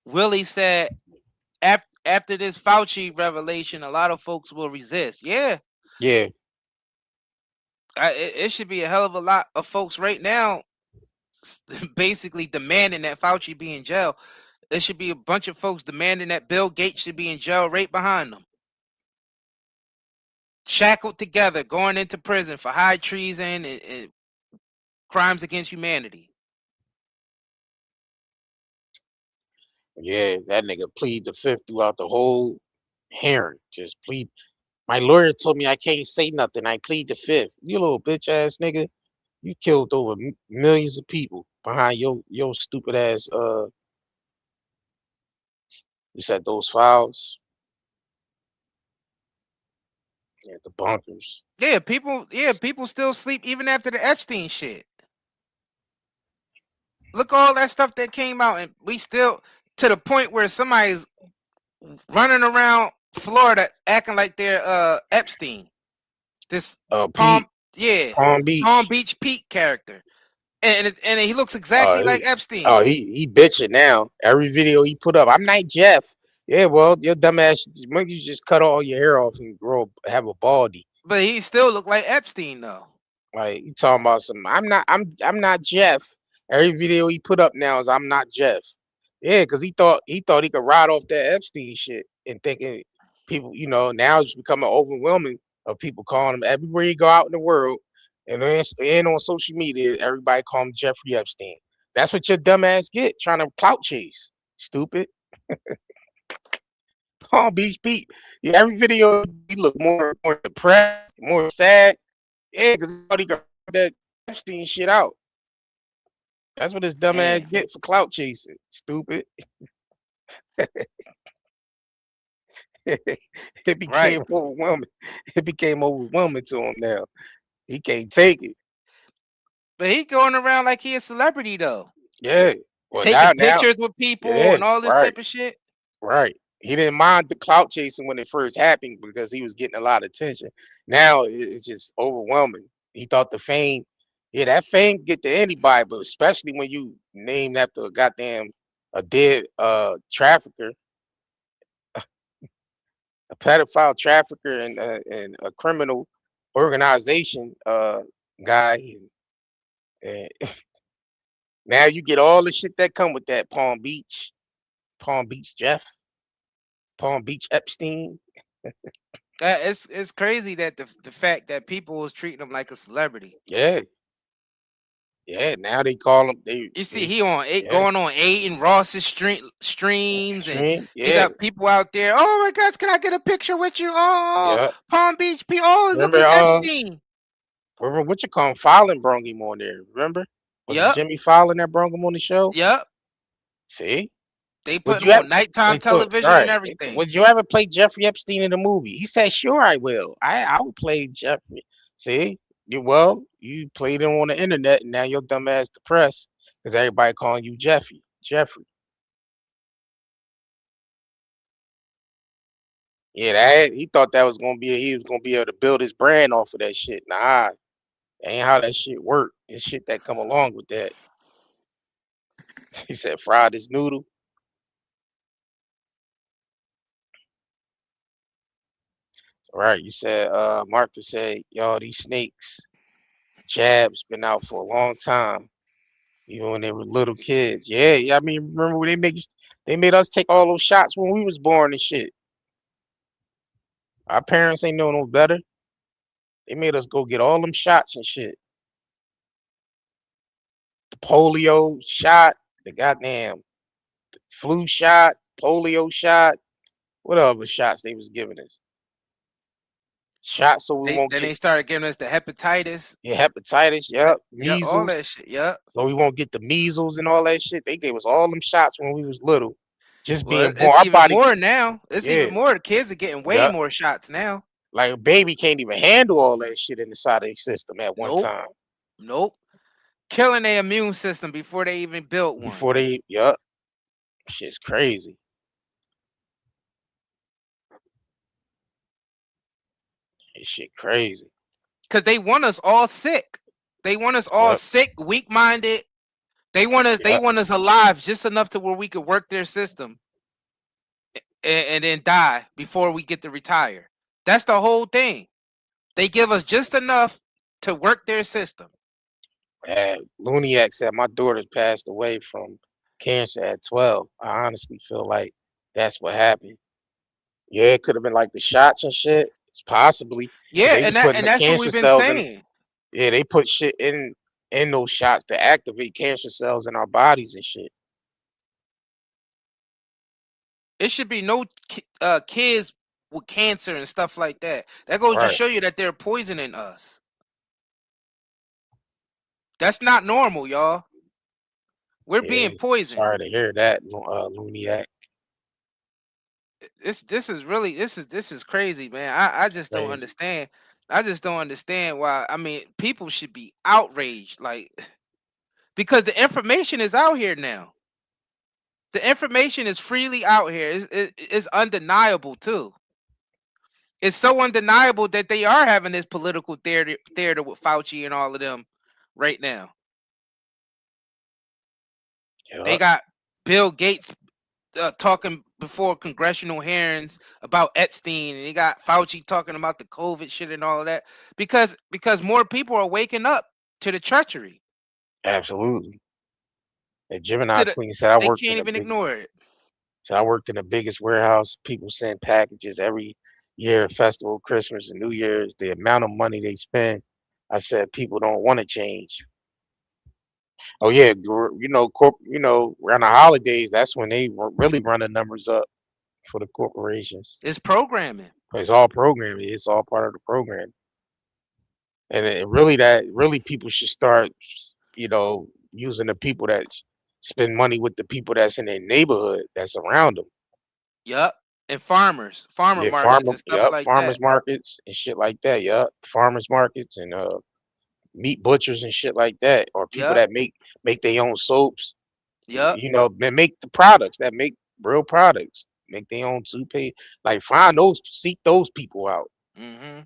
Willie said, after this Fauci revelation, a lot of folks will resist. Yeah. Yeah. It should be a hell of a lot of folks right now basically demanding that Fauci be in jail. There should be a bunch of folks demanding that Bill Gates should be in jail right behind them. Shackled together, going into prison for high treason and crimes against humanity. Yeah, that nigga plead the fifth throughout the whole hearing. Just plead. My lawyer told me I can't say nothing. I plead the fifth. You little bitch ass nigga. You killed over millions of people behind your stupid ass. You said those files. Yeah, the bunkers. Yeah, people still sleep even after the Epstein shit. Look all that stuff that came out, and we still to the point where somebody's running around Florida acting like they're Epstein. This Palm Beach Pete character. And he looks exactly like Epstein. Oh, he bitching now. Every video he put up, I'm not Jeff. Yeah, well, your dumb ass, you just cut all your hair off and have a baldy. But he still look like Epstein though. Like you talking about some, I'm not Jeff. Every video he put up now is I'm not Jeff. Yeah, because he thought he could ride off that Epstein shit and thinking people, now it's becoming overwhelming of people calling him everywhere you go out in the world. And on social media, everybody call him Jeffrey Epstein. That's what your dumb ass get, trying to clout chase. Stupid. Palm Beach Pete. Yeah, every video he look more depressed, more sad. Yeah, because he thought he could that Epstein shit out. That's what his dumb ass get for clout chasing. Stupid. It became overwhelming. It became overwhelming to him now. He can't take it. But he going around like he a celebrity though. Yeah. Well, taking pictures with people and all this type of shit. Right. He didn't mind the clout chasing when it first happened because he was getting a lot of attention. Now it's just overwhelming. He thought the fame, that fame can get to anybody, but especially when you named after a dead trafficker, a pedophile trafficker and a criminal organization guy. And now you get all the shit that come with that Palm Beach Jeff, Palm Beach Epstein. It's crazy that the fact that people was treating him like a celebrity. Yeah. Yeah, now they call him. You see, he on going on Aiden Ross's streams, and he got people out there. Oh my gosh, can I get a picture with you? Oh, Palm Beach, look at Epstein. Remember what you call him? Fallon brung him on there. Remember? Was it Yep. Jimmy Fallon that brought him on the show? Yep. See? They Would put you him ever on nighttime they took television and right? everything. Would you ever play Jeffrey Epstein in a movie? He said, "Sure, I will. I will play Jeffrey." See, you played him on the internet, and now your dumb ass depressed because everybody calling you Jeffy. Jeffrey. Yeah, that he thought that was gonna be he was gonna be able to build his brand off of that shit. Nah, ain't how that shit work. It's shit that come along with that. He said, "Fry this noodle." Right? You said, Martha said, "Y'all, these snakes jabs been out for a long time, even when they were little kids." Yeah, yeah. I mean, remember when they made us take all those shots when we was born and shit. Our parents ain't know no better. They made us go get all them shots and shit. The polio shot, the goddamn flu shot, polio shot. What other shots they was giving us? Shots so we won't Then get they started giving us the hepatitis. hepatitis. Yep, Yep, all that measles. shit. Yep. So we won't get the measles and all that shit. They gave us all them shots when we was little. Just Well, being born, it's our even body. more now. It's Yeah, even more. The kids are getting way yep. more shots now. Like a baby can't even handle all that shit in the side of their system at one Nope. time. Nope. Killing their immune system before they even built one. Before they, yep. Shit's crazy. This shit crazy. Because they want us all sick. They want us all sick, weak-minded. They want us alive just enough to where we could work their system and then die before we get to retire. That's the whole thing. They give us just enough to work their system. Looniac said my daughter passed away from cancer at 12. I honestly feel like that's what happened. Yeah, it could have been like the shots and shit. It's possibly because Yeah, they be and putting the that's what cancer we've been cells in. saying. Yeah, they put shit in those shots to activate cancer cells in our bodies and shit. It should be no kids with cancer and stuff like that. That goes to Right. show you that they're poisoning us. That's not normal, y'all. We're being poisoned. Sorry to hear that, Looniac. This is crazy, man. I just don't understand. I just don't understand why. I mean, people should be outraged, like, because the information is out here now. The information is freely out here. It's undeniable too. It's so undeniable that they are having this political theater with Fauci and all of them right now. They got Bill Gates talking before congressional hearings about Epstein, and they got Fauci talking about the COVID shit and all of that because more people are waking up to the treachery. Absolutely. The Gemini Queen said I They worked can't in even ignore it. So I worked in the biggest warehouse. People send packages every year, festival, Christmas, and New Year's. The amount of money they spend, I said people don't want to change. Oh yeah, around the holidays, that's when they really run the numbers up for the corporations. It's programming. It's all programming. It's all part of the program. And really people should start, using the people that spend money with the people that's in their neighborhood, that's around them. Yup. And farmer markets and stuff like farmers that. markets and shit like that. Yup, farmers markets and meat butchers and shit like that, or people that make their own soaps. Yup. That make the products, that make real products, make their own toothpaste. Like seek those people out. Mm-hmm.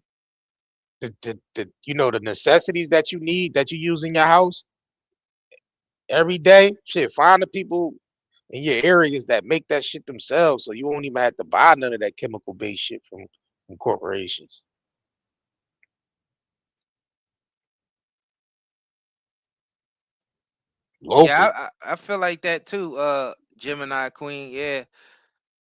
The necessities that you need, that you use in your house every day. Shit, find the people in your areas that make that shit themselves, so you won't even have to buy none of that chemical based shit from corporations. Local. Yeah, I feel like that too. Gemini Queen, yeah.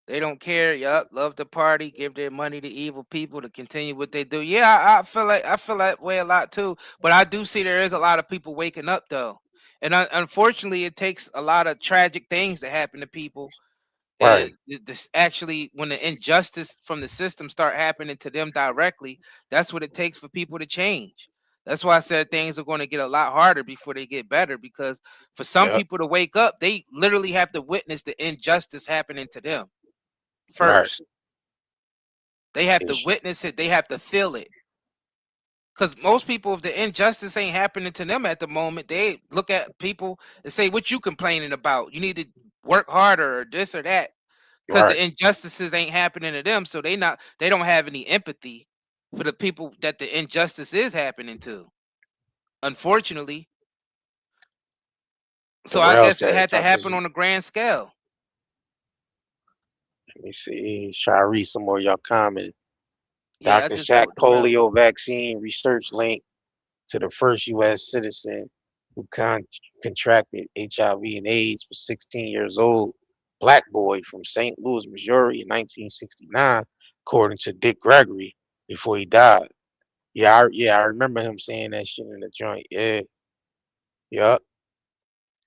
They don't care. Yup, love to party, give their money to evil people to continue what they do. Yeah, I feel that way a lot too. But I do see there is a lot of people waking up though, and unfortunately, it takes a lot of tragic things to happen to people. Right. This actually, when the injustice from the system start happening to them directly, that's what it takes for people to change. That's why I said things are going to get a lot harder before they get better, because for some people to wake up, they literally have to witness the injustice happening to them first. They have to witness it. They have to feel it. Because most people, if the injustice ain't happening to them at the moment, they look at people and say, what you complaining about? You need to work harder or this or that. Because the injustices ain't happening to them. So they don't have any empathy for the people that the injustice is happening to. Unfortunately. So I guess it had to happen on a grand scale. Let me see. Try to read some more of y'all comments. Yeah, Dr. Sack polio vaccine research link to the first U.S. citizen who contracted HIV and AIDS was 16 years old, black boy from St. Louis, Missouri in 1969, according to Dick Gregory, before he died. Yeah, I remember him saying that shit in the joint. Yeah. Yup.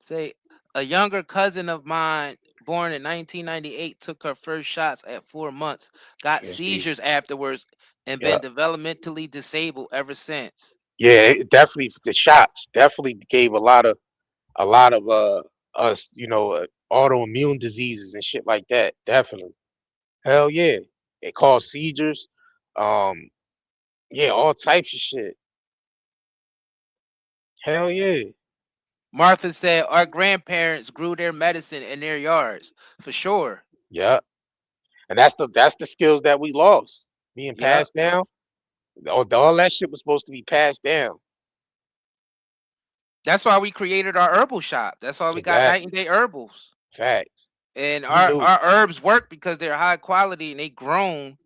Say, a younger cousin of mine, born in 1998, took her first shots at 4 months, got seizures afterwards, and been developmentally disabled ever since. Yeah, it definitely the shots definitely gave a lot of us, autoimmune diseases and shit like that. Definitely. Hell yeah. It caused seizures. Yeah, all types of shit. Hell yeah. Martha said our grandparents grew their medicine in their yards, for sure. Yeah. And that's the skills that we lost being passed down. All that shit was supposed to be passed down. That's why we created our herbal shop. That's why we got Night and Day Herbals. Facts. And our herbs work because they're high quality and they grown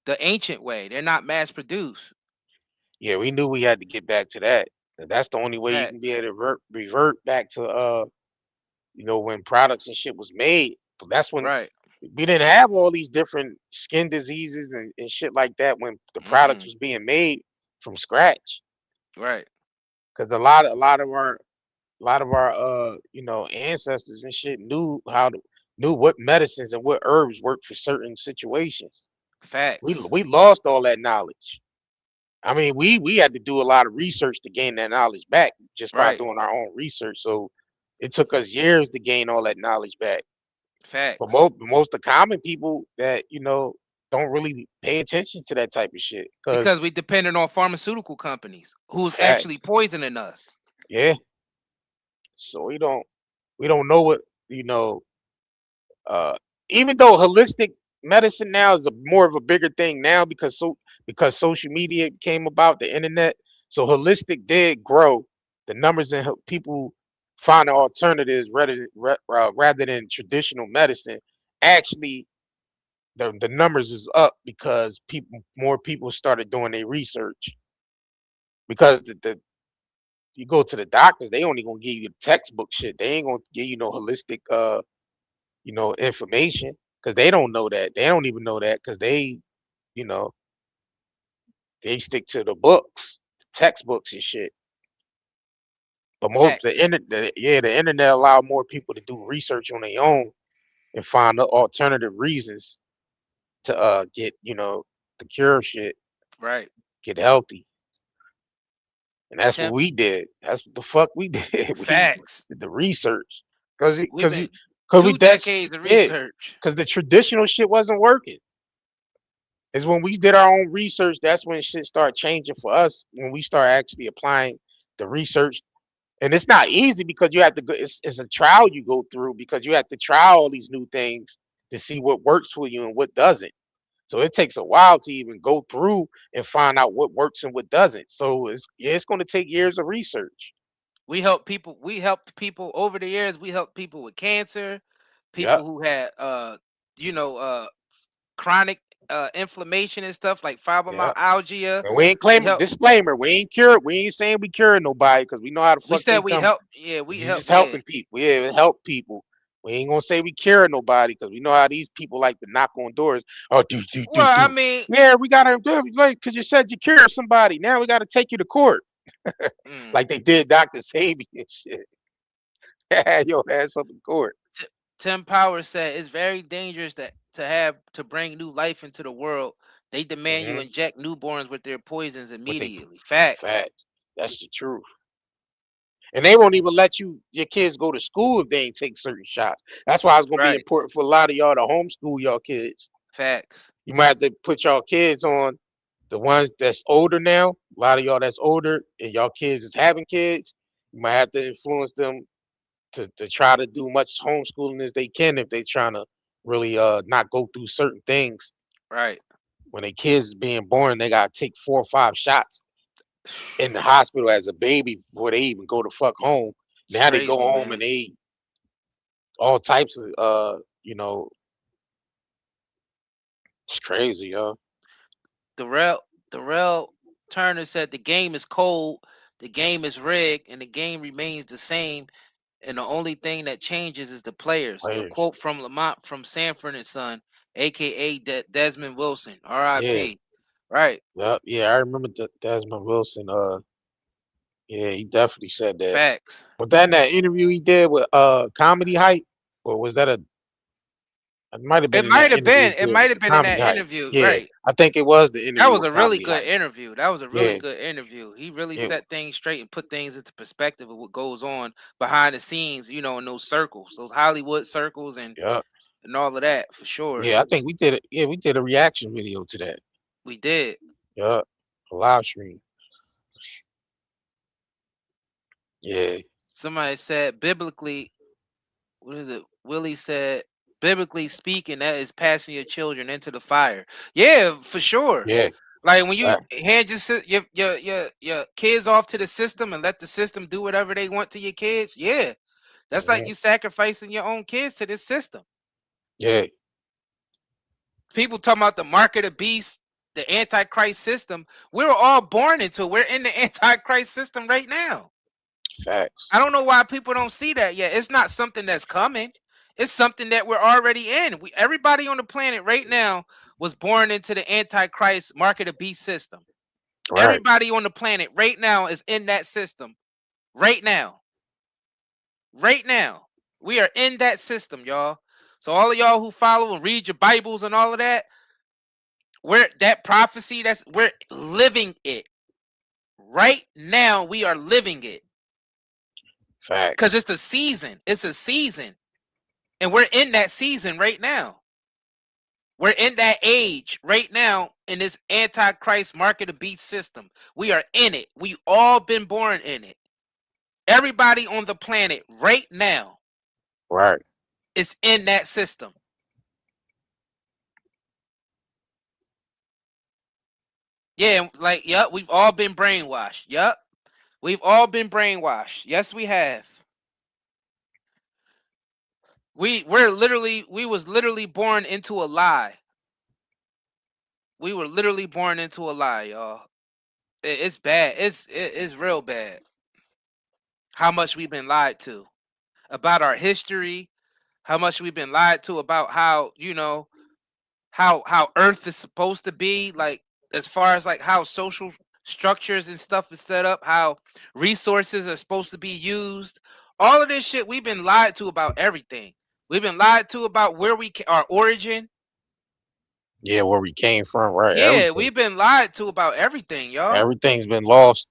the ancient way. They're not mass produced. Yeah, we knew we had to get back to that. And that's the only way you can be able to revert back to when products and shit was made. But that's when we didn't have all these different skin diseases and shit like that when the products was being made from scratch. Right. Because a lot of our ancestors and shit knew what medicines and what herbs work for certain situations. Facts. We lost all that knowledge. I mean, we had to do a lot of research to gain that knowledge back just by doing our own research. So it took us years to gain all that knowledge back. Facts. But most of the common people that don't really pay attention to that type of shit because we depended on pharmaceutical companies who's actually poisoning us. Yeah. So we don't know what even though holistic medicine now is more of a bigger thing now because social media came about, the internet. So holistic did grow. The numbers and people finding alternatives rather than traditional medicine. Actually, the numbers is up because more people started doing their research. Because you go to the doctors, they only gonna give you textbook shit. They ain't gonna give you no holistic information because they don't know that. They don't even know that because they stick to the books, textbooks and shit. But the internet allowed more people to do research on their own and find the alternative reasons to get to cure shit. Right. Get healthy. And that's what we did. That's what the fuck we did. Facts. We did the research. Because we 2 decades of research. Because the traditional shit wasn't working. It's when we did our own research, that's when shit started changing for us. When we start actually applying the research. And it's not easy because you have to go, it's a trial you go through because you have to try all these new things to see what works for you and what doesn't. So it takes a while to even go through and find out what works and what doesn't. So it's going to take years of research. We helped people over the years. We helped people with cancer, people who had chronic inflammation and stuff like fibromyalgia. And we ain't claiming disclaimer. We ain't saying we curing nobody because we know how to fuck. We said we help. Yeah, we help. Just helping people. Yeah, help people. We ain't gonna say we cure nobody because we know how these people like to knock on doors. Oh, I mean, yeah, we gotta do like because you said you cure somebody. Now we gotta take you to court, like they did Dr. Sabi and shit. Yo, ass up in court. Tim Powers said it's very dangerous to bring new life into the world. They demand you inject newborns with their poisons immediately. Facts. That's the truth. And they won't even let your kids go to school if they ain't take certain shots. That's why it's gonna be important for a lot of y'all to homeschool y'all kids. Facts. You might have to put y'all kids on the ones that's older now. A lot of y'all that's older and y'all kids is having kids. You might have to influence them to try to do much homeschooling as they can if they trying to really not go through certain things. Right. When a kid's being born, they gotta take 4 or 5 shots in the hospital as a baby before they even go to fuck home. It's Now they crazy, go home man. and they all types of it's crazy, yo. Darrell Turner said the game is cold, the game is rigged, and the game remains the same. And the only thing that changes is the players. A quote from Lamont from Sanford and Son, aka Desmond Wilson, R.I.P. Right. Yep. Yeah, I remember Desmond Wilson. Yeah, he definitely said that. Facts. Was that in that interview he did with Comedy Hype, or was that it might have been It in that might have interview been. he It did might with have the been in Comedy that Hype? interview. Yeah, Right. I think it was the That interview was with a really Comedy good Hype. interview. That was a really Yeah. good interview. He really Yeah. set things straight and put things into perspective of what goes on behind the scenes, in those circles, those Hollywood circles and all of that, for sure. Yeah, I think we did it. Yeah, we did a reaction video to that. We did. Yeah, a live stream. Yeah. Somebody said biblically, what is it? Willie said, biblically speaking, that is passing your children into the fire. Yeah, for sure. Yeah. Like when you hand your kids off to the system and let the system do whatever they want to your kids, yeah. That's like you sacrificing your own kids to this system. Yeah. People talking about the mark of the beast, the Antichrist system. We're all born into it. We're in the Antichrist system right now. Facts. I don't know why people don't see that yet. It's not something that's coming. It's something that we're already in. Everybody on the planet right now was born into the Antichrist mark of the beast system. Right. Everybody on the planet right now is in that system. Right now. Right now. We are in that system, y'all. So all of y'all who follow and read your Bibles and all of that, we're that prophecy, we're living it. Right now, we are living it. Facts. Because it's a season. It's a season. And we're in that season right now. We're in that age right now in this Antichrist mark of the beast system. We are in it. We all been born in it. Everybody on the planet right now is in that system. Yeah, like, yep, we've all been brainwashed. Yep. We've all been brainwashed. Yes, we have. We was literally born into a lie. We were literally born into a lie, y'all. It's bad. It's real bad. How much we've been lied to about our history, how much we've been lied to about how, how Earth is supposed to be, like as far as like how social structures and stuff is set up, how resources are supposed to be used. All of this shit we've been lied to about everything. We've been lied to about where our origin. Yeah, where we came from, right? Yeah, Everything. we've been lied to about everything, y'all. Everything's been lost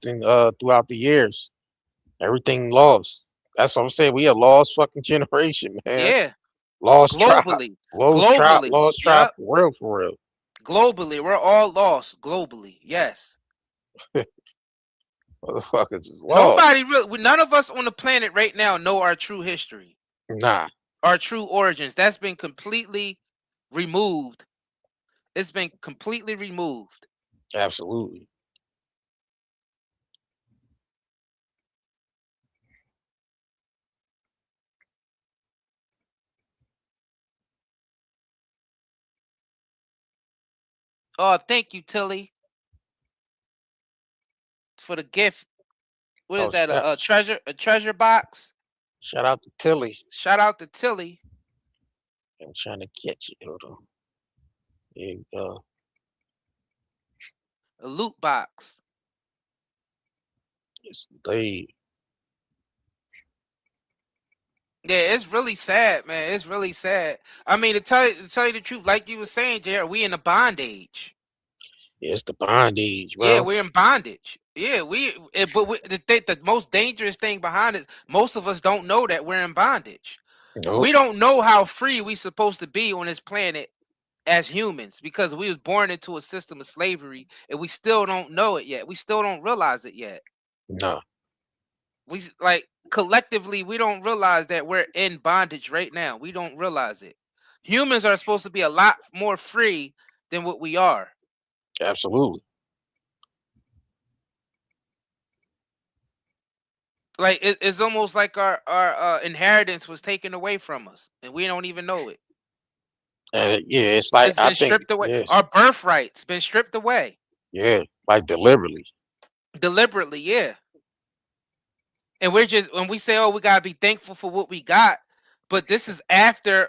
in throughout the years. Everything lost. That's what I'm saying. We a lost fucking generation, man. Yeah. Lost tribe. Globally. Lost tribe for real. Globally, we're all lost. Globally, yes. Motherfuckers is lost. None of us on the planet right now know our true history. Nah. Our true origins. That's been completely removed. It's been completely removed. Absolutely. Oh, thank you, Tilly, for the gift. What is that? A treasure box? Shout out to Tilly. Shout out to Tilly. I'm trying to catch it. Hold on. There you go. A loot box. It's indeed. Yeah, it's really sad, man. It's really sad. I mean, to tell you the truth, like you were saying, Jared, we in a bondage. It's the bondage, Yeah, bro. we're in bondage. Yeah, the most dangerous thing behind it, most of us don't know that we're in bondage. Nope. We don't know how free we supposed to be on this planet as humans because we was born into a system of slavery and we still don't know it yet. We still don't realize it yet. No. We like collectively we don't realize that we're in bondage right now. We don't realize it. Humans are supposed to be a lot more free than what we are. Absolutely. Like it's almost like our inheritance was taken away from us and we don't even know it. Yeah, it's like It's I been think stripped away. yes, Our birthright's been stripped away. yeah, like deliberately. Deliberately, yeah. And we're just when we say, oh, we gotta be thankful for what we got, but this is after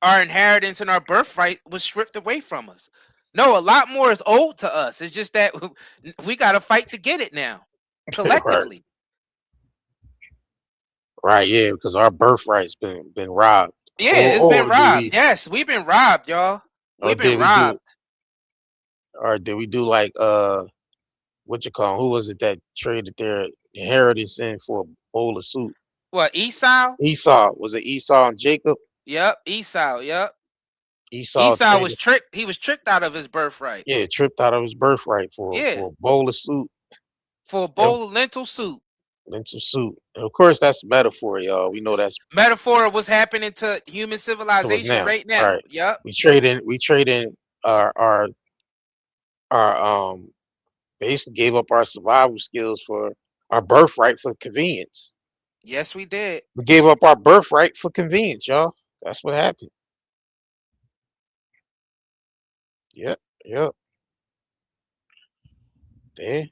our inheritance and our birthright was stripped away from us. No, a lot more is owed to us. It's just that we gotta fight to get it now, Right. collectively. Right, yeah, because our birthright's been robbed. Yeah, it's been Or robbed. Yes, we've been robbed, y'all. We've been did we robbed. did we do like what you call 'em? Who was it that traded their inheritance in for a bowl of soup? What, Esau? Esau. Was it Esau and Jacob? Yep, Esau. Yep. Esau Was traded, tricked. He was tricked out of his birthright. yeah, tripped out of his birthright for Yeah, a bowl of soup. for a bowl of lentil soup. Lentil soup. And of course that's metaphor, y'all. We know that's Metaphor of what's happening to human to us civilization now. right now. Right. Yep. We trade in our basically gave up our survival skills for our birthright for convenience. Yes, we did. We gave up our birthright for convenience, y'all. That's what happened. Yep, yep. Yeah,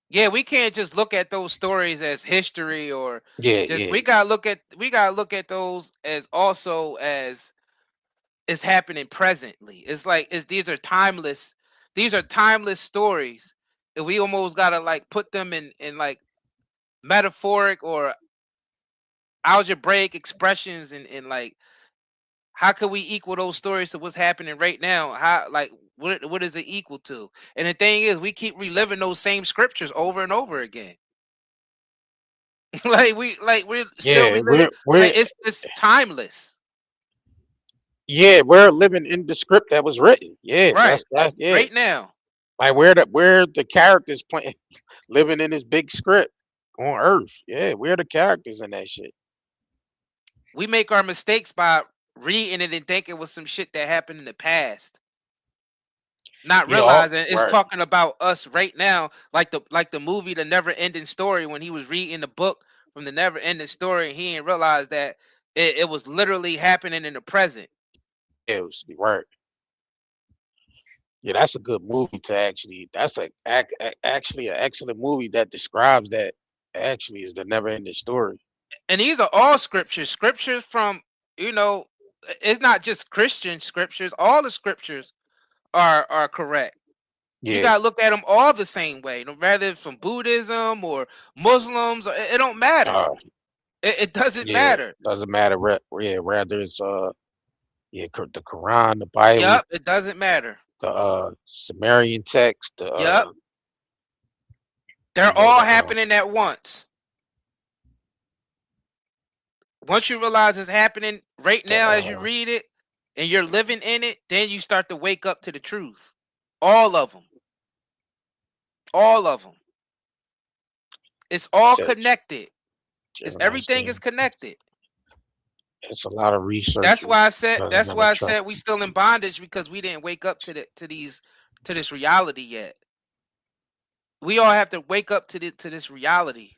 Yeah, we can't just look at those stories as history or yeah, just yeah. we gotta look at those as also as it's happening presently. It's like these are timeless. These are timeless stories. And we almost gotta like put them in like metaphoric or algebraic expressions and like how can we equal those stories to what's happening right now? How like what is it equal to? And the thing is, we keep reliving those same scriptures over and over again. we're still Yeah, reliving. Like it's timeless, yeah, we're living in the script that was written. Yeah, right? that's yeah. Right now, Like where the characters playing living in this big script on Earth. Yeah, we're the characters in that shit. we make our mistakes by reading it and thinking it was some shit that happened in the past. Not Yeah, all, realizing it's right. talking about us right now, like the movie The Never Ending Story. When he was reading the book from The Never Ending Story, he didn't realize that it was literally happening in the present. Yeah, it was right. Yeah, that's a good movie to actually. That's actually an excellent movie that describes that. Actually, is the never ending story. And these are all scriptures from, it's not just Christian scriptures. All the scriptures are correct. You Yeah. gotta look at them all the same way, whether it's from Buddhism or Muslims. It don't matter. It doesn't Yeah, matter. doesn't matter. Yeah, rather it's yeah, the Quran, the Bible, Yep, it doesn't matter. the Sumerian text, the Yep, they're all happening at once. Once you realize it's happening right now as you read it and you're living in it, then you start to wake up to the truth. All of them. All of them. It's all connected. Everything is connected. It's a lot of research. That's why I said we still in bondage because we didn't wake up to this reality yet. We all have to wake up to this reality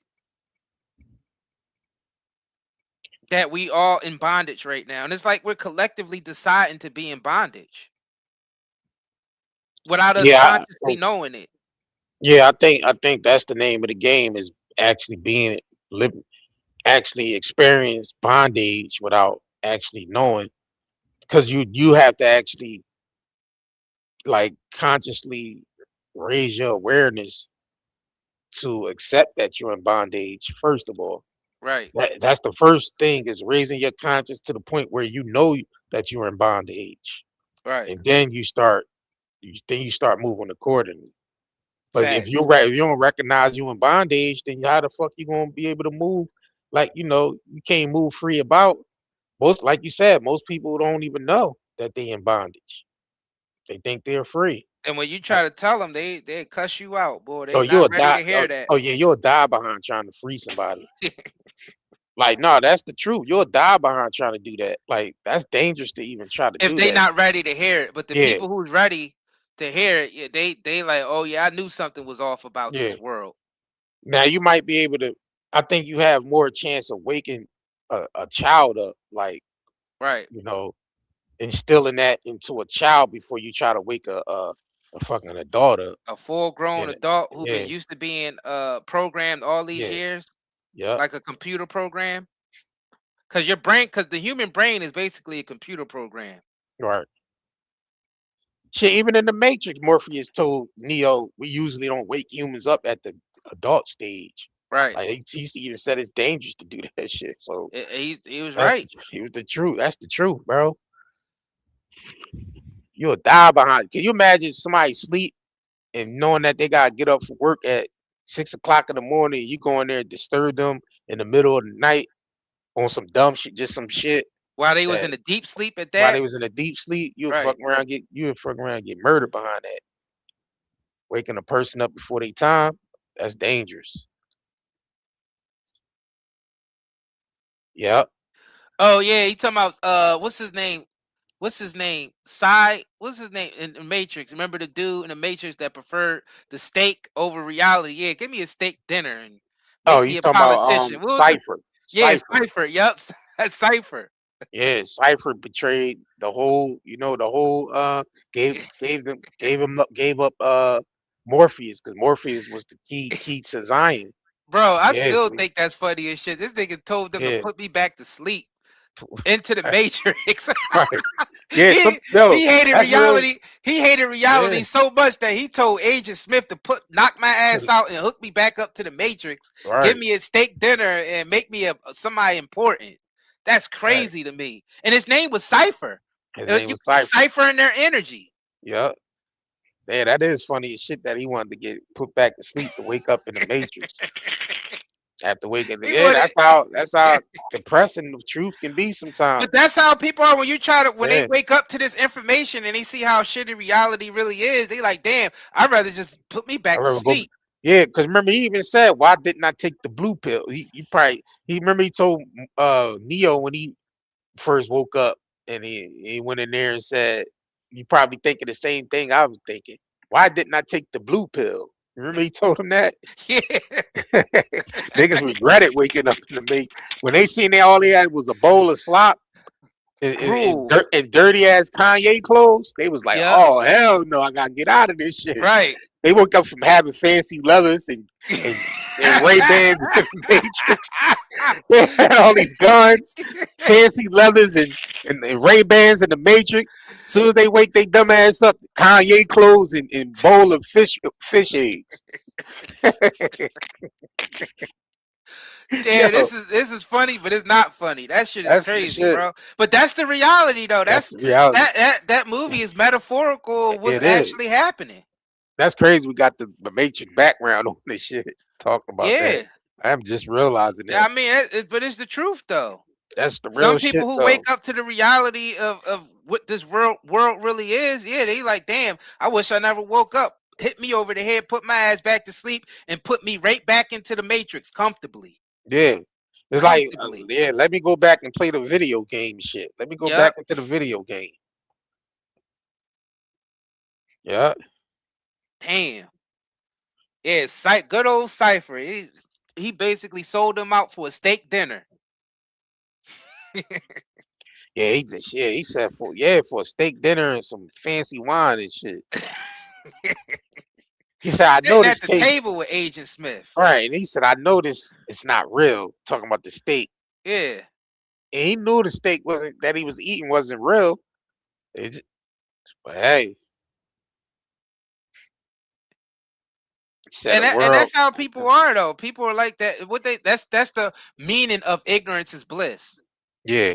that we all in bondage right now. And it's like we're collectively deciding to be in bondage without us consciously knowing it. Yeah, I think that's the name of the game is actually actually experience bondage without actually knowing, because you have to actually like consciously raise your awareness to accept that you're in bondage. First of all, right? That's the first thing, is raising your conscience to the point where you know that you're in bondage, right? And then you start then you start moving accordingly. But if Facts. you don't recognize you in bondage, then how the fuck you gonna be able to move? Like, you can't move free about. Like you said, most people don't even know that they in bondage. They think they're free. And when you try to tell them, they cuss you out, boy. Oh, They you'll not ready die. to hear that. Oh yeah, you'll die behind trying to free somebody. Like, no, that's the truth. You'll die behind trying to do that. Like, that's dangerous to even try to If do they that. not ready to hear it, but the Yeah, people who's ready to hear it, yeah, they like, oh yeah, I knew something was off about yeah. this world. Now you might be able to. I think you have more chance of waking a child up, like, Right. instilling that into a child before you try to wake a fucking adult up. A full-grown Yeah, adult who yeah, been used to being programmed all these yeah, years, yeah. like a computer program. Because the human brain is basically a computer program. Right. Shit, even in the Matrix, Morpheus told Neo, "We usually don't wake humans up at the adult stage." Right. Like he even said it's dangerous to do that shit. So He was that's right. he was the truth. That's the truth, bro. You'll die behind. Can you imagine somebody sleep and knowing that they gotta get up for work at 6 o'clock in the morning? You go in there and disturb them in the middle of the night on some dumb shit, just some shit While they was that in a deep sleep at while they that. was in a deep sleep, you would Right. fuck around and get murdered behind that. Waking a person up before they time, that's dangerous. Yep. Oh yeah, he talking about what's his name? What's his name? What's his name in the Matrix? Remember the dude in the Matrix that preferred the steak over reality? Yeah, give me a steak dinner and Oh, make you me a talking about politician. What was it? Cypher. Yeah, Cypher. Cypher. Yup, that's Cypher. Yeah, Cypher betrayed the whole, gave up Morpheus, because Morpheus was the key to Zion. Bro, I Yeah, still so think that's funny as shit. This nigga told them to yeah. put me back to sleep into the Matrix. Right. Yeah, He hated that's real. reality. He hated reality Yeah. so much that he told Agent Smith to knock my ass out and hook me back up to the Matrix. Give Right. me a steak dinner and make me somebody important. That's Right. crazy to me. And his name was Cypher. His name You was Cypher. Cypher their energy. Yep. Yeah, that is funny as shit that he wanted to get put back to sleep to wake up in the Matrix. After waking, that's how depressing the truth can be sometimes. But that's how people are when they Yeah. wake up to this information and they see how shitty reality really is. They like, damn, I'd rather just put me back to sleep. Yeah, because remember he even said, "Why didn't I take the blue pill?" He told Neo when he first woke up, and he went in there and said, "You probably thinking the same thing I was thinking. Why didn't I take the blue pill?" Remember he told him that? Yeah. Niggas regretted waking up in the Matrix when they seen all they had was a bowl of slop and dirty ass Kanye clothes. They was like, Yep. "Oh hell no, I gotta get out of this shit." Right. They woke up from having fancy leathers and Ray-Bans in the Matrix. They had all these guns, fancy leathers and Ray-Bans in the Matrix. As soon as they wake their dumb ass up, Kanye clothes and bowl of fish eggs. Damn, this is funny, but it's not funny. That shit is crazy, bro. But that's the reality, though. That's the reality. That movie is metaphorical. What's It actually is. happening? That's crazy. We got the Matrix background on this shit. Talking about Yeah. that. I'm just realizing that. Yeah, I mean, but it's the truth, though. That's the real Some shit, people who though. wake up to the reality of what this world really is, yeah, they like, damn, I wish I never woke up. Hit me over the head, put my ass back to sleep, and put me right back into the Matrix comfortably. Yeah. It's like, let me go back and play the video game shit. Let me go back into the video game. Yeah. Damn. Yeah, good old Cypher. He basically sold them out for a steak dinner. Yeah, he said for a steak dinner and some fancy wine and shit. He said, "I know this at the table with Agent Smith." Right, and he said, "I know this. It's not real." Talking about the steak. Yeah. And he knew the steak that he was eating wasn't real. But hey. And that's how people are, though. People are like that. That's the meaning of ignorance is bliss. Yeah.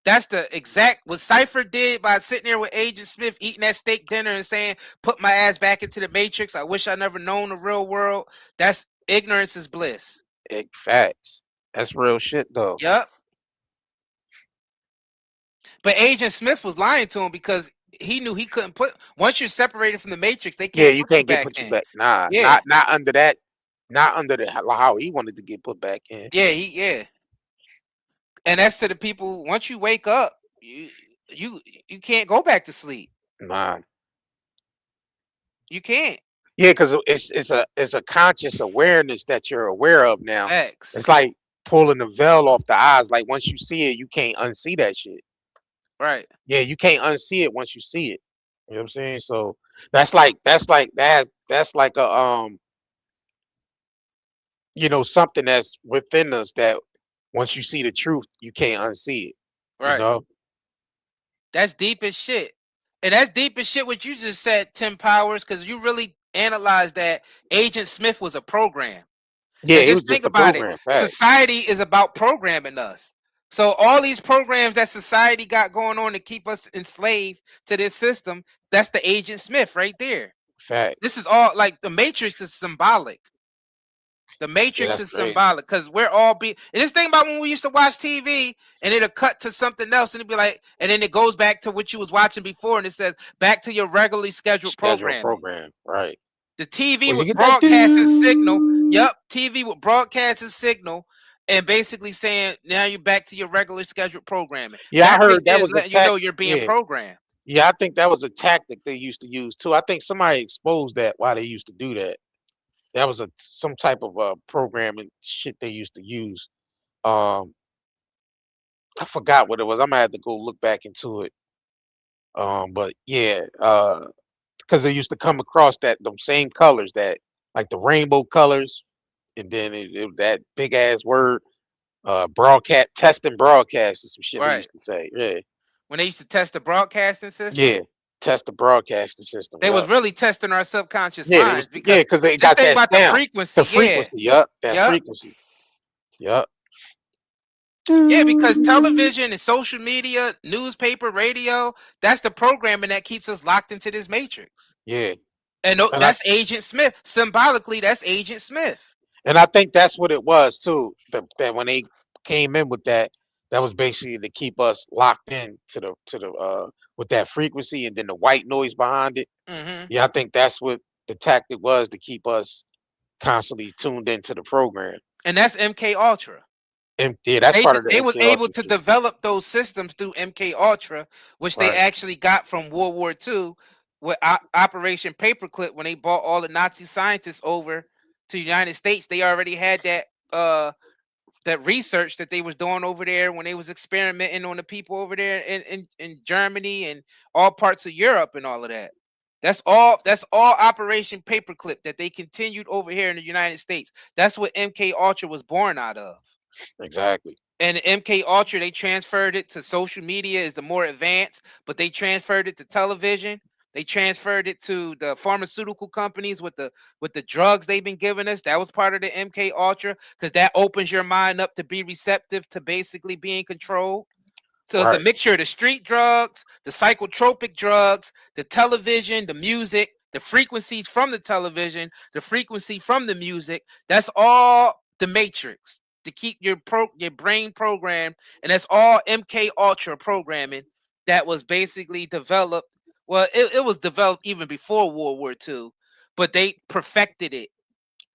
That's the exact what Cypher did by sitting there with Agent Smith eating that steak dinner and saying, "Put my ass back into the Matrix. I wish I never known the real world." That's ignorance is bliss. Facts. That's real shit though. Yep. But Agent Smith was lying to him because he knew he couldn't put. Once you're separated from the Matrix, they can't You put can't get back you in. back. Nah, Yeah. not under that. Not under the how he wanted to get put back in. Yeah. And that's to the people. Once you wake up, you can't go back to sleep. Nah. You can't. Yeah, because it's a conscious awareness that you're aware of now. Facts. It's like pulling the veil off the eyes. Like once you see it, you can't unsee that shit. Right. Yeah, you can't unsee it once you see it. You know what I'm saying? So that's like a something that's within us that once you see the truth, you can't unsee it. Right. You know? That's deep as shit. And that's deep as shit what you just said, Tim Powers, because you really analyzed that Agent Smith was a program. Yeah, and it was just just think a about program. it. Facts. Society is about programming us. So all these programs that society got going on to keep us enslaved to this system, that's the Agent Smith right there. Fact. This is all like the Matrix is symbolic. The Matrix is symbolic because we're all and just think about when we used to watch TV and it'll cut to something else and it'd be like, and then it goes back to what you was watching before and it says back to your regularly scheduled program. Right. The TV would broadcast its signal. Yep, TV would broadcast its signal and basically saying now you're back to your regular scheduled programming. Yeah, I heard that was letting you know you're being programmed. Yeah, I think that was a tactic they used to use too. I think somebody exposed that why they used to do that. That was some type of programming shit they used to use. I forgot what it was. I'm gonna have to go look back into it. But yeah, because they used to come across them same colors that like the rainbow colors, and then that big ass word, broadcast, test and broadcast is some shit they used to say. Yeah. When they used to test the broadcasting system. Yeah, test the broadcasting system. They was really testing our subconscious minds because they got that about sound. the frequency. The frequency, Yeah. That frequency. Yep. Yeah, because television and social media, newspaper, radio, that's the programming that keeps us locked into this matrix. Yeah. And that's Agent Smith. Symbolically, that's Agent Smith. And I think that's what it was too. That when they came in with that was basically to keep us locked in to the with that frequency and then the white noise behind it. Mm-hmm. Yeah, I think that's what the tactic was, to keep us constantly tuned into the program. And that's MK Ultra. Yeah, that's part of the They was able to develop those systems through MK Ultra, which they actually got from World War II with Operation Paperclip. When they brought all the Nazi scientists over to the United States, they already had that research that they was doing over there when they was experimenting on the people over there in Germany and all parts of Europe and all of that. That's all Operation Paperclip that they continued over here in the United States. That's what MK Ultra was born out of. Exactly. And MK Ultra, they transferred it to social media as the more advanced, but they transferred it to television. They transferred it to the pharmaceutical companies with the drugs they've been giving us. That was part of the MK Ultra because that opens your mind up to be receptive to basically being controlled. So it's a mixture of the street drugs, the psychotropic drugs, the television, the music, the frequencies from the television, the frequency from the music. That's all the matrix to keep your brain programmed, and that's all MK Ultra programming that was basically developed. Well, it was developed even before World War II, but they perfected it.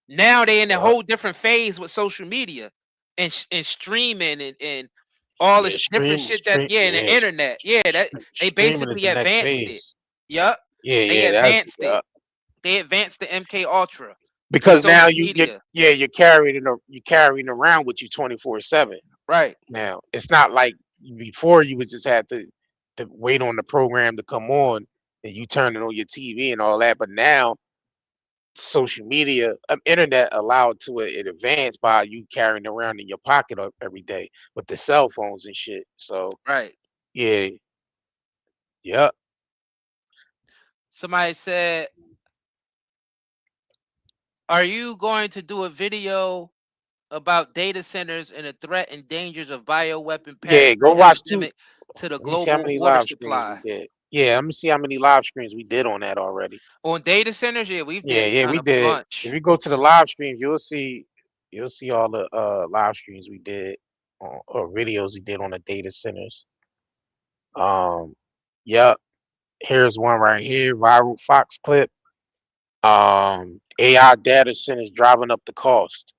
Now they're in a whole different phase with social media and streaming and all this different shit and the internet. Yeah, that they basically advanced it. Yep. Yeah, they advanced it. They advanced the MK Ultra. Because now you're carrying around with you 24/7. Right. Now it's not like before you would just have to wait on the program to come on and you turn it on your TV and all that. But now social media, internet allowed to it advance by you carrying around in your pocket every day with the cell phones and shit. So yeah. Yep. Somebody said, are you going to do a video about data centers and the threat and dangers of bioweapon? Yeah, go watch two. to the Let me see how global many water live streams we supply. did. Yeah, let me see how many live streams we did on that already. On data centers, yeah, we've Yeah, done we a did. If bunch. you go to the live streams, you'll see all the live streams we did or videos we did on the data centers. Yep. Here's one right here, viral Fox clip. AI data centers driving up the cost.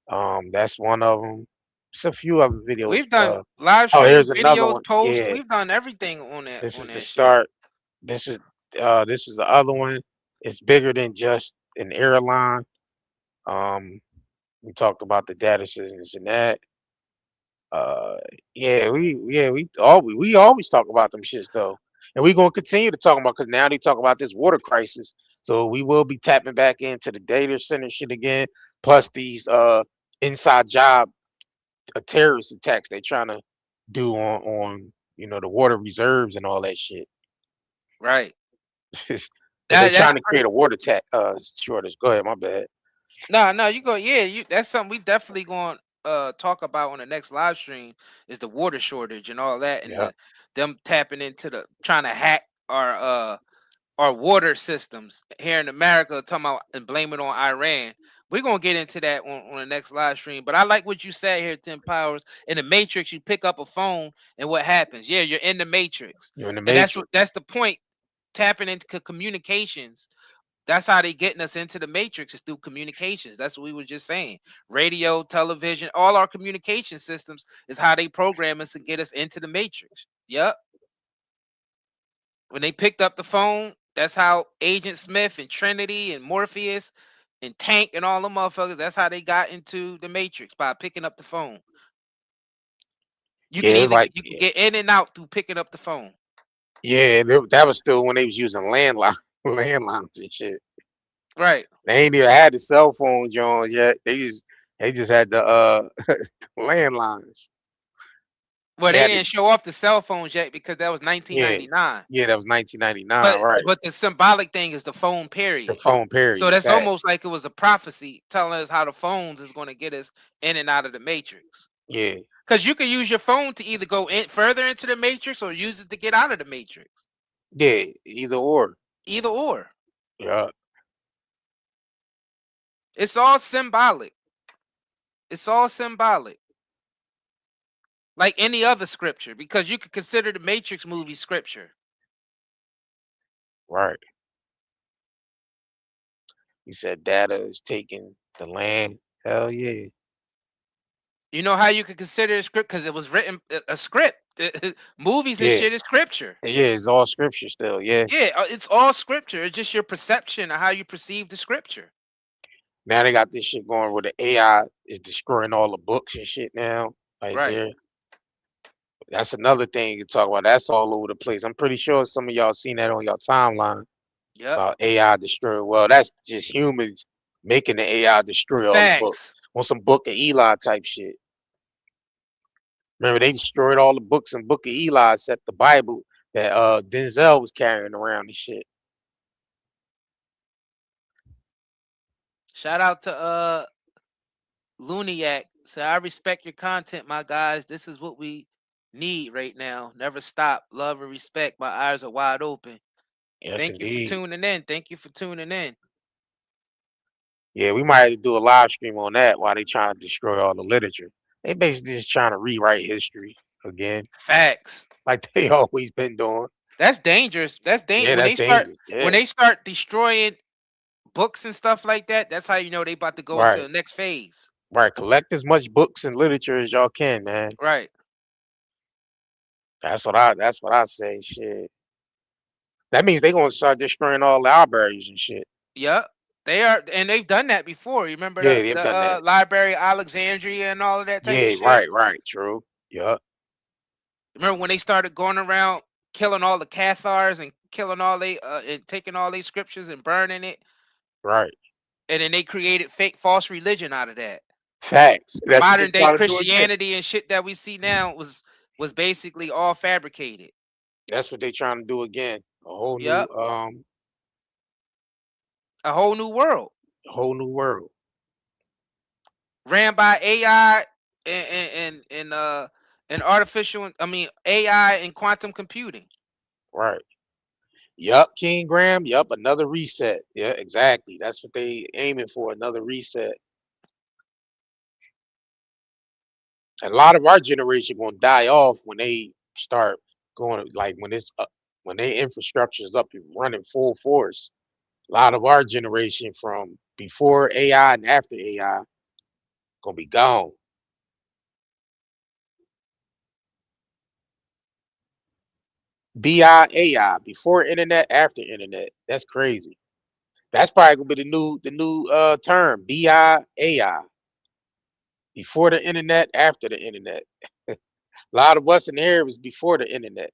That's one of them. It's a few other videos. We've done live Oh, streams, here's another videos, one. posts. Yeah, We've done everything on this is the that shit. start. This is the other one. It's bigger than just an airline. We talked about the data centers and that. We always talk about them shits though, and we gonna continue to talk about because now they talk about this water crisis. So we will be tapping back into the data center shit again, plus these inside job terrorist attacks they trying to do on the water reserves and all that shit. Right. They're That's trying to create crazy. a water shortage. Go ahead, my bad. No, you go. Yeah, that's something we definitely going to talk about on the next live stream is the water shortage and all that, and Yeah. them tapping into the trying to hack our water systems here in America, talking about and blame it on Iran. We're gonna get into that on the next live stream. But I like what you said here, Tim Powers. In the Matrix, you pick up a phone and what happens? Yeah, you're in the Matrix. You're in the And matrix. that's the point. Tapping into communications. That's how they getting us into the Matrix is through communications. That's what we were just saying. Radio, television, all our communication systems is how they program us to get us into the Matrix. Yep. When they picked up the phone, that's how Agent Smith and Trinity and Morpheus and Tank and all them motherfuckers, that's how they got into the Matrix, by picking up the phone. You can Yeah, it's either like you can get in and out through picking up the phone. yeah, that was still when they was using landlines and shit. Right. They ain't even had the cell phone John yet. They just had the landlines. Well, They they had to, didn't show off the cell phones yet because that was yeah, 1999. yeah, that was 1999, right? But the symbolic thing is the phone The period. phone So period. that's Fact. almost like it was a prophecy telling us how the phones is going to get us in and out of the Matrix. Yeah. Because you can use your phone to either go in further into the Matrix or use it to get out of the Matrix. Yeah, either or. Either or. Yeah. It's all symbolic. It's all symbolic. Like any other scripture, because you could consider the Matrix movie scripture. Right. He said data is taking the land. Hell yeah. You know how you could consider a script because it was written a script. Movies and Yeah. shit is scripture. Yeah, it's all scripture still. Yeah. Yeah, it's all scripture. It's just your perception of how you perceive the scripture. Now they got this shit going where the AI is destroying all the books and shit now. Right Right. there. That's another thing you talk about. That's all over the place. I'm pretty sure some of y'all seen that on your timeline. Yep. About AI destroy. Well, that's just humans making the AI destroy all the books. Facts. On some Book of Eli type shit. Remember, they destroyed all the books in Book of Eli except the Bible that Denzel was carrying around and shit. Shout out to Luniac. So I respect your content, my guys. This is what we need right now. Never stop. Love and respect. My eyes are wide open. Yes, Thank indeed. you for tuning in. Thank you for tuning in. Yeah, we might have to do a live stream on that while they trying to destroy all the literature. They basically just trying to rewrite history again. Facts. Like they always been doing. That's dangerous. That's dangerous. Yeah, that's dangerous. Yeah. When they start destroying books and stuff like that, that's how you know they about to go into the next phase. Right. Collect as much books and literature as y'all can, man. Right. That's what I say. Shit. That means they gonna start destroying all libraries and shit. Yep. They are, and they've done that before. You remember they've done that. Library of Alexandria and all of that type of shit? Right, true. Yep. Remember when they started going around killing all the Cathars and killing all and taking all these scriptures and burning it? Right. And then they created false religion out of that. Facts. That's modern day Christianity and shit that we see now was basically all fabricated. That's what they trying to do again. A whole new a whole new world. A whole new world. Ran by AI and and AI and quantum computing. Right. Yup, King Graham. Yup, another reset. Yeah, exactly. That's what they aiming for, another reset. And a lot of our generation gonna die off when they start going like when their infrastructure is up and running full force. A lot of our generation from before AI and after AI gonna be gone. BIAI, before internet, after internet. That's crazy. That's probably gonna be the new term, BIAI. Before the internet, after the internet. A lot of us in here was before the internet.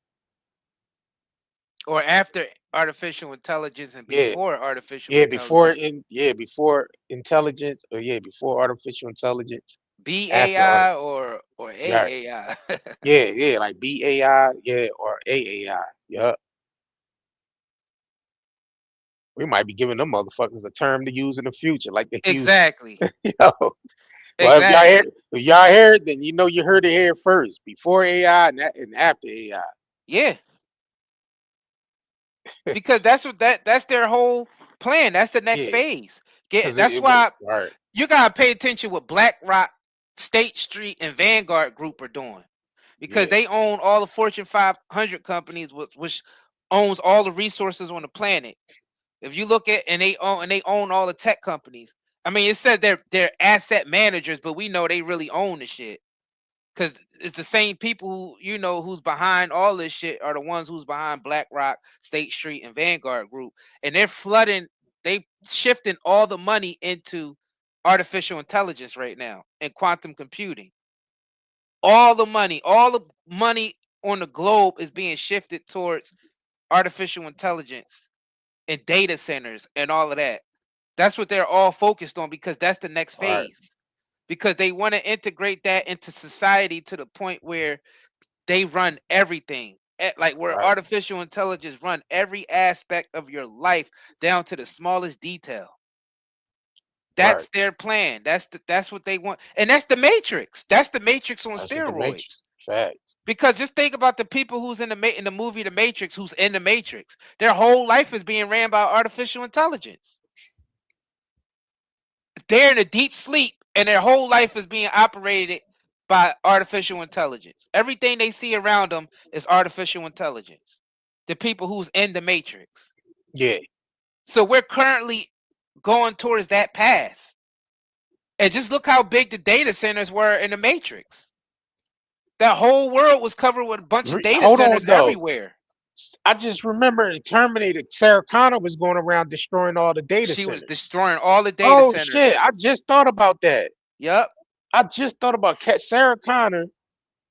Or after artificial intelligence and Yeah. before artificial Yeah, intelligence. before intelligence, or before artificial intelligence. After BAI or right. AAI. Yeah, like BAI, or AAI. Yup. We might be giving them motherfuckers a term to use in the future, like they use. Exactly. Yo. Well, Exactly. if y'all hear it, then you know you heard it here first. Before AI and after AI. Yeah. Because that's their whole plan. That's the next Yeah. phase. Because That's it was why right. you gotta pay attention what BlackRock, State Street, and Vanguard Group are doing. Because Yeah. they own all the Fortune 500 companies, which owns all the resources on the planet. If you look at and they own all the tech companies. I mean, it said they're asset managers, but we know they really own the shit. Because it's the same people who's behind all this shit are the ones who's behind BlackRock, State Street, and Vanguard Group, and they shifting all the money into artificial intelligence right now and quantum computing. All the money on the globe is being shifted towards artificial intelligence and data centers and all of that. That's what they're all focused on because that's the next All right. phase. Because they want to integrate that into society to the point where they run everything. Like where Right. artificial intelligence run every aspect of your life down to the smallest detail. That's Right. their plan. That's what they want. And that's the Matrix. That's the Matrix on That's what the steroids. Matrix. Facts. Because just think about the people who's in the movie The Matrix, who's in the Matrix. Their whole life is being ran by artificial intelligence. They're in a deep sleep, and their whole life is being operated by artificial intelligence. Everything they see around them is artificial intelligence. The people who's in the Matrix. Yeah. So we're currently going towards that path. And just look how big the data centers were in the Matrix. That whole world was covered with a bunch of data Hold on centers though. everywhere. I just remember in Terminator, Sarah Connor was going around destroying all the data She centers. was destroying all the data Oh centers. shit! I just thought about that. Yep. I just thought about Sarah Connor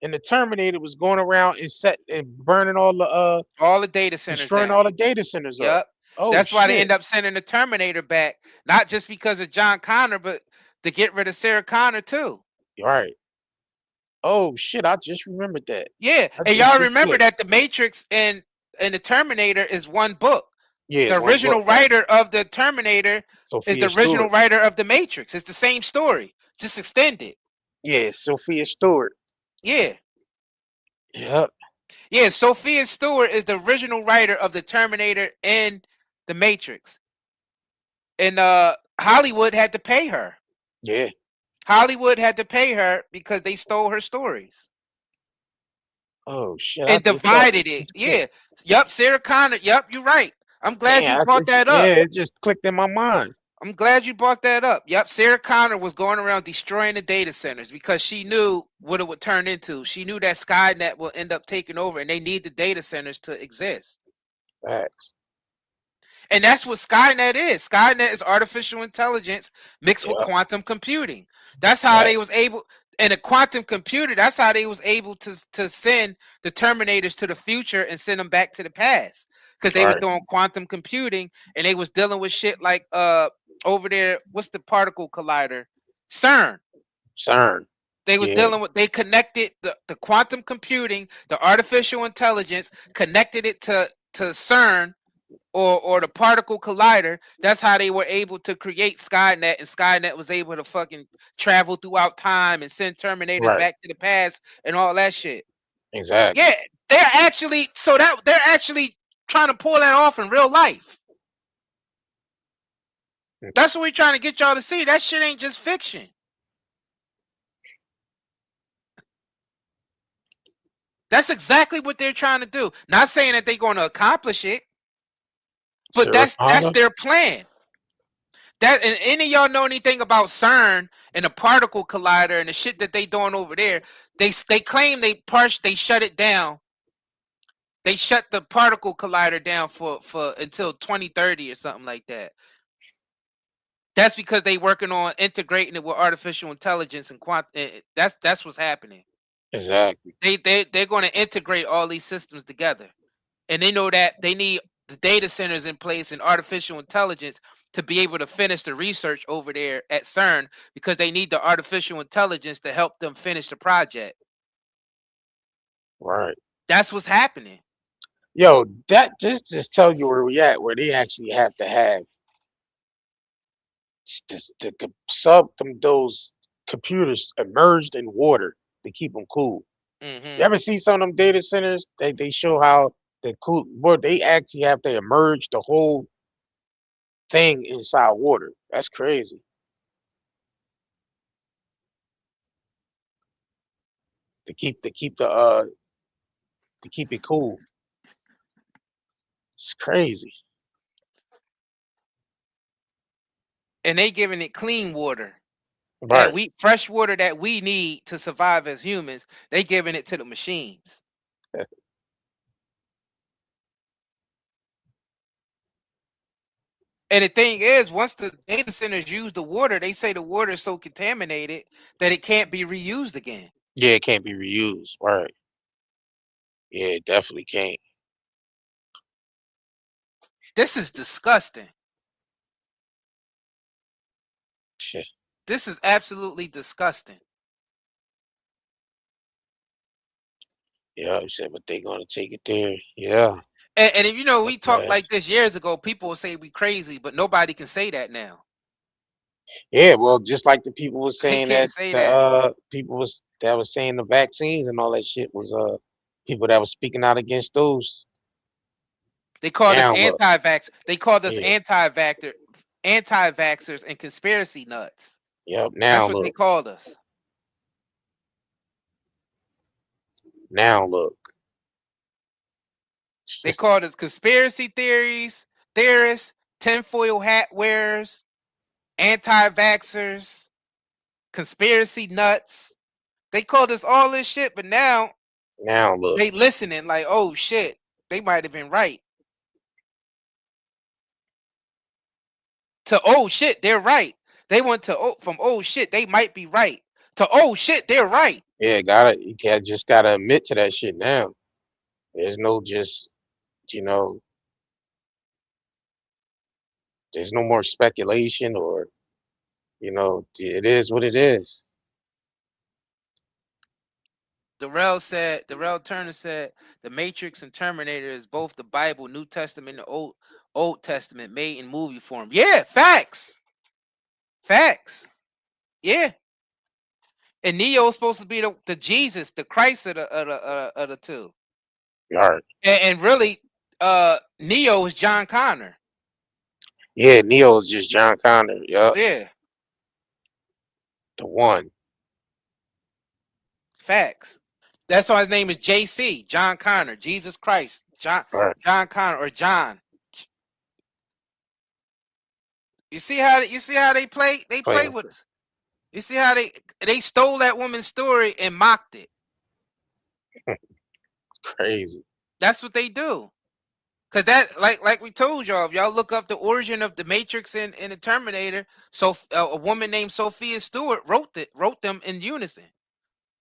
and the Terminator was going around and burning all the data centers destroying down. all the data centers up. Yep. Oh That's why they shit! end up sending the Terminator back, not just because of John Connor, but to get rid of Sarah Connor too. Right. Oh shit! I just remembered that. Yeah, and y'all remember that the Matrix and the Terminator is one book. Yeah, The original writer of the Terminator is the original writer of the Matrix. It's the same story, just extended. Yeah, Sophia Stewart. Yeah. Yep. Yeah, Sophia Stewart is the original writer of the Terminator and the Matrix. And Hollywood had to pay her. Yeah. Hollywood had to pay her because they stole her stories. Oh shit! And divided it. Yeah. Yep, Sarah Connor. Yep, you're right. I'm glad you brought that up. Yeah, it just clicked in my mind. I'm glad you brought that up. Yep, Sarah Connor was going around destroying the data centers because she knew what it would turn into. She knew that Skynet will end up taking over, and they need the data centers to exist. Facts. And that's what Skynet is. Skynet is artificial intelligence mixed with quantum computing. That's how they was able, and a quantum computer, that's how they was able to send the Terminators to the future and send them back to the past. Because they were doing quantum computing and they was dealing with shit like over there, what's the particle collider? CERN. They was dealing with, they connected the quantum computing, the artificial intelligence, connected it to CERN or the particle collider. That's how they were able to create Skynet, and Skynet was able to fucking travel throughout time and send Terminators back to the past and all that shit. Exactly. Yeah, they're actually they're actually trying to pull that off in real life. That's what we're trying to get y'all to see. That shit ain't just fiction. That's exactly what they're trying to do. Not saying that they're going to accomplish it, but that's their plan. That, and any of y'all know anything about CERN and the particle collider and the shit that they doing over there? They claim they shut it down. They shut the particle collider down for until 2030 or something like that. That's because they working on integrating it with artificial intelligence and that's what's happening. Exactly. They're going to integrate all these systems together, and they know that they need the data centers in place and artificial intelligence to be able to finish the research over there at CERN, because they need the artificial intelligence to help them finish the project. Right. That's what's happening. Yo, that just tell you where we at, where they actually have to have those computers immersed in water to keep them cool. You ever see some of them data centers? They show how they cool. Well, they actually have to immerse the whole thing inside water. That's crazy. To keep it cool. It's crazy. And they giving it clean water. Right. Fresh water that we need to survive as humans, they giving it to the machines. And the thing is, once the data centers use the water, they say the water is so contaminated that it can't be reused again. Yeah, it can't be reused. Right. Yeah, it definitely can't. This is disgusting. Shit. This is absolutely disgusting. Yeah, you said, but they gonna take it there. Yeah. And if you know, we talked like this years ago, people will say we crazy, but nobody can say that now. Yeah, well, just like the people was They saying can't that say the that. people was saying the vaccines and all that shit was people that was speaking out against those. They called us Now look. anti-vax. They called us Yeah. anti-vaxxers and conspiracy nuts. Yep. Now That's what look. they called us. Now look. They called us conspiracy theorists, tinfoil hat wearers, anti-vaxxers, conspiracy nuts. They called us all this shit, but now look. they listening like, oh shit, they might have been right. To oh shit, they're right. They went to from oh shit, they might be right, to oh shit, they're right. Yeah, you just gotta admit to that shit now. There's no just, there's no more speculation or, it is what it is. Darrell Turner said, the Matrix and Terminator is both the Bible, New Testament, and the Old Testament made in movie form. Yeah, facts. Yeah. And Neo is supposed to be the Jesus, the Christ of the two. Right. And really, Neo is John Connor. Yeah, Neo is just John Connor. Yep. Yeah. The one. Facts. That's why his name is JC, John Connor, Jesus Christ, John Connor, or John. You see how they play? They play with us. You see how they stole that woman's story and mocked it. Crazy. That's what they do. Cause that, like we told y'all, if y'all look up the origin of the Matrix and the Terminator, so a woman named Sophia Stewart wrote them in unison.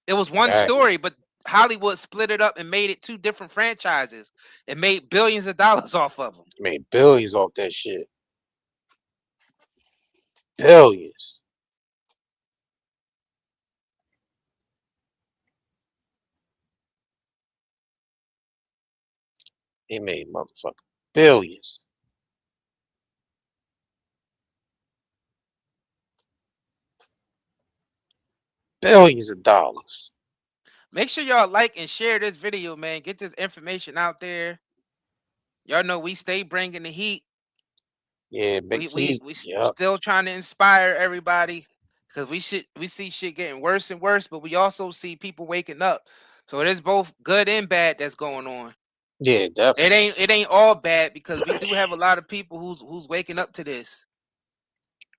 It was one story, but Hollywood split it up and made it two different franchises and made billions of dollars off of them. Made billions off that shit. Billions. He made motherfucking billions. Billions of dollars. Make sure y'all like and share this video, man. Get this information out there. Y'all know we stay bringing the heat. Yeah, Big T. We Yep. still trying to inspire everybody because we see shit getting worse and worse, but we also see people waking up. So it is both good and bad that's going on. Yeah, definitely. It ain't all bad because we do have a lot of people who's waking up to this.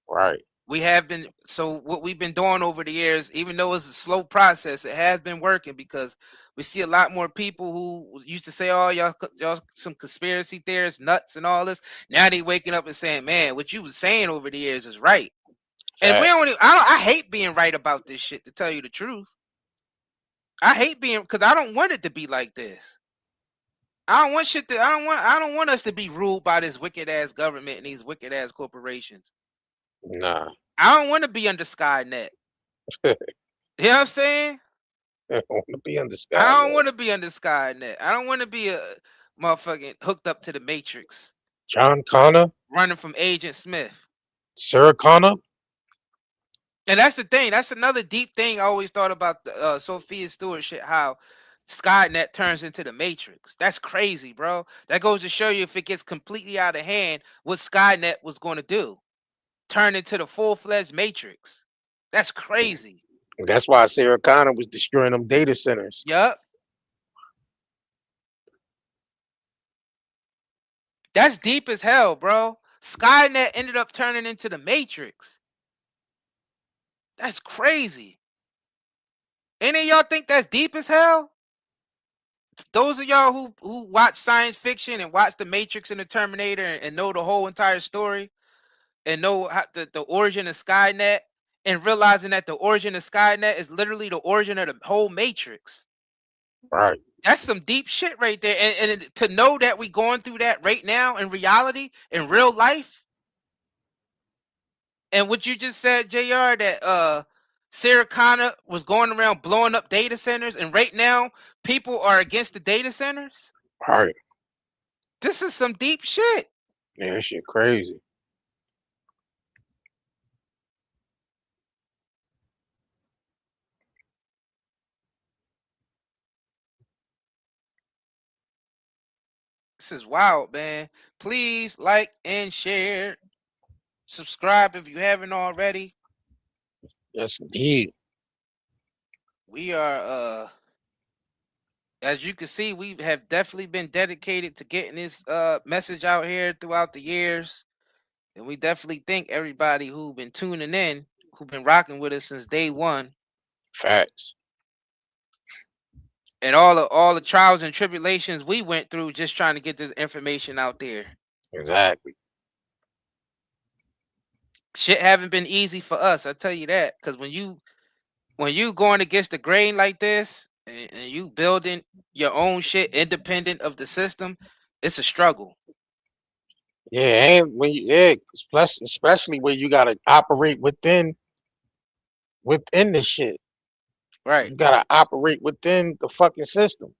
Right. We have been, so what we've been doing over the years, even though it's a slow process, it has been working because we see a lot more people who used to say, "Oh, y'all some conspiracy theorists, nuts, and all this." Now they waking up and saying, "Man, what you was saying over the years is right." And we only, I hate being right about this shit, to tell you the truth. I hate being, because I don't want it to be like this. I don't want shit to, I don't want us to be ruled by this wicked ass government and these wicked ass corporations. Nah. I don't want to be under Skynet. You know what I'm saying? I don't want to be under Skynet. I don't want to be under Skynet. I don't want to be a motherfucking hooked up to the Matrix. John Connor? Running from Agent Smith. Sarah Connor? And that's the thing. That's another deep thing I always thought about the Sophia Stewart shit, how Skynet turns into the Matrix. That's crazy, bro. That goes to show you, if it gets completely out of hand, what Skynet was going to do. Turn into the full-fledged Matrix. That's crazy. That's why Sarah Connor was destroying them data centers. Yup. That's deep as hell, bro. Skynet ended up turning into the Matrix. That's crazy. Any of y'all think that's deep as hell? Those of y'all who watch science fiction and watch the Matrix and the Terminator and know the whole entire story and know how the origin of Skynet, and realizing that the origin of Skynet is literally the origin of the whole Matrix. Right. That's some deep shit right there. And to know that we going through that right now in reality, in real life. And what you just said, JR, that Sarah Connor was going around blowing up data centers, and right now people are against the data centers. Right. This is some deep shit. Yeah, that shit crazy. This is wild, man. Please like and share. Subscribe if you haven't already. Yes, indeed. We are as you can see, we have definitely been dedicated to getting this message out here throughout the years. And we definitely thank everybody who've been tuning in, who've been rocking with us since day one. Facts. And all the trials and tribulations we went through just trying to get this information out there. Exactly. Shit haven't been easy for us, I tell you that. Because when you going against the grain like this, and you building your own shit independent of the system, it's a struggle. Yeah, and when especially when you gotta operate within the shit. Right. You gotta operate within the fucking system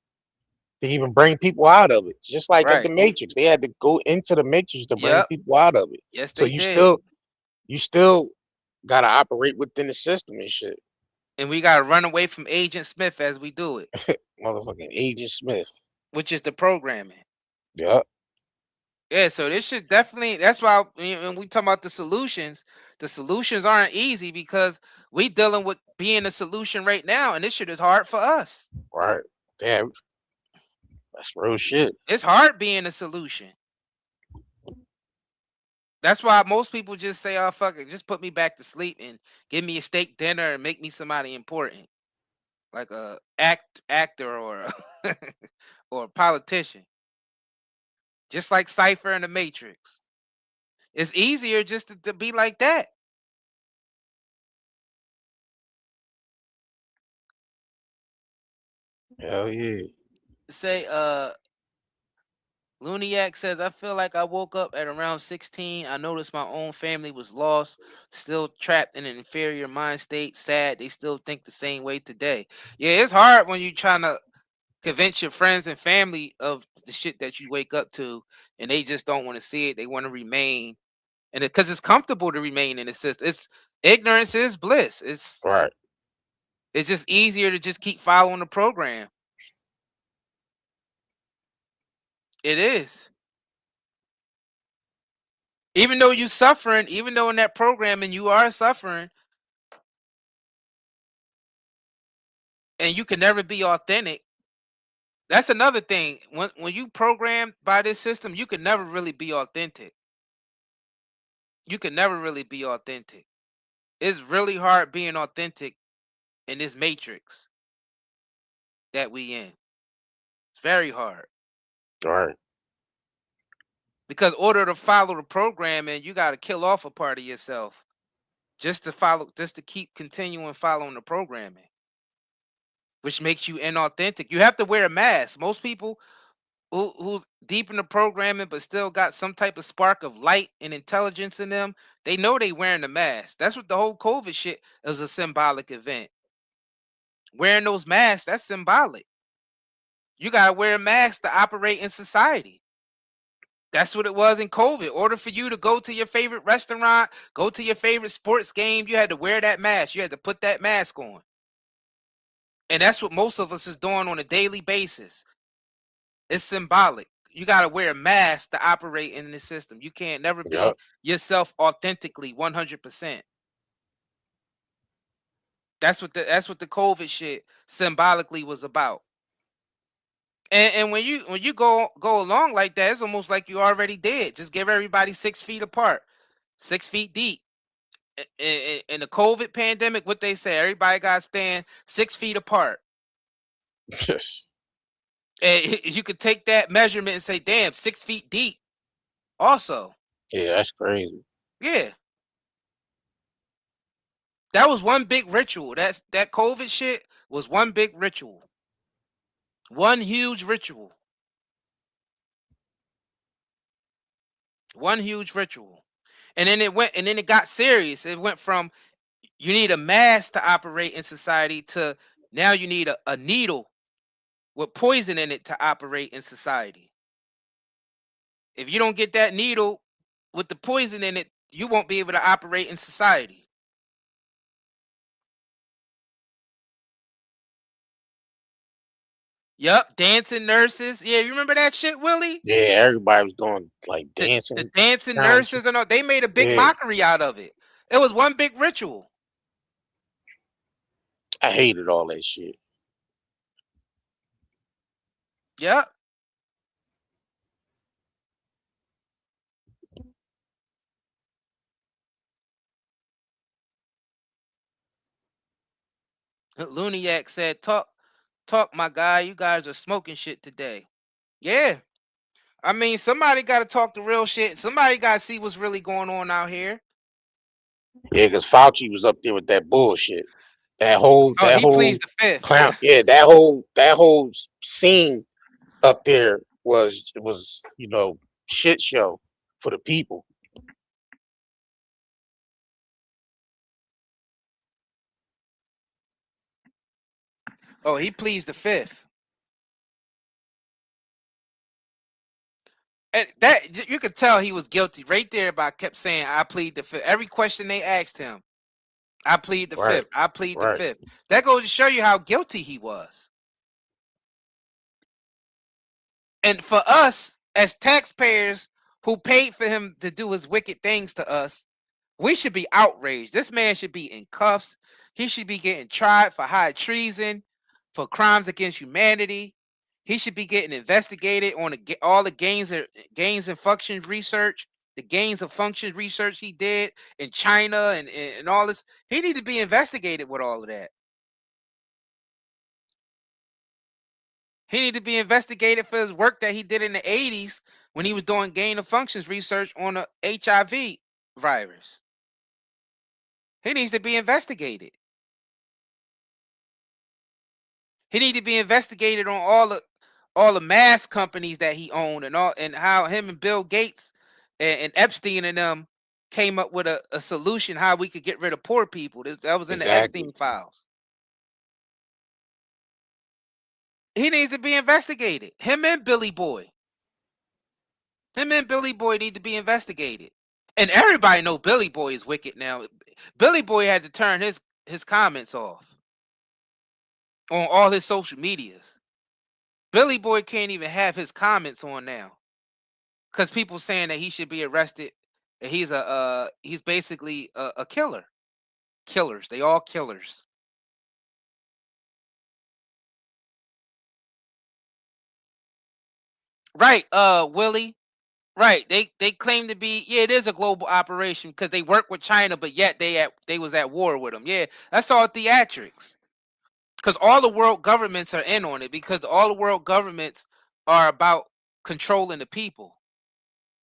to even bring people out of it. Just like at the Matrix, they had to go into the Matrix to bring people out of it. Yes, so they you still gotta operate within the system and shit. And we gotta run away from Agent Smith as we do it. Motherfucking Agent Smith. Which is the programming. Yep. Yeah, so this should definitely, that's why when we talk about the solutions aren't easy because we dealing with being a solution right now, and this shit is hard for us. Right. Damn. That's real shit. It's hard being a solution. That's why most people just say, "Oh, fuck it, just put me back to sleep and give me a steak dinner and make me somebody important." Like a actor or or a politician. Just like Cypher in the Matrix. It's easier just to be like that. Hell yeah. Say, Luniac says, I feel like I woke up at around 16. I noticed my own family was lost, still trapped in an inferior mind state. Sad, they still think the same way today. Yeah, it's hard when you're trying to convince your friends and family of the shit that you wake up to, and they just don't want to see it. They want to remain, and because it's comfortable to remain in the system. It's ignorance is bliss. It's right. It's just easier to just keep following the program. It is. Even though you're suffering, even though in that programming you are suffering, and you can never be authentic. That's another thing. When you programmed by this system, you can never really be authentic. You can never really be authentic. It's really hard being authentic in this matrix that we in. It's very hard. All right. Because in order to follow the programming, you got to kill off a part of yourself just to keep continuing following the programming, which makes you inauthentic. You have to wear a mask. Most people who's deep in the programming but still got some type of spark of light and intelligence in them, they know they wearing the mask. That's what the whole COVID shit is, a symbolic event. Wearing those masks, that's symbolic. You got to wear a mask to operate in society. That's what it was in COVID. In order for you to go to your favorite restaurant, go to your favorite sports game, you had to wear that mask. You had to put that mask on. And that's what most of us is doing on a daily basis. It's symbolic. You got to wear a mask to operate in the system. You can't never be yourself authentically 100%. That's what the COVID shit symbolically was about. And when you go along like that, it's almost like you already did. Just give everybody 6 feet apart, 6 feet deep. In the COVID pandemic, what they say, everybody got to stand 6 feet apart. And you could take that measurement and say, damn, 6 feet deep. Also. Yeah, that's crazy. Yeah. That was one big ritual. That COVID shit was one big ritual. One huge ritual. One huge ritual. And then it got serious. It went from you need a mask to operate in society to now you need a needle with poison in it to operate in society. If you don't get that needle with the poison in it, you won't be able to operate in society. Yep, dancing nurses. Yeah, you remember that shit, Willie? Yeah, everybody was doing like dancing. The dancing nurses and all. They made a big mockery out of it. It was one big ritual. I hated all that shit. Yep. Luniac said, talk, my guy. You guys are smoking shit today. Yeah. I mean, somebody got to talk the real shit. Somebody got to see what's really going on out here. Yeah, because Fauci was up there with that bullshit. That whole pleads the fifth. clown. Yeah, that whole scene up there was shit show for the people. Oh, he pleads the fifth. And that you could tell he was guilty right there by kept saying, I plead the fifth. Every question they asked him, I plead the fifth. I plead the fifth. That goes to show you how guilty he was. And for us as taxpayers who paid for him to do his wicked things to us, we should be outraged. This man should be in cuffs. He should be getting tried for high treason, for crimes against humanity. He should be getting investigated on all the gains and functions research, the gains of functions research he did in China and all this. He need to be investigated with all of that. He need to be investigated for his work that he did in the 80s when he was doing gain of functions research on a HIV virus. He needs to be investigated. He need to be investigated on all the mask companies that he owned and how him and Bill Gates and Epstein and them came up with a solution how we could get rid of poor people. That was in the Epstein files. He needs to be investigated. Him and Billy Boy. Him and Billy Boy need to be investigated. And everybody know Billy Boy is wicked now. Billy Boy had to turn his comments off. on all his social medias. Billy Boy can't even have his comments on now because people saying that he should be arrested. And he's basically a killer. Killers, they all killers. Right, Willie. Right, they claim to be, yeah, it is a global operation because they work with China, but yet they was at war with them. Yeah, that's all theatrics. Because all the world governments are in on it because all the world governments are about controlling the people.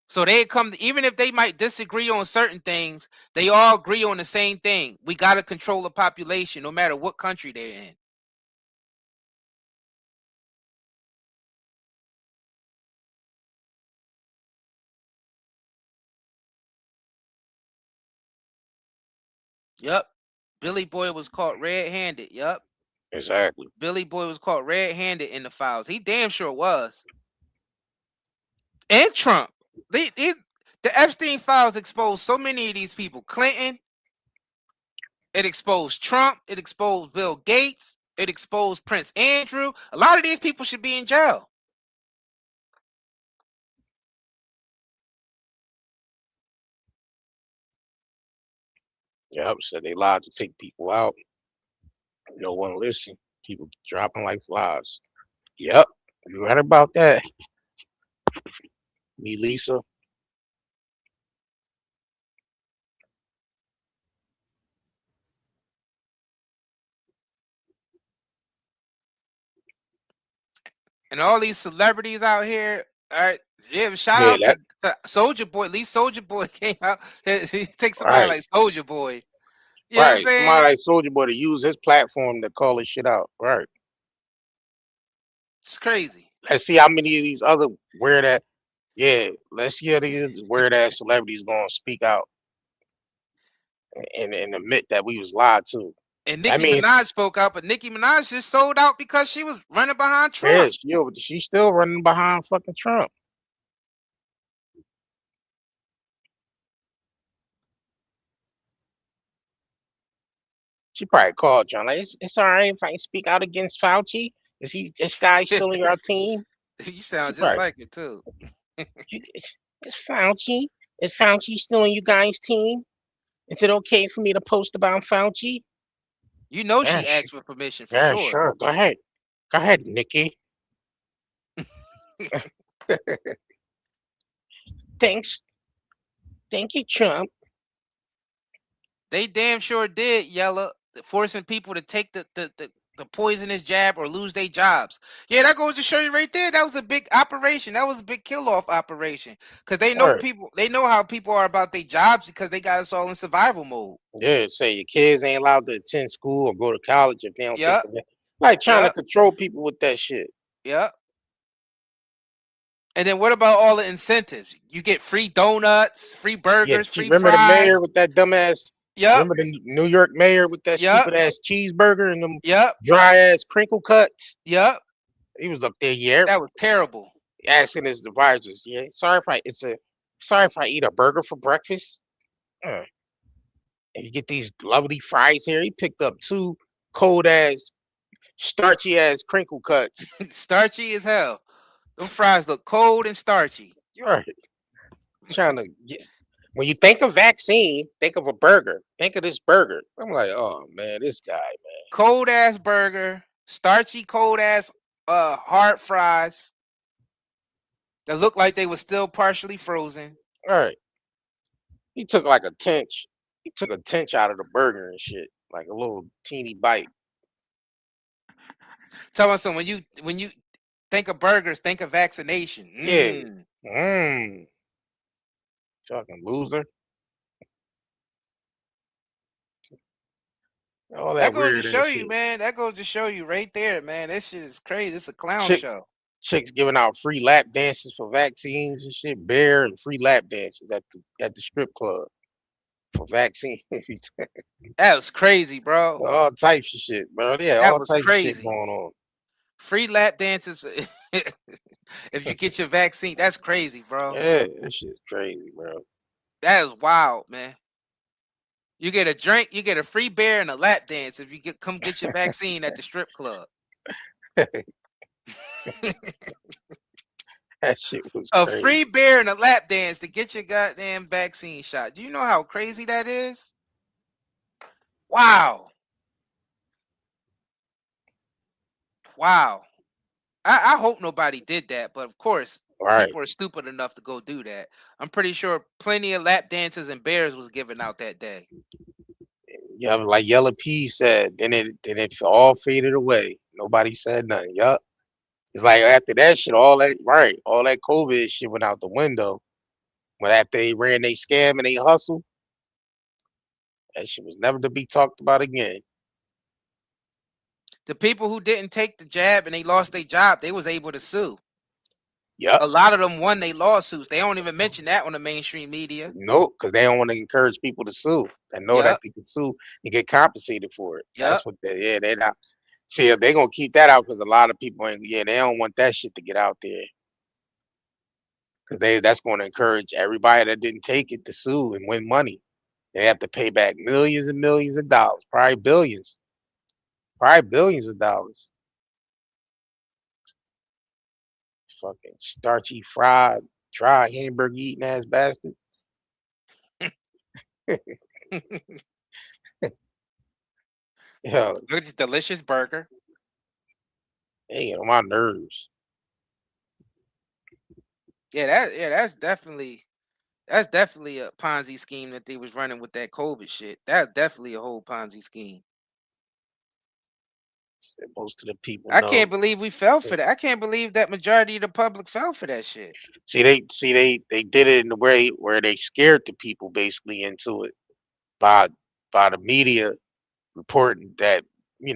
So they come, even if they might disagree on certain things, they all agree on the same thing. We got to control the population no matter what country they're in. Yep. Billy Boy was caught red-handed. Yep. Exactly. Billy Boy was caught red-handed in the files. He damn sure was. And Trump. The Epstein files exposed so many of these people. Clinton. It exposed Trump. It exposed Bill Gates. It exposed Prince Andrew. A lot of these people should be in jail. Yep, so they lied to take people out. No one listen. People dropping like flies. Yep, you right about that. Me, Lisa. And all these celebrities out here. All right. Yeah, shout Yeah, out to Soulja Boy. At least Soulja Boy came out. He takes somebody like Soulja Boy. You know what I'm Right. saying? Somebody like Soulja Boy to use his platform to call his shit out. Right. It's crazy. Let's see how many of these other weird ass. Yeah, let's see how these weird ass celebrities gonna speak out and admit that we was lied to. And That Nicki means Minaj spoke out, but Nicki Minaj just sold out because she was running behind Trump. yeah, she's still running behind fucking Trump. She probably called John like, it's all right if I speak out against Fauci. Is this guy still in your team? You sound just like it too. It's Fauci. Is Fauci still in you guys' team? Is it okay for me to post about Fauci? You know she asked for permission for Yeah, sure. Go ahead. Go ahead, Nikki. Thanks. Thank you, Trump. They damn sure did, Yella, forcing people to take the poisonous jab or lose their jobs. Yeah, that goes to show you right there. That was a big operation. That was a big kill-off operation. Because they know they know how people are about their jobs because they got us all in survival mode. Yeah, say your kids ain't allowed to attend school or go to college if they don't take them. Like trying to control people with that shit. Yep. And then what about all the incentives? You get free donuts, free burgers, free remember fries. The mayor with that dumbass? Yep. Remember the New York mayor with that stupid ass cheeseburger and them dry ass crinkle cuts? Yep. He was up there, yeah. That was terrible. Asking his advisors, yeah. Sorry if I eat a burger for breakfast. And you get these lovely fries here. He picked up 2 cold ass, starchy ass crinkle cuts. Starchy as hell. Those fries look cold and starchy. You're right. Trying to get. When you think of vaccine, think of a burger. Think of this burger. I'm like, oh man, this guy, man. Cold ass burger, starchy cold ass hard fries that look like they were still partially frozen. All right. He took like a tinch. He took a tinch out of the burger and shit, like a little teeny bite. Tell me something. When you think of burgers, think of vaccination. Yeah. Fucking loser. All that goes weird to show ass you, shit. man. That goes to show you right there, man. This shit is crazy. It's a clown show. Chicks giving out free lap dances for vaccines and shit. Bear and free lap dances at the strip club for vaccines. That was crazy, bro. All types of shit, bro. Yeah, that all was types crazy. of shit going on. Free lap dances. If you get your vaccine, that's crazy, bro. Yeah, that shit's crazy, bro. That is wild, man. You get a drink, you get a free beer and a lap dance if you come get your vaccine at the strip club. That shit was A crazy. free beer and a lap dance to get your goddamn vaccine shot. Do you know how crazy that is? Wow. Wow. I hope nobody did that, but of course, people are stupid enough to go do that. I'm pretty sure plenty of lap dances and bears was given out that day. Yeah, like Yellow P said, then it all faded away. Nobody said nothing. Yup. It's like after that shit, all that COVID shit went out the window. When after they ran they scam and they hustle, that shit was never to be talked about again. The people who didn't take the jab and they lost their job, they was able to sue. Yep. A lot of them won their lawsuits. They don't even mention that on the mainstream media. Nope, because they don't want to encourage people to sue and know that they can sue and get compensated for it. That's what they're not. See, if they're gonna keep that out because a lot of people ain't. Yeah, they don't want that shit to get out there because that's going to encourage everybody that didn't take it to sue and win money. They have to pay back millions and millions of dollars, probably billions of dollars. Fucking starchy, fried, dry hamburger eating ass bastards. Yo, look at this delicious burger. They get on my nerves. That's definitely a Ponzi scheme that they was running with that COVID shit. That's definitely a whole Ponzi scheme. Most of the people I can't believe we fell for that. I can't believe that majority of the public fell for that shit. See, they did it in a way where they scared the people basically into it by the media reporting that they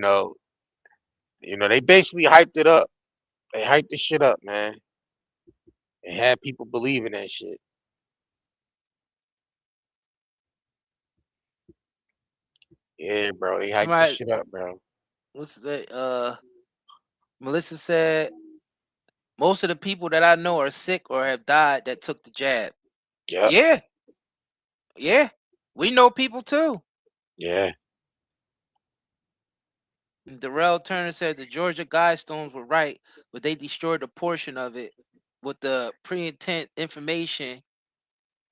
basically hyped it up. They hyped the shit up, man. They had people believing that shit. Yeah, bro. They hyped the shit up, bro. What's that? Melissa said most of the people that I know are sick or have died that took the jab. Yep. Yeah. We know people too. Yeah. Darrell Turner said the Georgia Guidestones were right, but they destroyed a portion of it with the pre-intent information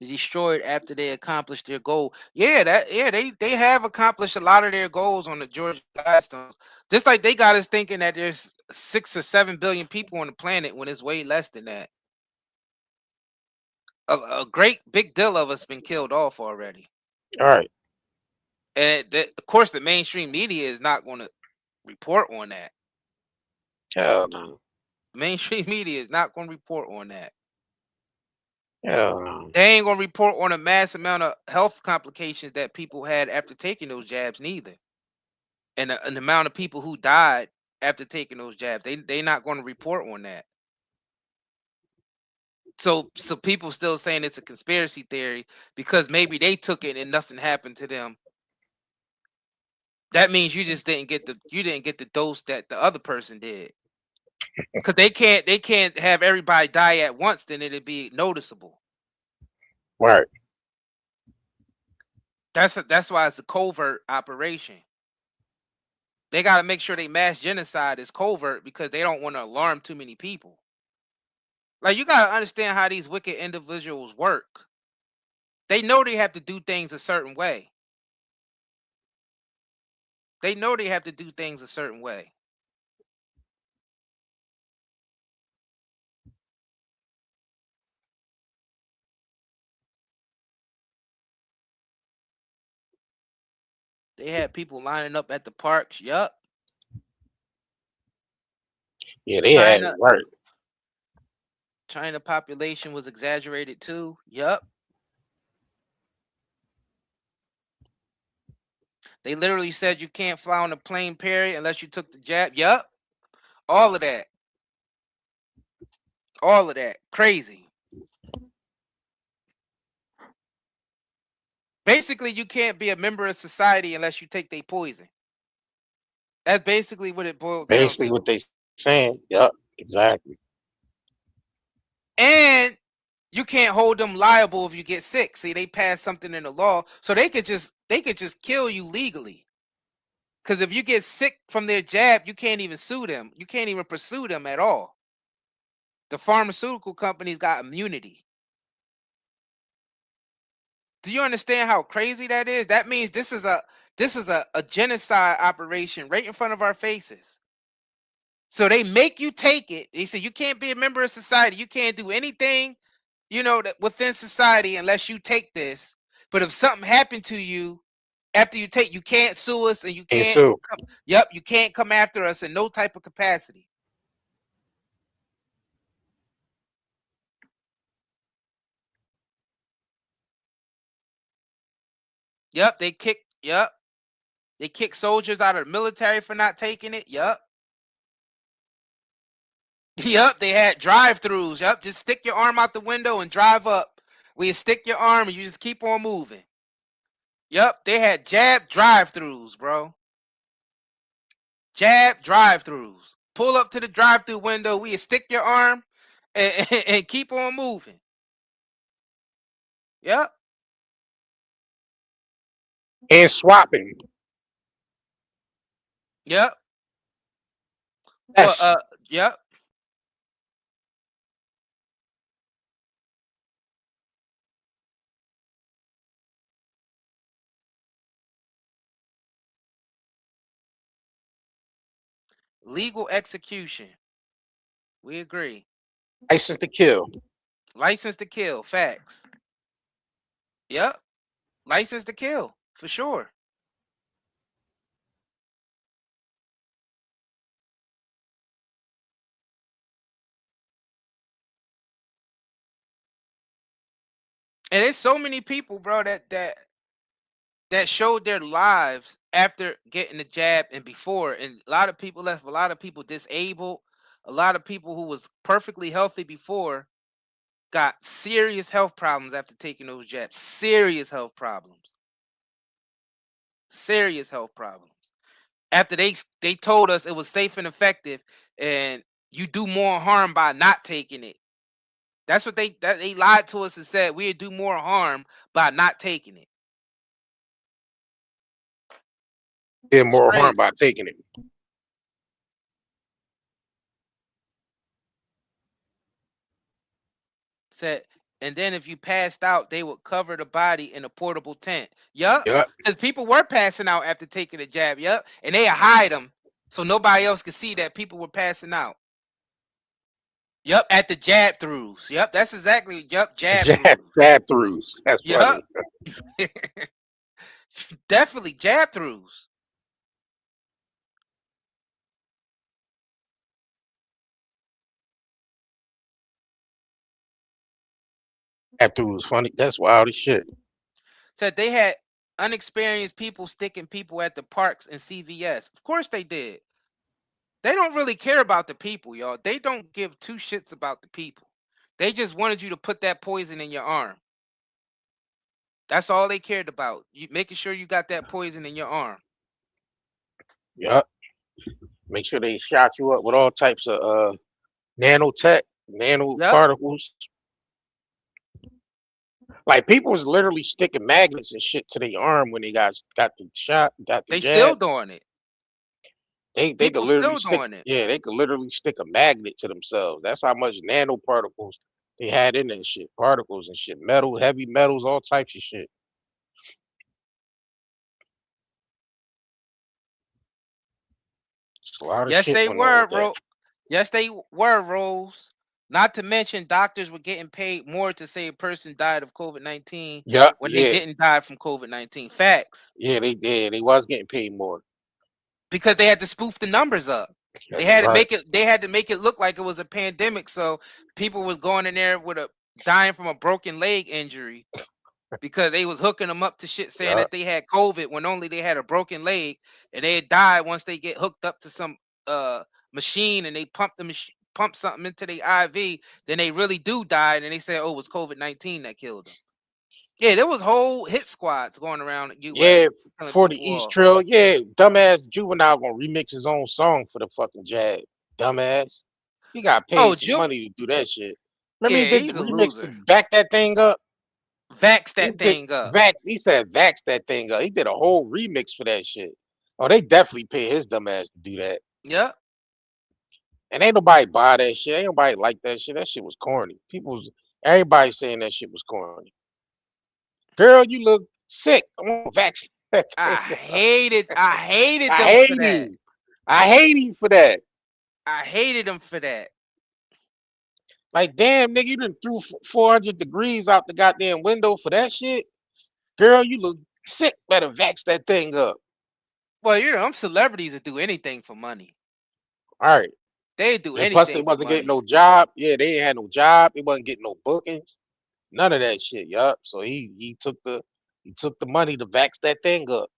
destroyed after they accomplished their goal. They have accomplished a lot of their goals on the Georgia Guidestones. Just like they got us thinking that there's 6 or 7 billion people on the planet when it's way less than that. A great big deal of us been killed off already. All right. And of course, the mainstream media is not going to report on that. Hell no. Mainstream media is not going to report on that. Hell no. They ain't going to report on a mass amount of health complications that people had after taking those jabs neither. And the amount of people who died after taking those jabs, they not going to report on that. So people still saying it's a conspiracy theory because maybe they took it and nothing happened to them. That means you just didn't get the dose that the other person did. Because they can't have everybody die at once, then it'd be noticeable. Right. That's why it's a covert operation. They got to make sure they mass genocide is covert because they don't want to alarm too many people. Like, you got to understand how these wicked individuals work. They know they have to do things a certain way. They know they have to do things a certain way. They had people lining up at the parks. Yup. Yeah, they had it right. China population was exaggerated too. Yup. They literally said you can't fly on a plane, period, unless you took the jab. Yup. All of that. All of that. Crazy. Basically, you can't be a member of society unless you take their poison. That's basically what it boils down to. Basically what they saying. Yup. Exactly. And you can't hold them liable if you get sick. See, they passed something in the law, so they could just kill you legally. Because if you get sick from their jab, you can't even sue them. You can't even pursue them at all. The pharmaceutical companies got immunity. Do you understand how crazy that is? That means this is a genocide operation right in front of our faces. So they make you take it. They say you can't be a member of society. You can't do anything, that within society unless you take this. But if something happened to you after you take, you can't sue us, and you can't. You can't come after us in no type of capacity. They kick soldiers out of the military for not taking it. They had drive-throughs. Just stick your arm out the window and drive up. We stick your arm and you just keep on moving. They had jab drive-throughs, bro. Jab drive-throughs. Pull up to the drive-through window. We stick your arm and keep on moving. And swapping. Well, legal execution. We agree. License to kill. License to kill. Facts. License to kill for sure. And there's so many people, bro, that showed their lives after getting the jab and before. And a lot of people left a lot of people disabled. A lot of people who was perfectly healthy before got serious health problems after taking those jabs. Serious health problems. Serious health problems. After they told us it was safe and effective, and you do more harm by not taking it. That's what they lied to us and said we'd do more harm by not taking it. Did more harm by taking it. Said, and then if you passed out, they would cover the body in a portable tent. Because people were passing out after taking a jab. And they hide them so nobody else could see that people were passing out. At the jab throughs. That's exactly jab throughs. That's funny. Definitely jab throughs. Jab through was funny. That's wild as shit. Said they had unexperienced people sticking people at the parks and CVS. Of course they did. They don't really care about the people, y'all. They don't give two shits about the people. They just wanted you to put that poison in your arm. That's all they cared about. You making sure you got that poison in your arm. Make sure they shot you up with all types of nanotech, nanoparticles. Like people was literally sticking magnets and shit to their arm when they got the shot, got the They jab. still doing it. They could literally they could literally stick a magnet to themselves. That's how much nanoparticles they had in that shit. Particles and shit. Metal, heavy metals, all types of shit. Yes, they were, Yes, they were, Rose. Not to mention, doctors were getting paid more to say a person died of COVID-19 when they didn't die from COVID-19. Facts. Yeah, they did. They was getting paid more because they had to spoof the numbers up. They had to make it. They had to make it look like it was a pandemic, so people was going in there with dying from a broken leg injury because they was hooking them up to shit saying that they had COVID when only they had a broken leg, and they had died once they get hooked up to some machine and they pump something into their IV, then they really do die, and they say, "Oh, it was COVID-19 that killed them." Yeah, there was whole hit squads going around the US. Yeah, for the East Trail. Yeah, dumbass Juvenile gonna remix his own song for the fucking jab. Dumbass. He got paid some money to do that shit. Remember he Yeah, did he's the a remix to loser. back that thing up. Vax that thing up. Vax. He said Vax that thing up. He did a whole remix for that shit. Oh, they definitely paid his dumb ass to do that. Yep. And ain't nobody buy that shit. Ain't nobody like that shit. That shit was corny. Everybody saying that shit was corny. Girl, you look sick. I want Vax. I hated I them for hate that. him. I hate him for that. I hated him for that. Like, damn, nigga, you done threw 400 degrees out the goddamn window for that shit. Girl, you look sick. Better vax that thing up. Well, you know, them celebrities that do anything for money. All right. They do And plus, they anything for wasn't getting money. no job. Yeah, they ain't had no job. They wasn't getting no bookings. None of that shit. Yup. So he took the money to vax that thing up.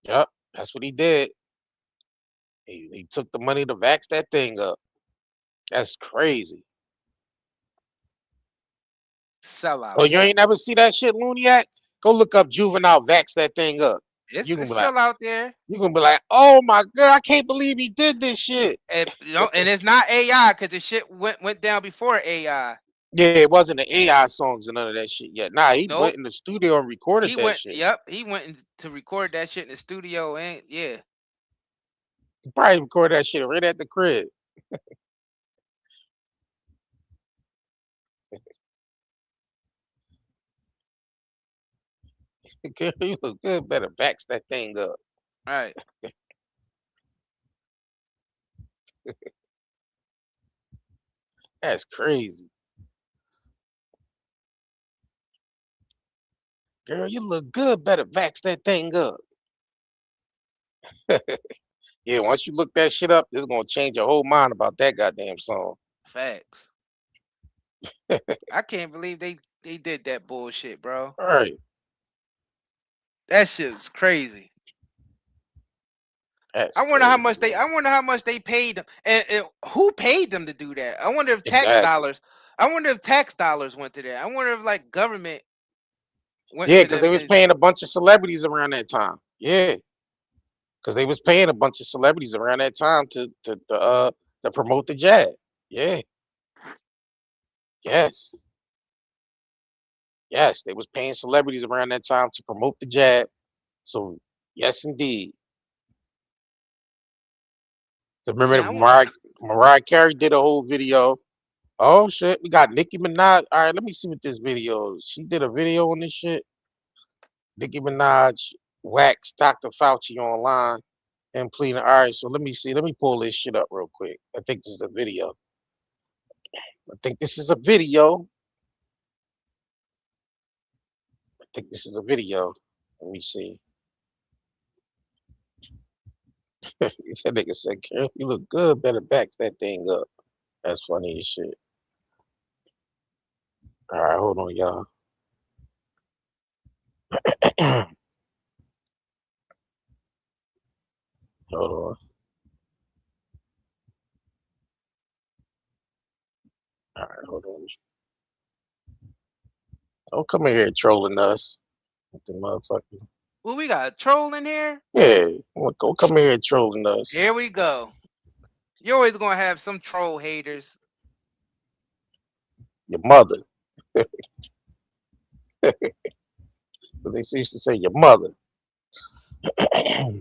Yup. That's what he did. He took the money to vax that thing up. That's crazy. Sellout. Oh, you ain't never see that shit, Looniac? Go look up Juvenile vax that thing up. It's You can be still like, out there. you gonna be like, oh my god, I can't believe he did this shit. And you know, and it's not AI because the shit went down before AI. Yeah, it wasn't the AI songs and none of that shit yet. Nah, he Nope. went in the studio and recorded that shit. Yep, he went to record that shit in the studio, and yeah. He probably recorded that shit right at the crib. Girl, you look good. Better vax that thing up. All right. That's crazy. Girl, you look good. Better vax that thing up. Yeah, once you look that shit up, it's gonna change your whole mind about that goddamn song. Facts. I can't believe they did that bullshit, bro. All right. That shit was crazy. That's I wonder how crazy, much they paid them, and who paid them to do that. I wonder if tax Exactly. dollars. I wonder if tax dollars went to that. I wonder if like government went Yeah, to because them. they was paying a bunch of celebrities around that time. Yeah, because they was paying a bunch of celebrities around that time to promote the jab. Yeah. Yes. Yes, they was paying celebrities around that time to promote the jab. So yes, indeed. Remember Yeah, Mariah Carey did a whole video. Oh shit, we got Nicki Minaj. All right, let me see what this video is. She did a video on this shit. Nicki Minaj waxed Dr. Fauci online and pleading. All right, so let me see. Let me pull this shit up real quick. I think this is a video. I think this is a video. I think this is a video. Let me see. That nigga said, "Girl, you look good. Better back that thing up." That's funny as shit. All right, hold on, y'all. Hold on. All right, hold on. Don't come in here trolling us. The motherfucker. well, we got a troll in here. Yeah, go come in here trolling us. Here we go. You're always gonna have some troll haters. Your mother. They used to say your mother. All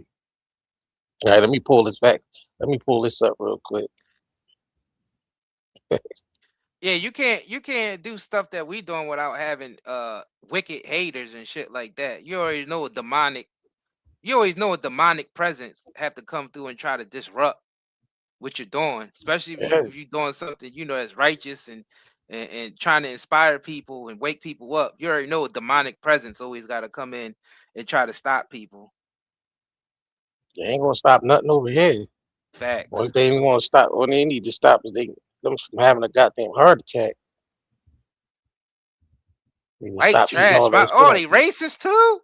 right, let me pull this back. Let me pull this up real quick. Yeah, you can't do stuff that we doing without having wicked haters and shit like that. You always know a demonic presence have to come through and try to disrupt what you're doing, especially Yeah. if you're doing something that's righteous and trying to inspire people and wake people up. You already know a demonic presence always got to come in and try to stop people. They ain't gonna stop nothing over here. Facts. Only thing they want to stop, what they need to stop is them from having a goddamn heart attack. White trash. They racist too? Oh,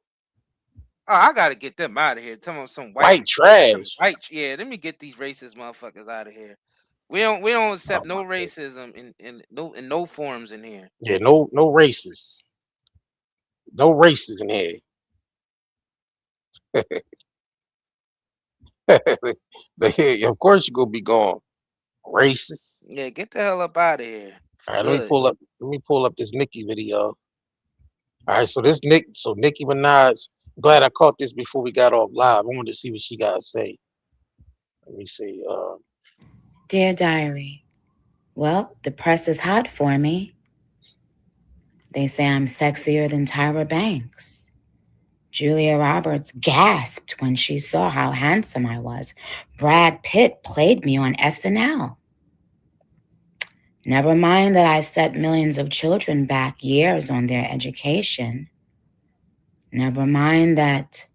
I gotta get them out of here. Tell them some white trash. Yeah, let me get these racist motherfuckers out of here. We don't accept no racism in no forms in here. Yeah, no racists. No racists in here. Of course you're gonna be gone. Racist. Yeah, get the hell up out of here. All right, let me pull up this Nicki video. All right, so Nicki Minaj. Glad I caught this before we got off live. I wanted to see what she got to say. Let me see. Dear Diary, well, the press is hot for me. They say I'm sexier than Tyra Banks. Julia Roberts gasped when she saw how handsome I was. Brad Pitt played me on SNL. Never mind that I set millions of children back years on their education. Never mind that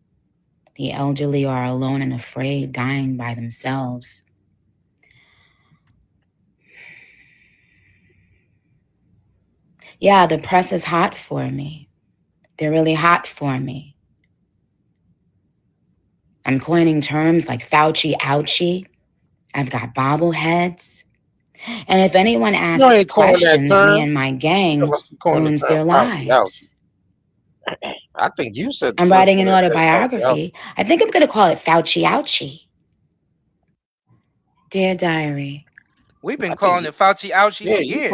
the elderly are alone and afraid, dying by themselves. Yeah, the press is hot for me. They're really hot for me. I'm coining terms like Fauci ouchie. I've got bobbleheads. And if anyone asks questions, me and my gang ruins their lives. I think you said I'm writing an autobiography. I think I'm going to call it Fauci ouchie. Dear Diary. We've been calling it Fauci ouchie for years.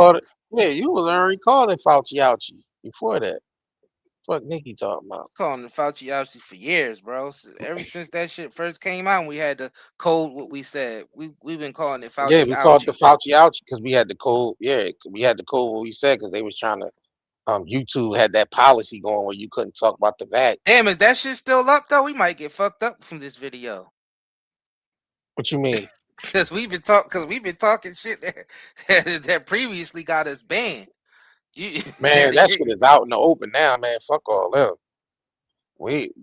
You was already calling it Fauci ouchie before that. What Nicki talking about? Calling it Fauci ouchie for years, bro. Ever since that shit first came out, we had to code what we said. We've been calling it Fauci ouchie. Yeah, we called it the Fauci ouchie because we had the code. Yeah, we had the code what we said because they was trying to. YouTube had that policy going where you couldn't talk about the vac. Damn, is that shit still up though? We might get fucked up from this video. What you mean? Because we've been talking shit that previously got us banned. Man, that shit is out in the open now, man. Fuck all them.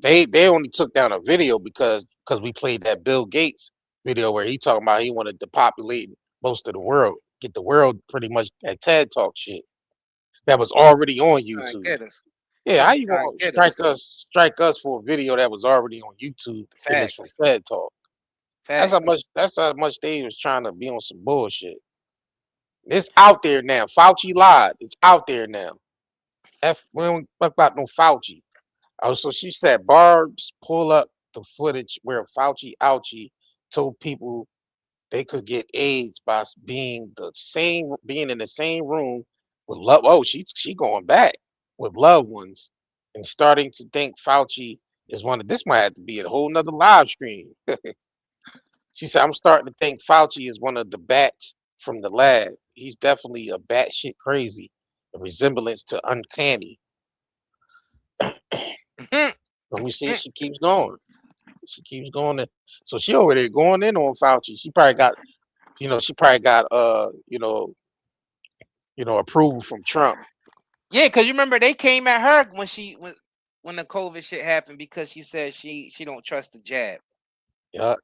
They only took down a video because we played that Bill Gates video where he talking about he wanted to depopulate most of the world, get the world pretty much that TED Talk shit that was already on YouTube. Yeah, how you gonna strike us for a video that was already on YouTube and it's from TED Talk? That's how much they was trying to be on some bullshit. It's out there now. Fauci lied. It's out there now. We don't talk about no Fauci. Oh, so she said, Barb's pull up the footage where Fauci ouchie told people they could get AIDS by being in the same room with love. Oh, she going back with loved ones and starting to think Fauci is one of this. Might have to be a whole nother live stream. She said, I'm starting to think Fauci is one of the bats from the lab. He's definitely a batshit crazy, a resemblance to uncanny. Let me see. She keeps going. She keeps going. So she over there going in on Fauci. She probably got, approval from Trump. Yeah, because you remember they came at her when the COVID shit happened because she said she don't trust the jab. Yeah.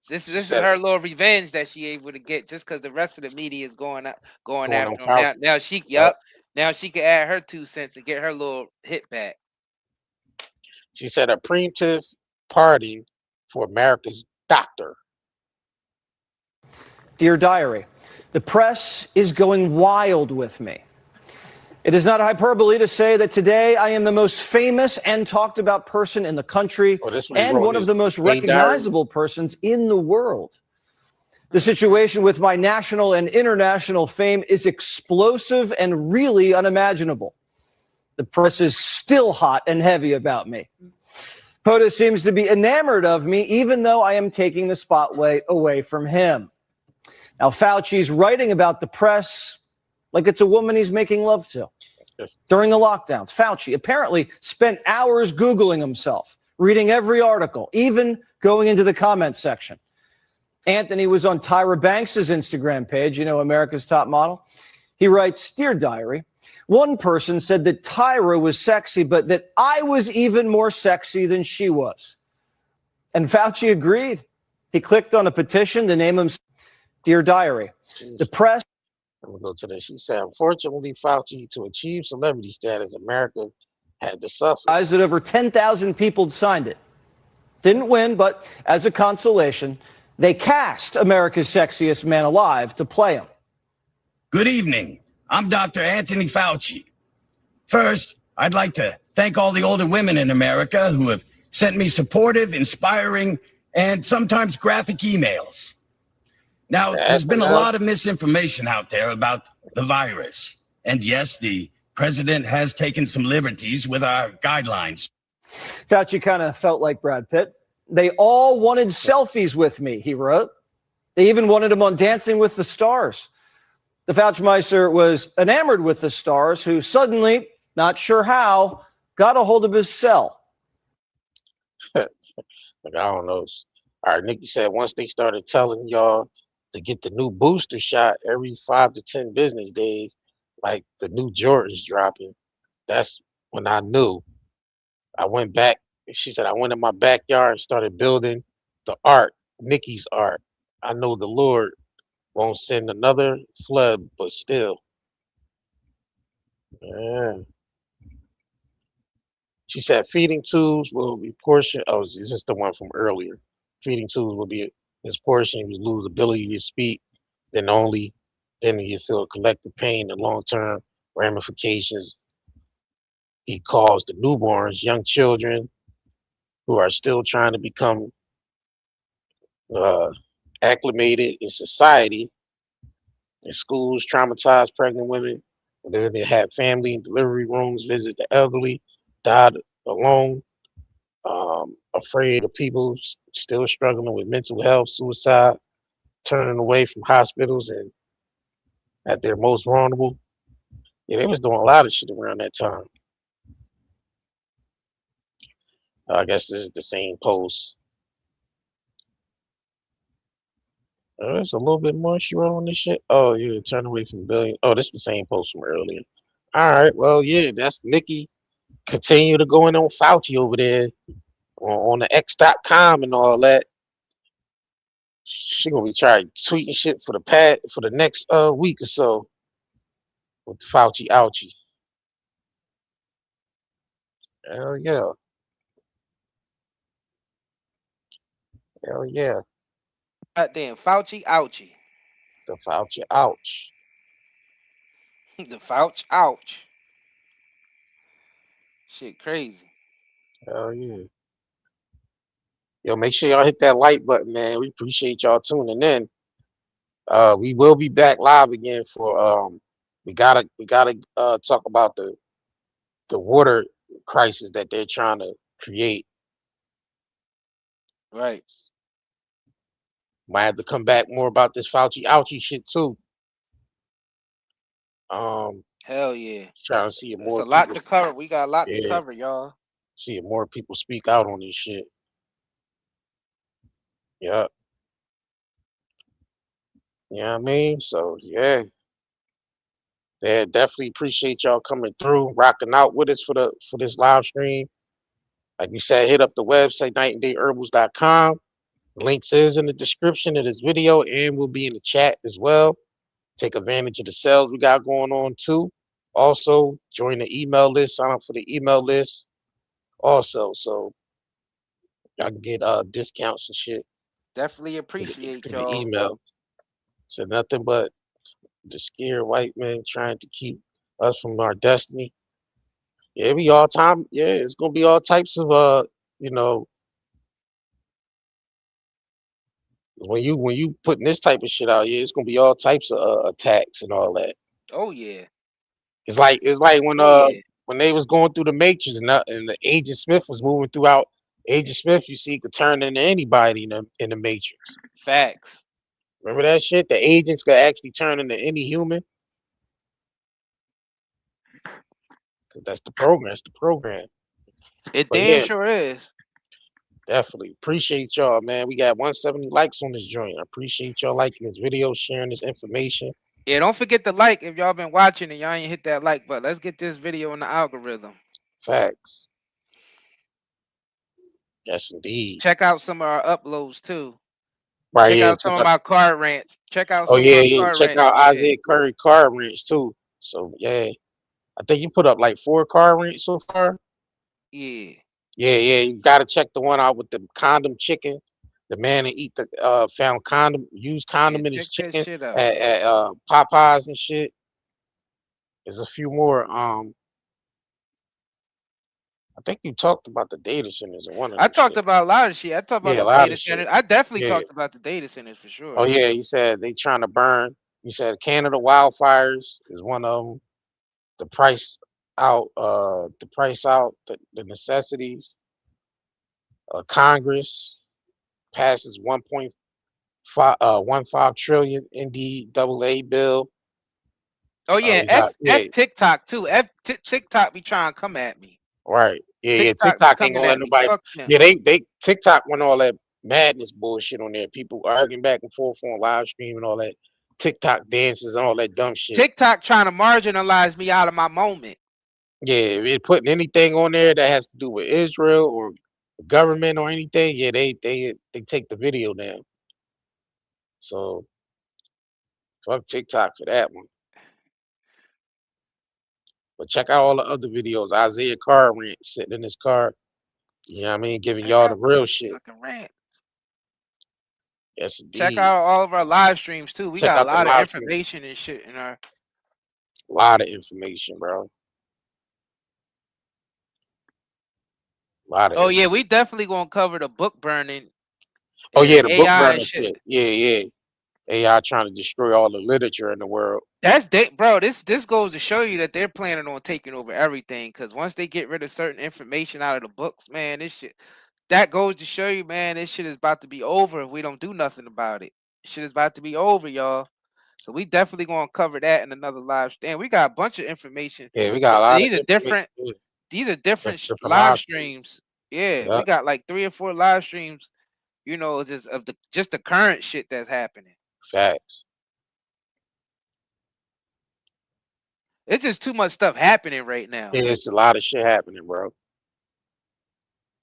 This is her little revenge that she able to get just because the rest of the media is going after him. Now she can add her 2 cents and get her little hit back. She said a preemptive pardon for America's doctor. Dear Diary, the press is going wild with me. It is not hyperbole to say that today I am the most famous and talked about person in the country and one of the most recognizable persons in the world. The situation with my national and international fame is explosive and really unimaginable. The press is still hot and heavy about me. POTUS seems to be enamored of me, even though I am taking the spotlight away from him. Now, Fauci's writing about the press like it's a woman he's making love to. During the lockdowns, Fauci apparently spent hours Googling himself, reading every article, even going into the comments section. Anthony was on Tyra Banks' Instagram page, America's Top Model. He writes, Dear Diary, one person said that Tyra was sexy, but that I was even more sexy than she was. And Fauci agreed. He clicked on a petition to name him. Dear Diary, the press. I'm going to go to this. She said, unfortunately, Fauci, to achieve celebrity status, America had to suffer. That over 10,000 people signed it. Didn't win, but as a consolation, they cast America's sexiest man alive to play him. Good evening. I'm Dr. Anthony Fauci. First, I'd like to thank all the older women in America who have sent me supportive, inspiring, and sometimes graphic emails. Now, there's been a lot of misinformation out there about the virus. And yes, the president has taken some liberties with our guidelines. Fauci kind of felt like Brad Pitt. They all wanted selfies with me, he wrote. They even wanted him on Dancing with the Stars. The Fauci-Meister was enamored with the stars, who suddenly, not sure how, got a hold of his cell. Like, I don't know. All right, Nikki said once they started telling y'all to get the new booster shot every 5 to 10 business days, like the new Jordans dropping, that's when I knew. I went back. She said I went in my backyard and started building the art, Nikki's art. I know the Lord won't send another flood, but still. Yeah. She said feeding tubes will be portion. Oh, is this the one from earlier? Feeding tubes will be his portion. You lose ability to speak, then you feel collective pain and long-term ramifications. He calls the newborns, young children who are still trying to become acclimated in society, in schools, traumatized pregnant women. They have family in delivery rooms, visit the elderly, died alone, afraid of people still struggling with mental health, suicide, turning away from hospitals and at their most vulnerable. Yeah, they was doing a lot of shit around that time. I guess this is the same post. There's a little bit more she wrote on this shit. Oh, yeah, turn away from billion. Oh, this is the same post from earlier. All right, well, yeah, that's Nikki. Continue to go in on Fauci over there on the X.com and all that. She gonna be trying tweeting shit for the next week or so with the Fauci ouchie. Hell yeah. Hell yeah. Goddamn Fauci ouchie. The Fauci ouch. The Fauci ouch. Shit crazy. Hell yeah. Yo, make sure y'all hit that like button, man. We appreciate y'all tuning in. We will be back live again for we gotta talk about the water crisis that they're trying to create. Right. Might have to come back more about this Fauci ouchie shit too. Hell yeah. Trying to see if It's more a lot people, to cover. We got a lot to yeah, cover, y'all. see if more people speak out on this shit. Yeah. You know what I mean? So yeah. Yeah, definitely appreciate y'all coming through, rocking out with us for this live stream. Like we said, hit up the website, nightandayherbals.com. Links is in the description of this video and will be in the chat as well. Take advantage of the sales we got going on too. Also, join the email list, sign up for the email list. Also, so y'all can get discounts and shit Definitely through appreciate the y'all. email. So nothing but the scared white man trying to keep us from our destiny. Yeah, we all time. Yeah, it's gonna be all types of you know, when you putting this type of shit out, yeah, it's gonna be all types of attacks and all that. Oh yeah. It's like Oh yeah. when they was going through the Matrix and the Agent Smith was moving throughout. Agent Smith, you see, could turn into anybody in the Matrix. Facts. Remember that shit? The agents could actually turn into any human. 'Cause that's the program. It's the program. It But damn yeah, sure is. definitely appreciate y'all, man. We got 170 likes on this joint. I appreciate y'all liking this video, sharing this information. Yeah, don't forget to like if y'all been watching and y'all ain't hit that like button. Let's get this video in the algorithm. Facts. Yes, indeed. Check out some of our uploads too. Right Check here. out some of my car rants. Check out Oh some of yeah, my yeah. car Check rants out and shit. Isaiah Curry car rants too. So yeah, I think you put up like 4 car rants so far. Yeah. Yeah. You gotta check the one out with the condom chicken. The man that eat the found used condom in his Check that chicken shit out. at Popeyes and shit. There's a few more. I think you talked about the data centers in one of I them talked shit. about a lot of shit. I talked about Yeah, a the lot data of shit. centers. I definitely Yeah. talked about the data centers for sure. Oh yeah, you said they trying to burn You said Canada wildfires is one of them. The price out the necessities. Congress passes 1.15 trillion NDAA bill. Oh yeah, F TikTok too. TikTok be trying to come at me. Right. Yeah, TikTok be TikTok ain't gonna coming let at me. nobody. Fuck them. Yeah, they TikTok went all that madness bullshit on there. People arguing back and forth on live stream and all that. TikTok dances and all that dumb shit. TikTok trying to marginalize me out of my moment. Yeah, if it putting anything on there that has to do with Israel or the government or anything, yeah, they take the video down. So fuck TikTok for that one. But check out all the other videos. Isaiah Carr rant sitting in his car. You know what I mean? Giving y'all the real shit. Rant. Yes, indeed. Check out all of our live streams too. We Check got a out the lot of live information and shit in our. A lot of information, bro. Oh yeah, we definitely gonna cover the book burning. Oh yeah, the AI book burning shit. shit. Yeah. AI trying to destroy all the literature in the world. Bro. This goes to show you that they're planning on taking over everything. Because once they get rid of certain information out of the books, man, this shit. That goes to show you, man, this shit is about to be over if we don't do nothing about it. Shit is about to be over, y'all. So we definitely gonna cover that in another live stream. We got a bunch of information. Yeah, we got a lot These of are different. information. These are different Different live live streams. Yeah, Yep. we got like 3 or 4 live streams. You know, just of the current shit that's happening. Facts. It's just too much stuff happening right now. Yeah, it's a lot of shit happening, bro.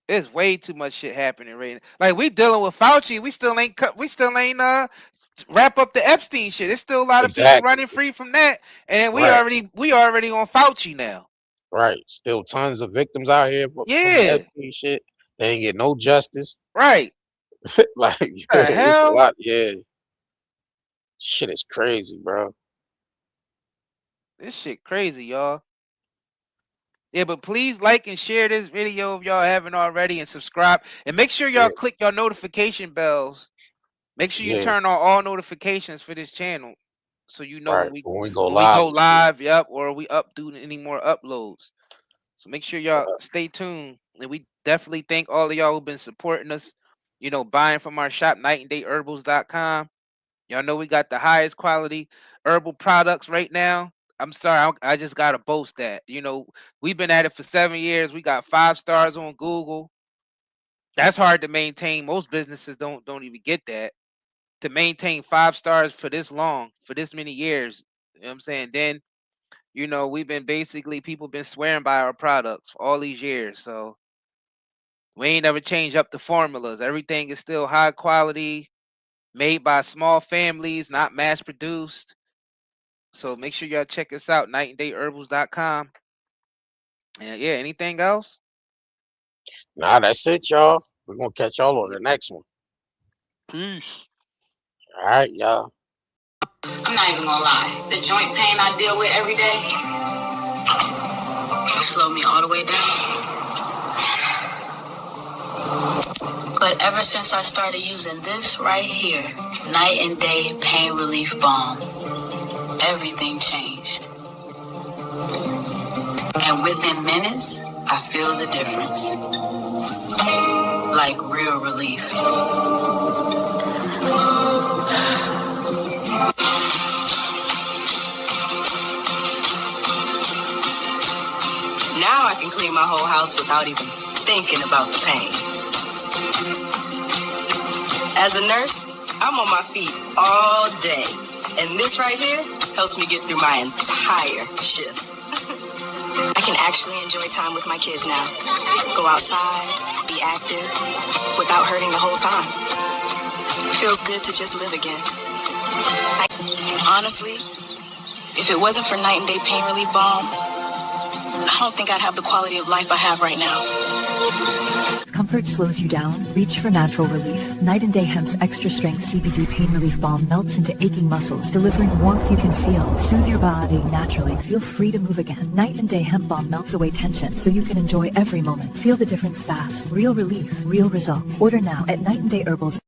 It's way too much shit happening right now. Like we dealing with Fauci, we still ain't wrap up the Epstein shit. There's still a lot of people running free from that, and then we already on Fauci now. Right. Still tons of victims out here. From Epstein shit. They ain't get no justice. Right. Like the hell? A lot. Yeah. Shit is crazy, bro. This shit crazy, y'all. Yeah, but please like and share this video if y'all haven't already, and subscribe. And make sure y'all click your notification bells. Make sure you turn on all notifications for this channel, so you know when we go live. Yep, or we do any more uploads. So make sure y'all stay tuned. And we definitely thank all of y'all who've been supporting us. You know, buying from our shop, nightandayherbals.com. Y'all know we got the highest quality herbal products right now. I'm sorry, I just gotta boast that. You know, we've been at it for 7 years. We got 5 stars on Google. That's hard to maintain. Most businesses don't even get that. To maintain 5 stars for this long, for this many years. You know what I'm saying? Then, you know, people been swearing by our products for all these years. So we ain't never changed up the formulas. Everything is still high quality, made by small families, not mass produced. So make sure y'all check us out, nightandayherbals.com. And yeah, anything else? Nah, that's it, y'all. We're gonna catch y'all on the next one. Peace. All right, y'all. I'm not even gonna lie. The joint pain I deal with every day slowed me all the way down. But ever since I started using this right here, Night and Day Pain Relief Balm, everything changed. And within minutes, I feel the difference. Like real relief. Now I can clean my whole house without even thinking about the pain. As a nurse, I'm on my feet all day. And this right here helps me get through my entire shift. I can actually enjoy time with my kids now. Go outside, be active, without hurting the whole time. Feels good to just live again. Honestly, if it wasn't for Night and Day Pain Relief Balm, I don't think I'd have the quality of life I have right now. Discomfort slows you down. Reach for natural relief. Night and Day Hemp's extra strength CBD pain relief balm melts into aching muscles, delivering warmth you can feel. Soothe your body naturally. Feel free to move again. Night and Day Hemp balm melts away tension so you can enjoy every moment. Feel the difference fast. Real relief, real results. Order now at Night and Day Herbals.